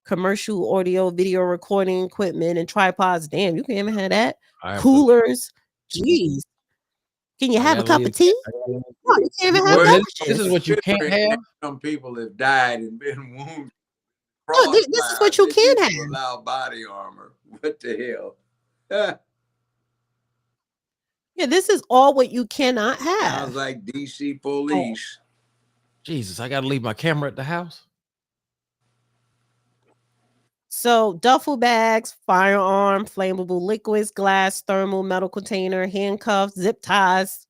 commercial audio, video recording equipment, and tripods. Damn, you can't even have that. Coolers. Jeez. Can you have a cup of tea? No, you can't even have beverages. This is what you can't have. Some people have died and been wounded. No, this is what you can have. Allow body armor. What the hell? Yeah, this is all what you cannot have. Sounds like DC police. Oh. Jesus, I got to leave my camera at the house. So duffel bags, firearm, flammable liquids, glass, thermal, metal container, handcuffs, zip ties,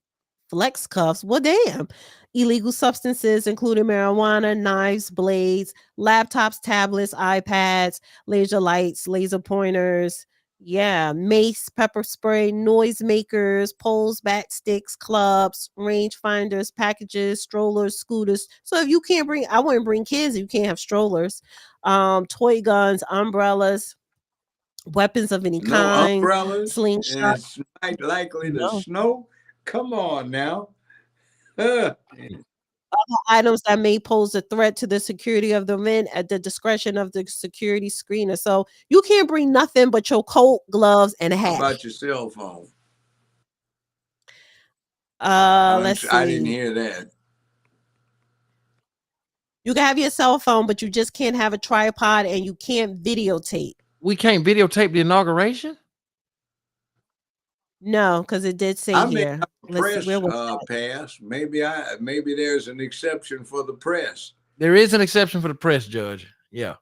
flex cuffs. Well, damn. Illegal substances, including marijuana, knives, blades, laptops, tablets, iPads, laser lights, laser pointers. Yeah, mace, pepper spray, noise makers, poles, bat sticks, clubs, range finders, packages, strollers, scooters. So if you can't bring, I wouldn't bring kids if you can't have strollers. Toy guns, umbrellas, weapons of any kind, umbrellas, slingshots. And it's likely to snow. Come on now. Other items that may pose a threat to the security of the event at the discretion of the security screener. So you can't bring nothing but your coat, gloves, and a hat. How about your cell phone? Let's see. I didn't hear that. You can have your cell phone, but you just can't have a tripod and you can't videotape. We can't videotape the inauguration? No, because it did say here. Press pass. Maybe there's an exception for the press. There is an exception for the press, Judge. Yeah.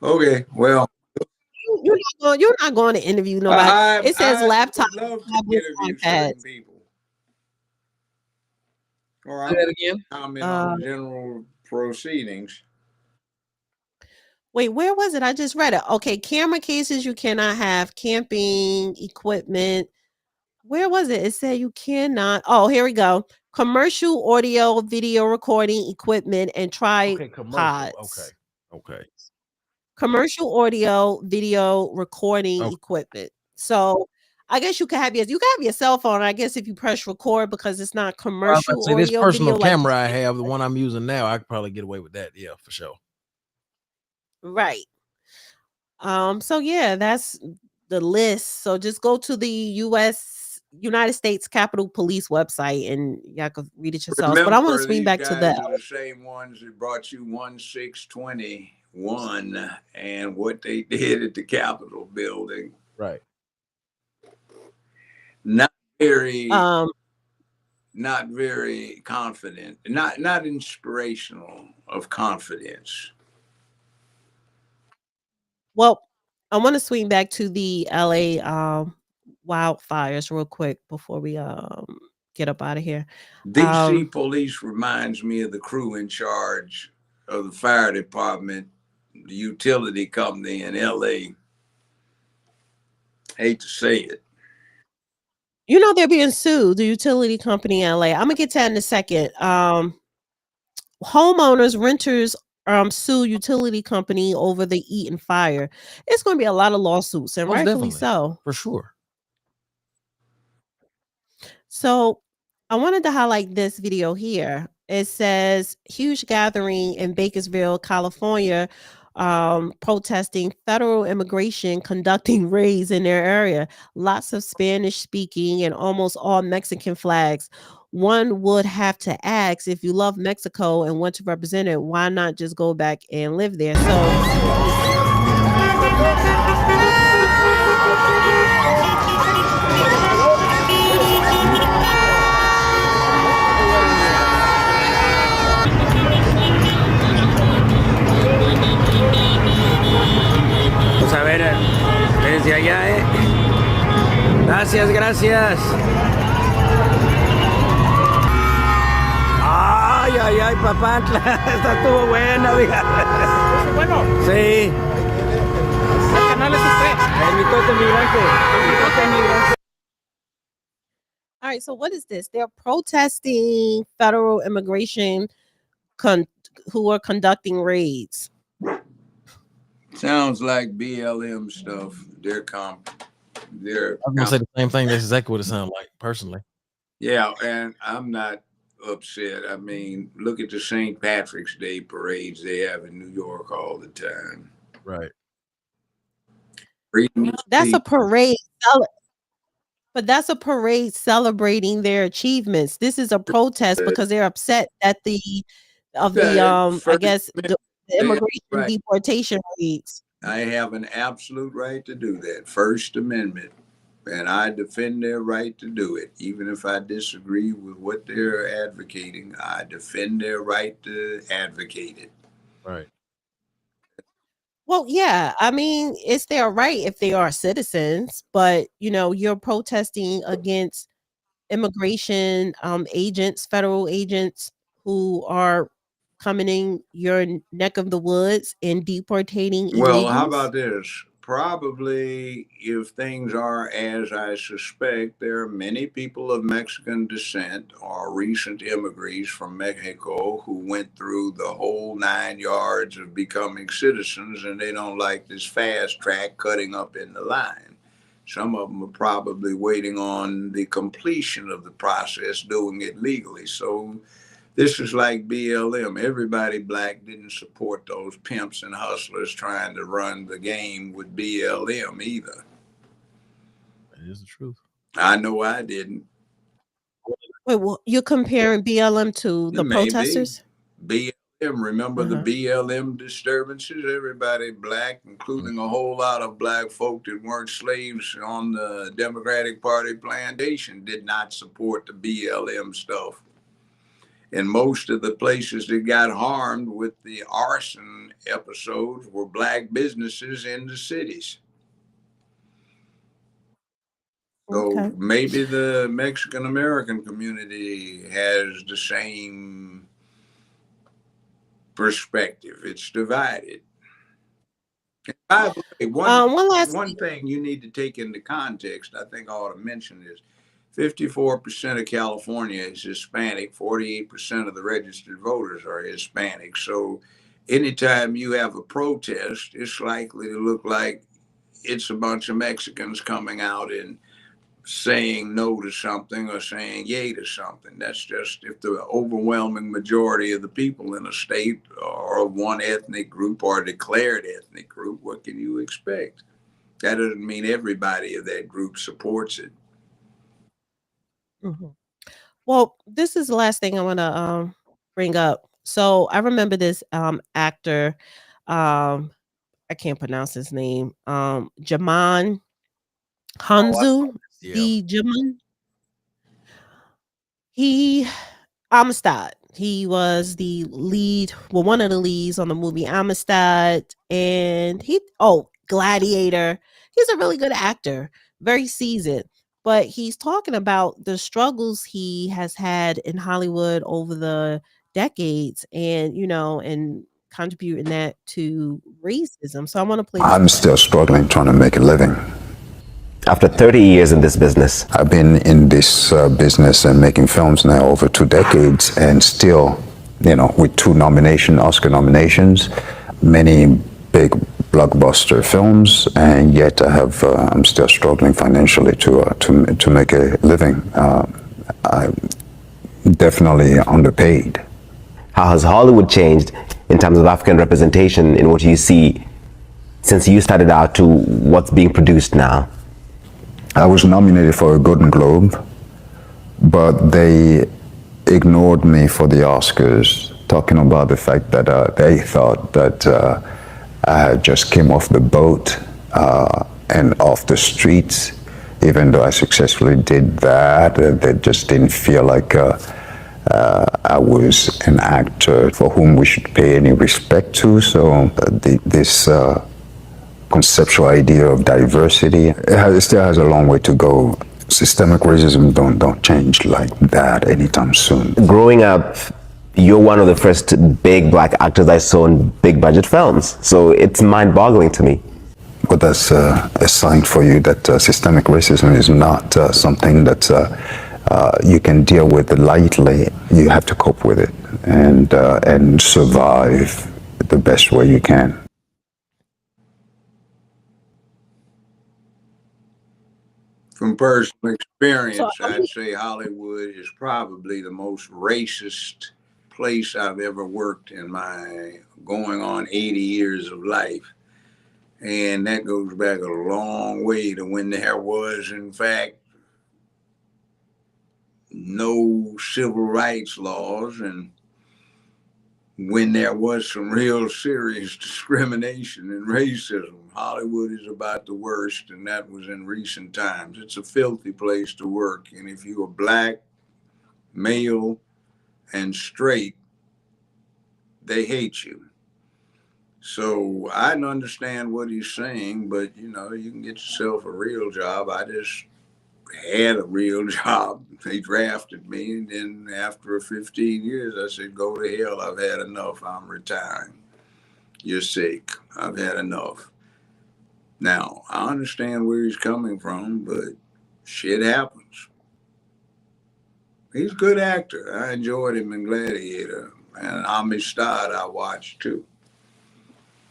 Okay. Well, you're not going to interview nobody. It says laptop, tablet, iPads. All right. Say that again. Comment on general proceedings. Wait, where was it? I just read it. Okay, camera cases you cannot have, camping equipment. Where was it? It said you cannot. Oh, here we go. Commercial audio, video recording equipment and tripods. Okay. Commercial audio, video recording equipment. So I guess you can have your cell phone. I guess if you press record because it's not commercial audio. This personal video, camera I have, the one I'm using now, I could probably get away with that. Yeah, for sure. Right. So yeah, that's the list. So just go to the United States Capitol Police website and y'all can read it yourselves. But I want to swing back to that. The same ones that brought you 1621 and what they did at the Capitol building. Right. Not very confident, not inspirational of confidence. Well, I want to swing back to the LA wildfires real quick before we get up out of here. DC police reminds me of the crew in charge of the fire department, the utility company in LA. Hate to say it. You know they're being sued, the utility company in LA. I'm gonna get to that in a second. Homeowners, renters sue utility company over the Eaton fire. It's going to be a lot of lawsuits, and rightfully so. For sure. So I wanted to highlight this video here. It says huge gathering in Bakersville, California, protesting federal immigration conducting raids in their area. Lots of Spanish speaking and almost all Mexican flags. One would have to ask, if you love Mexico and want to represent it, why not just go back and live there? Gracias, gracias. Ay, ay, ay, Papantla. Esta estuvo buena, mija. Bueno. Sí. ¿Qué canal es usted? El mitote migrante. El mitote migrante. All right, so what is this? They're protesting federal immigration who are conducting raids. Sounds like BLM stuff. I was gonna say the same thing. That's exactly what it sounds like, personally. Yeah, and I'm not upset. I mean, look at the St. Patrick's Day parades they have in New York all the time. Right. That's a parade. But that's a parade celebrating their achievements. This is a protest because they're upset at the immigration deportation rates. I have an absolute right to do that. First Amendment. And I defend their right to do it. Even if I disagree with what they're advocating, I defend their right to advocate it. Right. Well, yeah, I mean, it's their right if they are citizens, but you're protesting against immigration agents, federal agents who are coming in your neck of the woods and deportating illegals. Well, how about this? Probably, if things are as I suspect, there are many people of Mexican descent or recent immigrants from Mexico who went through the whole 9 yards of becoming citizens, and they don't like this fast track cutting up in the line. Some of them are probably waiting on the completion of the process, doing it legally. So this is like BLM. Everybody black didn't support those pimps and hustlers trying to run the game with BLM either. That is the truth. I know I didn't. Wait, well, you're comparing BLM to the protesters? BLM, remember the BLM disturbances? Everybody black, including a whole lot of black folk that weren't slaves on the Democratic Party plantation, did not support the BLM stuff. And most of the places that got harmed with the arson episodes were black businesses in the cities. So maybe the Mexican American community has the same perspective. It's divided. And by the way, one thing you need to take into context, I think I ought to mention is 54% of California is Hispanic, 48% of the registered voters are Hispanic. So anytime you have a protest, it's likely to look like it's a bunch of Mexicans coming out and saying no to something or saying yay to something. That's just if the overwhelming majority of the people in a state are of one ethnic group or declared ethnic group, what can you expect? That doesn't mean everybody of that group supports it. Mm-hmm. Well, this is the last thing I want to bring up. So I remember this actor, I can't pronounce his name, Jaman Hanzu, Jaman. Amistad. He was the lead, one of the leads on the movie Amistad, and Gladiator. He's a really good actor, very seasoned. But he's talking about the struggles he has had in Hollywood over the decades and, and contributing that to racism. So I want to play. I'm still struggling trying to make a living. After 30 years in this business. I've been in this business and making films now over 2 decades and still, with 2 Oscar nominations, many big blockbuster films, and yet I'm still struggling financially to make a living. I'm definitely underpaid. How has Hollywood changed in terms of African representation in what you see since you started out to what's being produced now? I was nominated for a Golden Globe, but they ignored me for the Oscars, talking about the fact that they thought that I just came off the boat and off the streets. Even though I successfully did that, they just didn't feel like I was an actor for whom we should pay any respect to. So this conceptual idea of diversity, it still has a long way to go. systemic racism don't change like that anytime soon. Growing up, you're one of the first big black actors I saw in big budget films. So it's mind-boggling to me. But that's a sign for you that systemic racism is not something that you can deal with lightly. You have to cope with it and survive the best way you can. From personal experience, So, I'd say Hollywood is probably the most racist place I've ever worked in my going on 80 years of life. And that goes back a long way to when there was, in fact, no civil rights laws and when there was some real serious discrimination and racism. Hollywood is about the worst, and that was in recent times. It's a filthy place to work. And if you are black, male, and straight, they hate you. So I understand what he's saying, but you know, you can get yourself a real job. I just had a real job. They drafted me, and then after 15 years, I said, go to hell. I've had enough. I'm retiring. You're sick. I've had enough. Now, I understand where he's coming from, but shit happens. He's a good actor. I enjoyed him in Gladiator. And Amistad I watched too.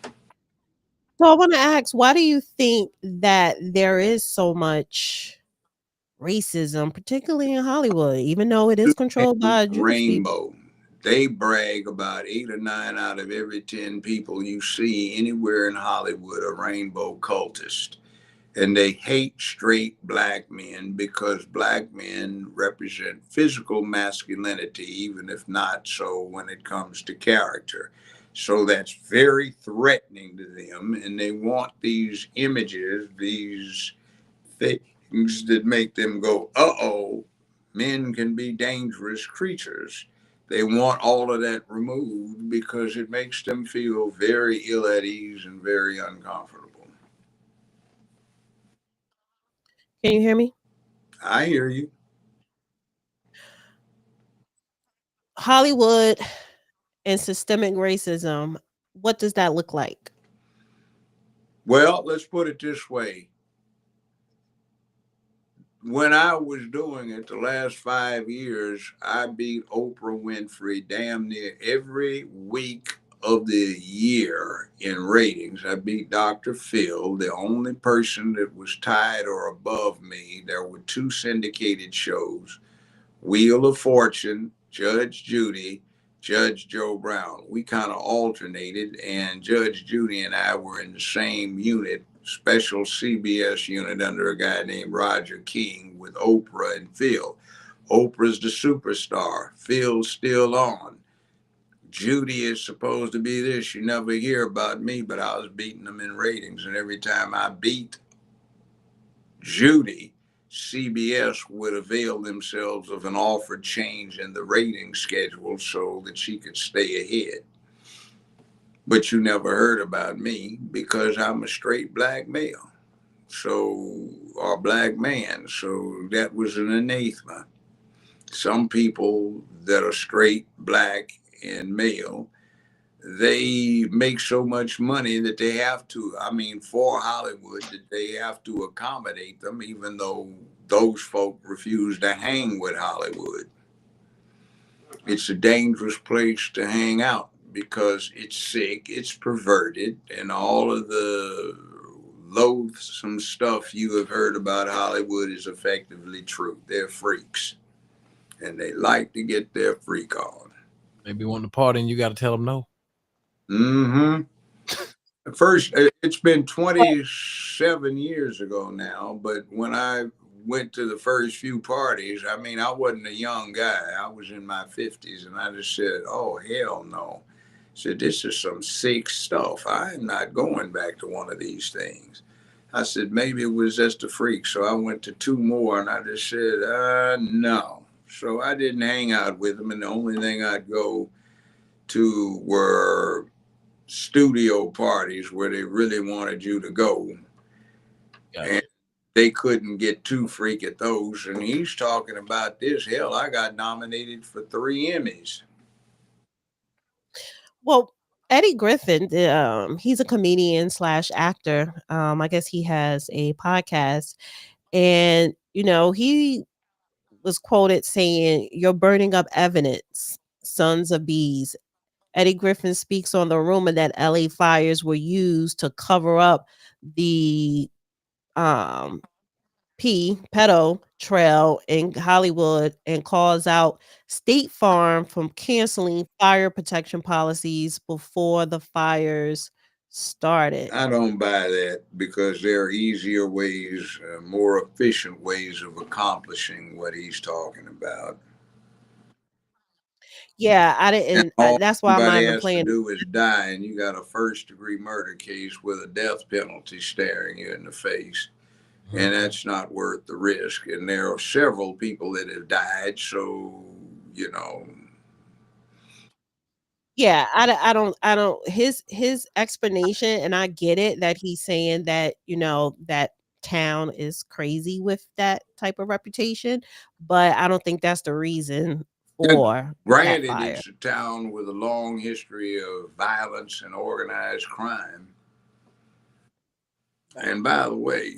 So I want to ask, why do you think that there is so much racism, particularly in Hollywood, even though it is controlled by Jewish people? Rainbow. They brag about 8 or 9 out of every 10 people you see anywhere in Hollywood are rainbow cultists. And they hate straight black men because black men represent physical masculinity, even if not so when it comes to character. So that's very threatening to them. And they want these images, these things that make them go, uh-oh, men can be dangerous creatures. They want all of that removed because it makes them feel very ill at ease and very uncomfortable. Can you hear me? I hear you. Hollywood and systemic racism, what does that look like? Well, let's put it this way. When I was doing it the last 5 years, I beat Oprah Winfrey damn near every week of the year in ratings. I beat Dr. Phil, the only person that was tied or above me. There were 2 syndicated shows, Wheel of Fortune, Judge Judy, Judge Joe Brown. We kind of alternated, and Judge Judy and I were in the same unit, special CBS unit under a guy named Roger King with Oprah and Phil. Oprah's the superstar. Phil's still on. Judy is supposed to be this. You never hear about me, but I was beating them in ratings. And every time I beat Judy, CBS would avail themselves of an offered change in the rating schedule so that she could stay ahead. But you never heard about me because I'm a straight black male, or black man. So that was an anathema. Some people that are straight, black, and male, they make so much money that they have to, for Hollywood, that they have to accommodate them, even though those folk refuse to hang with Hollywood. It's a dangerous place to hang out because it's sick, it's perverted, and all of the loathsome stuff you have heard about Hollywood is effectively true. They're freaks, and they like to get their freak on. Maybe want to party and you got to tell them no. Mm-hmm. First, it's been 27 years ago now, but when I went to the first few parties, I wasn't a young guy. I was in my 50s, and I just said, oh, hell no. I said, this is some sick stuff. I'm not going back to one of these things. I said, maybe it was just a freak. So I went to 2 more, and I just said, no. So I didn't hang out with them, and the only thing I'd go to were studio parties where they really wanted you to go. And they couldn't get too freak at those. And he's talking about this. Hell, I got nominated for 3 Emmys. Well, Eddie Griffin, he's a comedian slash actor. I guess he has a podcast, and he was quoted saying, "You're burning up evidence, sons of bees." Eddie Griffin speaks on the rumor that LA fires were used to cover up the pedo trail in Hollywood and calls out State Farm from canceling fire protection policies before the fires started. I don't buy that because there are easier ways, more efficient ways of accomplishing what he's talking about. Yeah, I didn't. All That's why I'm not somebody even has to playing. do is die, and you got a first-degree murder case with a death penalty staring you in the face. And that's not worth the risk. And there are several people that have died. So, Yeah, I don't. His explanation, and I get it that he's saying that that town is crazy with that type of reputation, but I don't think that's the reason for that granted, fire. it's a town with a long history of violence and organized crime. And by the way,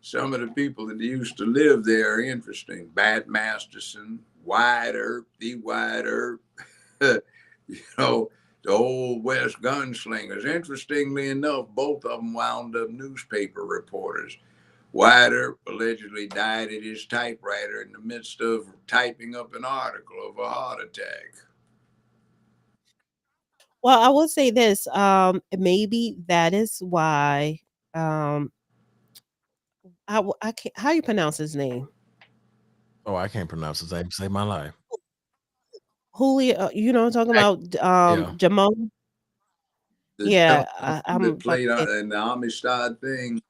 some of the people that used to live there are interesting. Bat Masterson, Wide Earp, the Wide Earp, the old West gunslingers. Interestingly enough, both of them wound up newspaper reporters. Wide Earp allegedly died at his typewriter in the midst of typing up an article of a heart attack. Well, I will say this, maybe that is why, I can't how you pronounce his name? Oh, I can't pronounce his name. Save my life. Julio, you know what I'm talking about? Yeah. Jamon? The Yeah, that I'm about played to say, in the Amistad thing.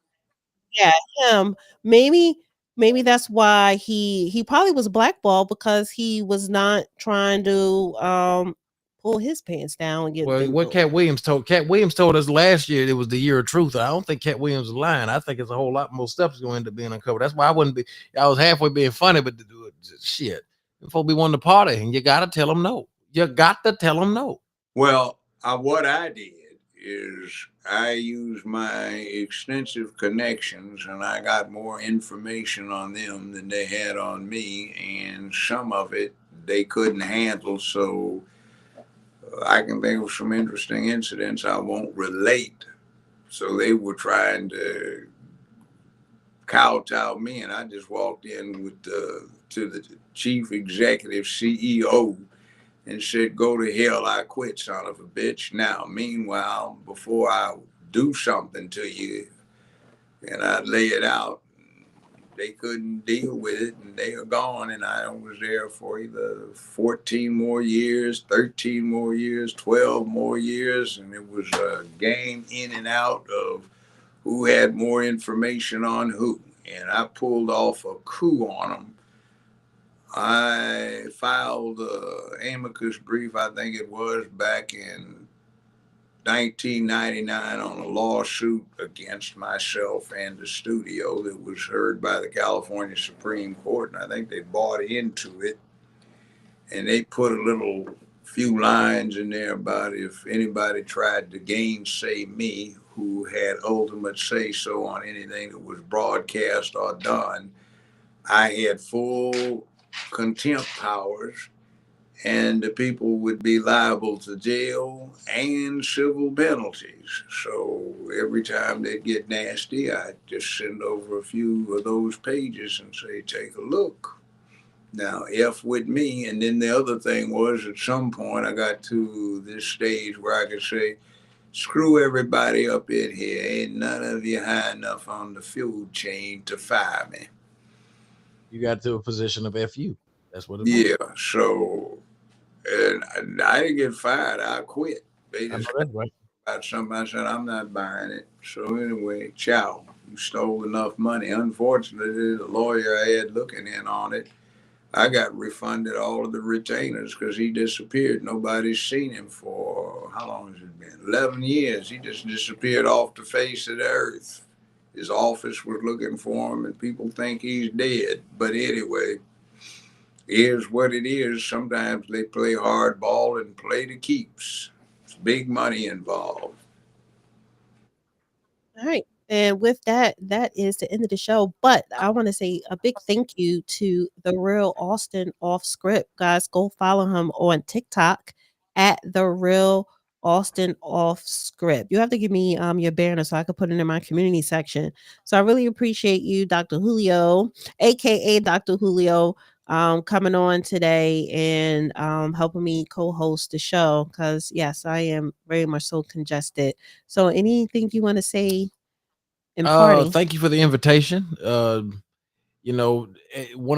yeah, him. Maybe that's why he probably was blackballed because he was not trying to pull his pants down and get Well, what Cat Williams told us last year, it was the year of truth. I don't think Cat Williams is lying. I think it's a whole lot more stuff going to end up being uncovered. That's why I was halfway being funny, but shit, before we won the party, and you got to tell them no. You got to tell them no. Well, what I did is I used my extensive connections, and I got more information on them than they had on me, and some of it they couldn't handle. So I can think of some interesting incidents I won't relate. So they were trying to kowtow me, and I just walked in with to the chief executive CEO and said, "Go to hell, I quit, son of a bitch." Now, meanwhile, before I do something to you and I lay it out, they couldn't deal with it, and they are gone. And I was there for either 14 more years, 13 more years, 12 more years, and it was a game in and out of who had more information on who. And I pulled off a coup on them. I filed an amicus brief, I think it was, back in 1999 on a lawsuit against myself and the studio that was heard by the California Supreme Court. And I think they bought into it. And they put a little few lines in there about if anybody tried to gainsay me, who had ultimate say-so on anything that was broadcast or done, I had full contempt powers, and the people would be liable to jail and civil penalties. So every time they'd get nasty, I'd just send over a few of those pages and say, take a look. Now, F with me. And then the other thing was, at some point I got to this stage where I could say, screw everybody up in here. Ain't none of you high enough on the food chain to fire me. You got to a position of FU. That's what it was. Yeah, so, and I didn't get fired. I quit. They just about something. I said, I'm not buying it. So anyway, ciao. You stole enough money. Unfortunately, the lawyer I had looking in on it, I got refunded all of the retainers because he disappeared. Nobody's seen him for, how long has it been? 11 years. He just disappeared off the face of the earth. His office was looking for him, and people think he's dead. But anyway, here's what it is. Sometimes they play hardball and play to keeps. It's big money involved. All right. And with that, that is the end of the show. But I want to say a big thank you to the real Austin Off Script. Guys, go follow him on TikTok at the real Austin Off Script. You have to give me your banner so I can put it in my community section. So I really appreciate you, Dr. Julio, aka Dr. Julio, coming on today and helping me co-host the show. Because yes, I am very much so congested. So anything you want to say? Thank you for the invitation. One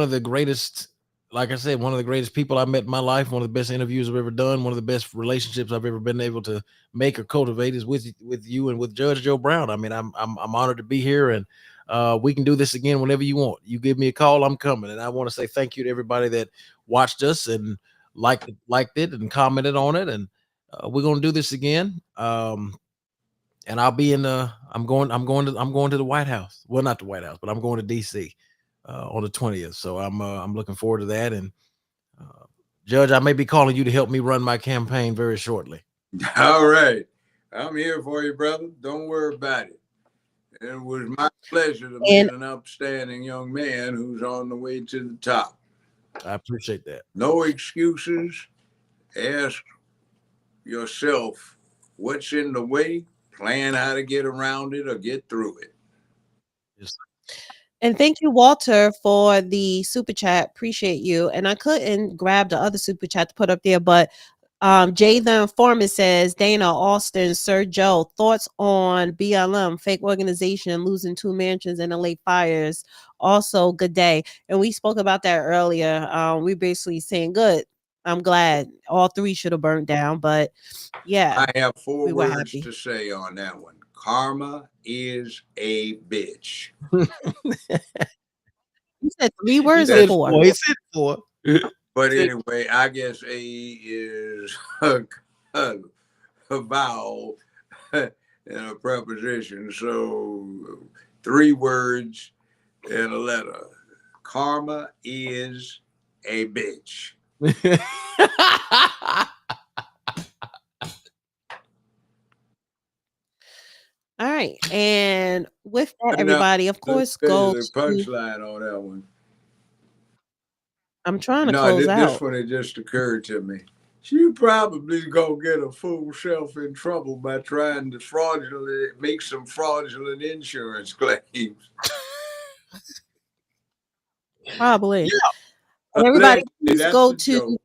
of the greatest, like I said, one of the greatest people I met in my life, one of the best interviews I've ever done, one of the best relationships I've ever been able to make or cultivate is with you and with Judge Joe Brown. I mean, I'm honored to be here, and we can do this again whenever you want. You give me a call, I'm coming. And I want to say thank you to everybody that watched us and liked it and commented on it. And we're gonna do this again. And I'll be in I'm going to the White House. Well, not the White House, but I'm going to DC on the 20th. So I'm looking forward to that. And Judge, I may be calling you to help me run my campaign very shortly. All right. I'm here for you, brother. Don't worry about it. It was my pleasure to meet an upstanding young man who's on the way to the top. I appreciate that. No excuses. Ask yourself what's in the way, plan how to get around it or get through it. And thank you, Walter, for the super chat. Appreciate you. And I couldn't grab the other super chat to put up there, but Jay the Informant says, Dana, Austin, Sir Joe, thoughts on BLM, fake organization, losing 2 mansions in the late fires. Also, good day. And we spoke about that earlier. We basically saying, good. I'm glad all 3 should have burned down, but yeah. I have 4 words to say on that one. Karma is a bitch. You said 3 words or 4? He said 4. But anyway, I guess A is a vowel and a preposition. So 3 words and a letter. Karma is a bitch. All right. And with that, everybody, of course, go the punchline on that one. I'm trying to close out. This one, it just occurred to me. She probably gonna get a fool self in trouble by trying to make some fraudulent insurance claims. Probably. Yeah. Everybody, please go to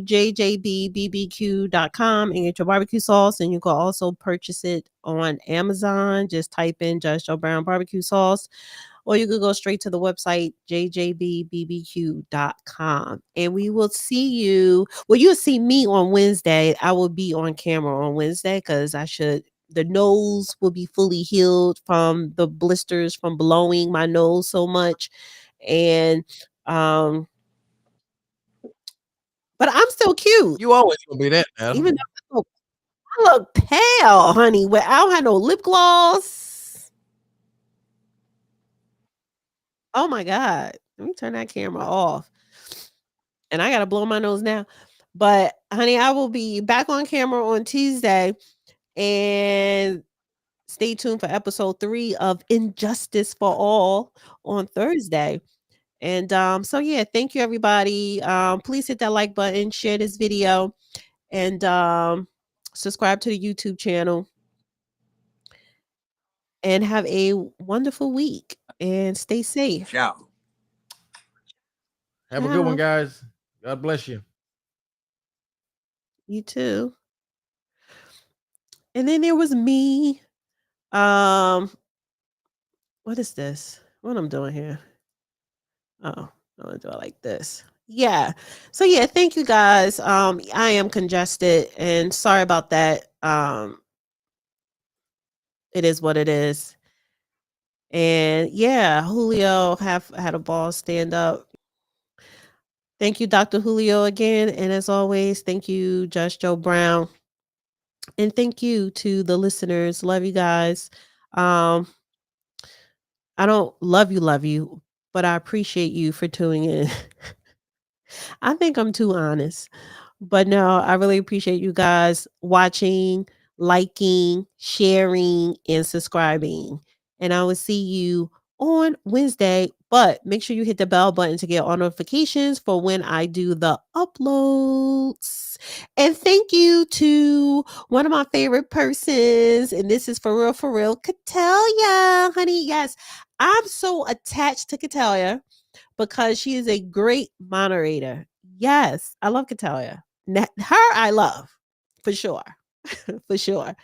jjbbbq.com and get your barbecue sauce, and you can also purchase it on Amazon. Just type in Judge Joe Brown barbecue sauce, or you could go straight to the website jjbbbq.com, and we will see you. Well, you'll see me on Wednesday. I will be on camera on Wednesday because the nose will be fully healed from the blisters from blowing my nose so much, and but I'm still cute. You always gonna be that, Adam. Even though I look pale, honey. I don't have no lip gloss. Oh my God. Let me turn that camera off. And I gotta blow my nose now. But honey, I will be back on camera on Tuesday. And stay tuned for episode 3 of Injustice for All on Thursday. And so yeah, thank you everybody. Please hit that like button, share this video, and subscribe to the YouTube channel. And have a wonderful week and stay safe. Ciao. Have a good one, guys. God bless you. You too. And then there was me. What is this? What I'm doing here? Oh, I'm gonna do it like this. Yeah. So yeah, thank you guys. I am congested and sorry about that. It is what it is. And yeah, Julio had a ball stand up. Thank you, Dr. Julio, again. And as always, thank you, Judge Joe Brown. And thank you to the listeners. Love you guys. I don't love you, but I appreciate you for tuning in. I think I'm too honest. But no, I really appreciate you guys watching, liking, sharing, and subscribing. And I will see you on Wednesday. But make sure you hit the bell button to get all notifications for when I do the uploads. And thank you to one of my favorite persons. And this is for real, Catalia, honey. Yes, I'm so attached to Catalia because she is a great moderator. Yes, I love Catalia. Her I love for sure. For sure.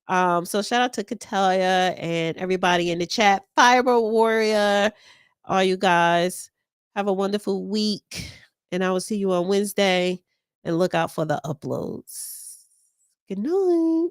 So shout out to Catalia and everybody in the chat. Fiber Warrior, all you guys. Have a wonderful week. And I will see you on Wednesday. And look out for the uploads. Good night.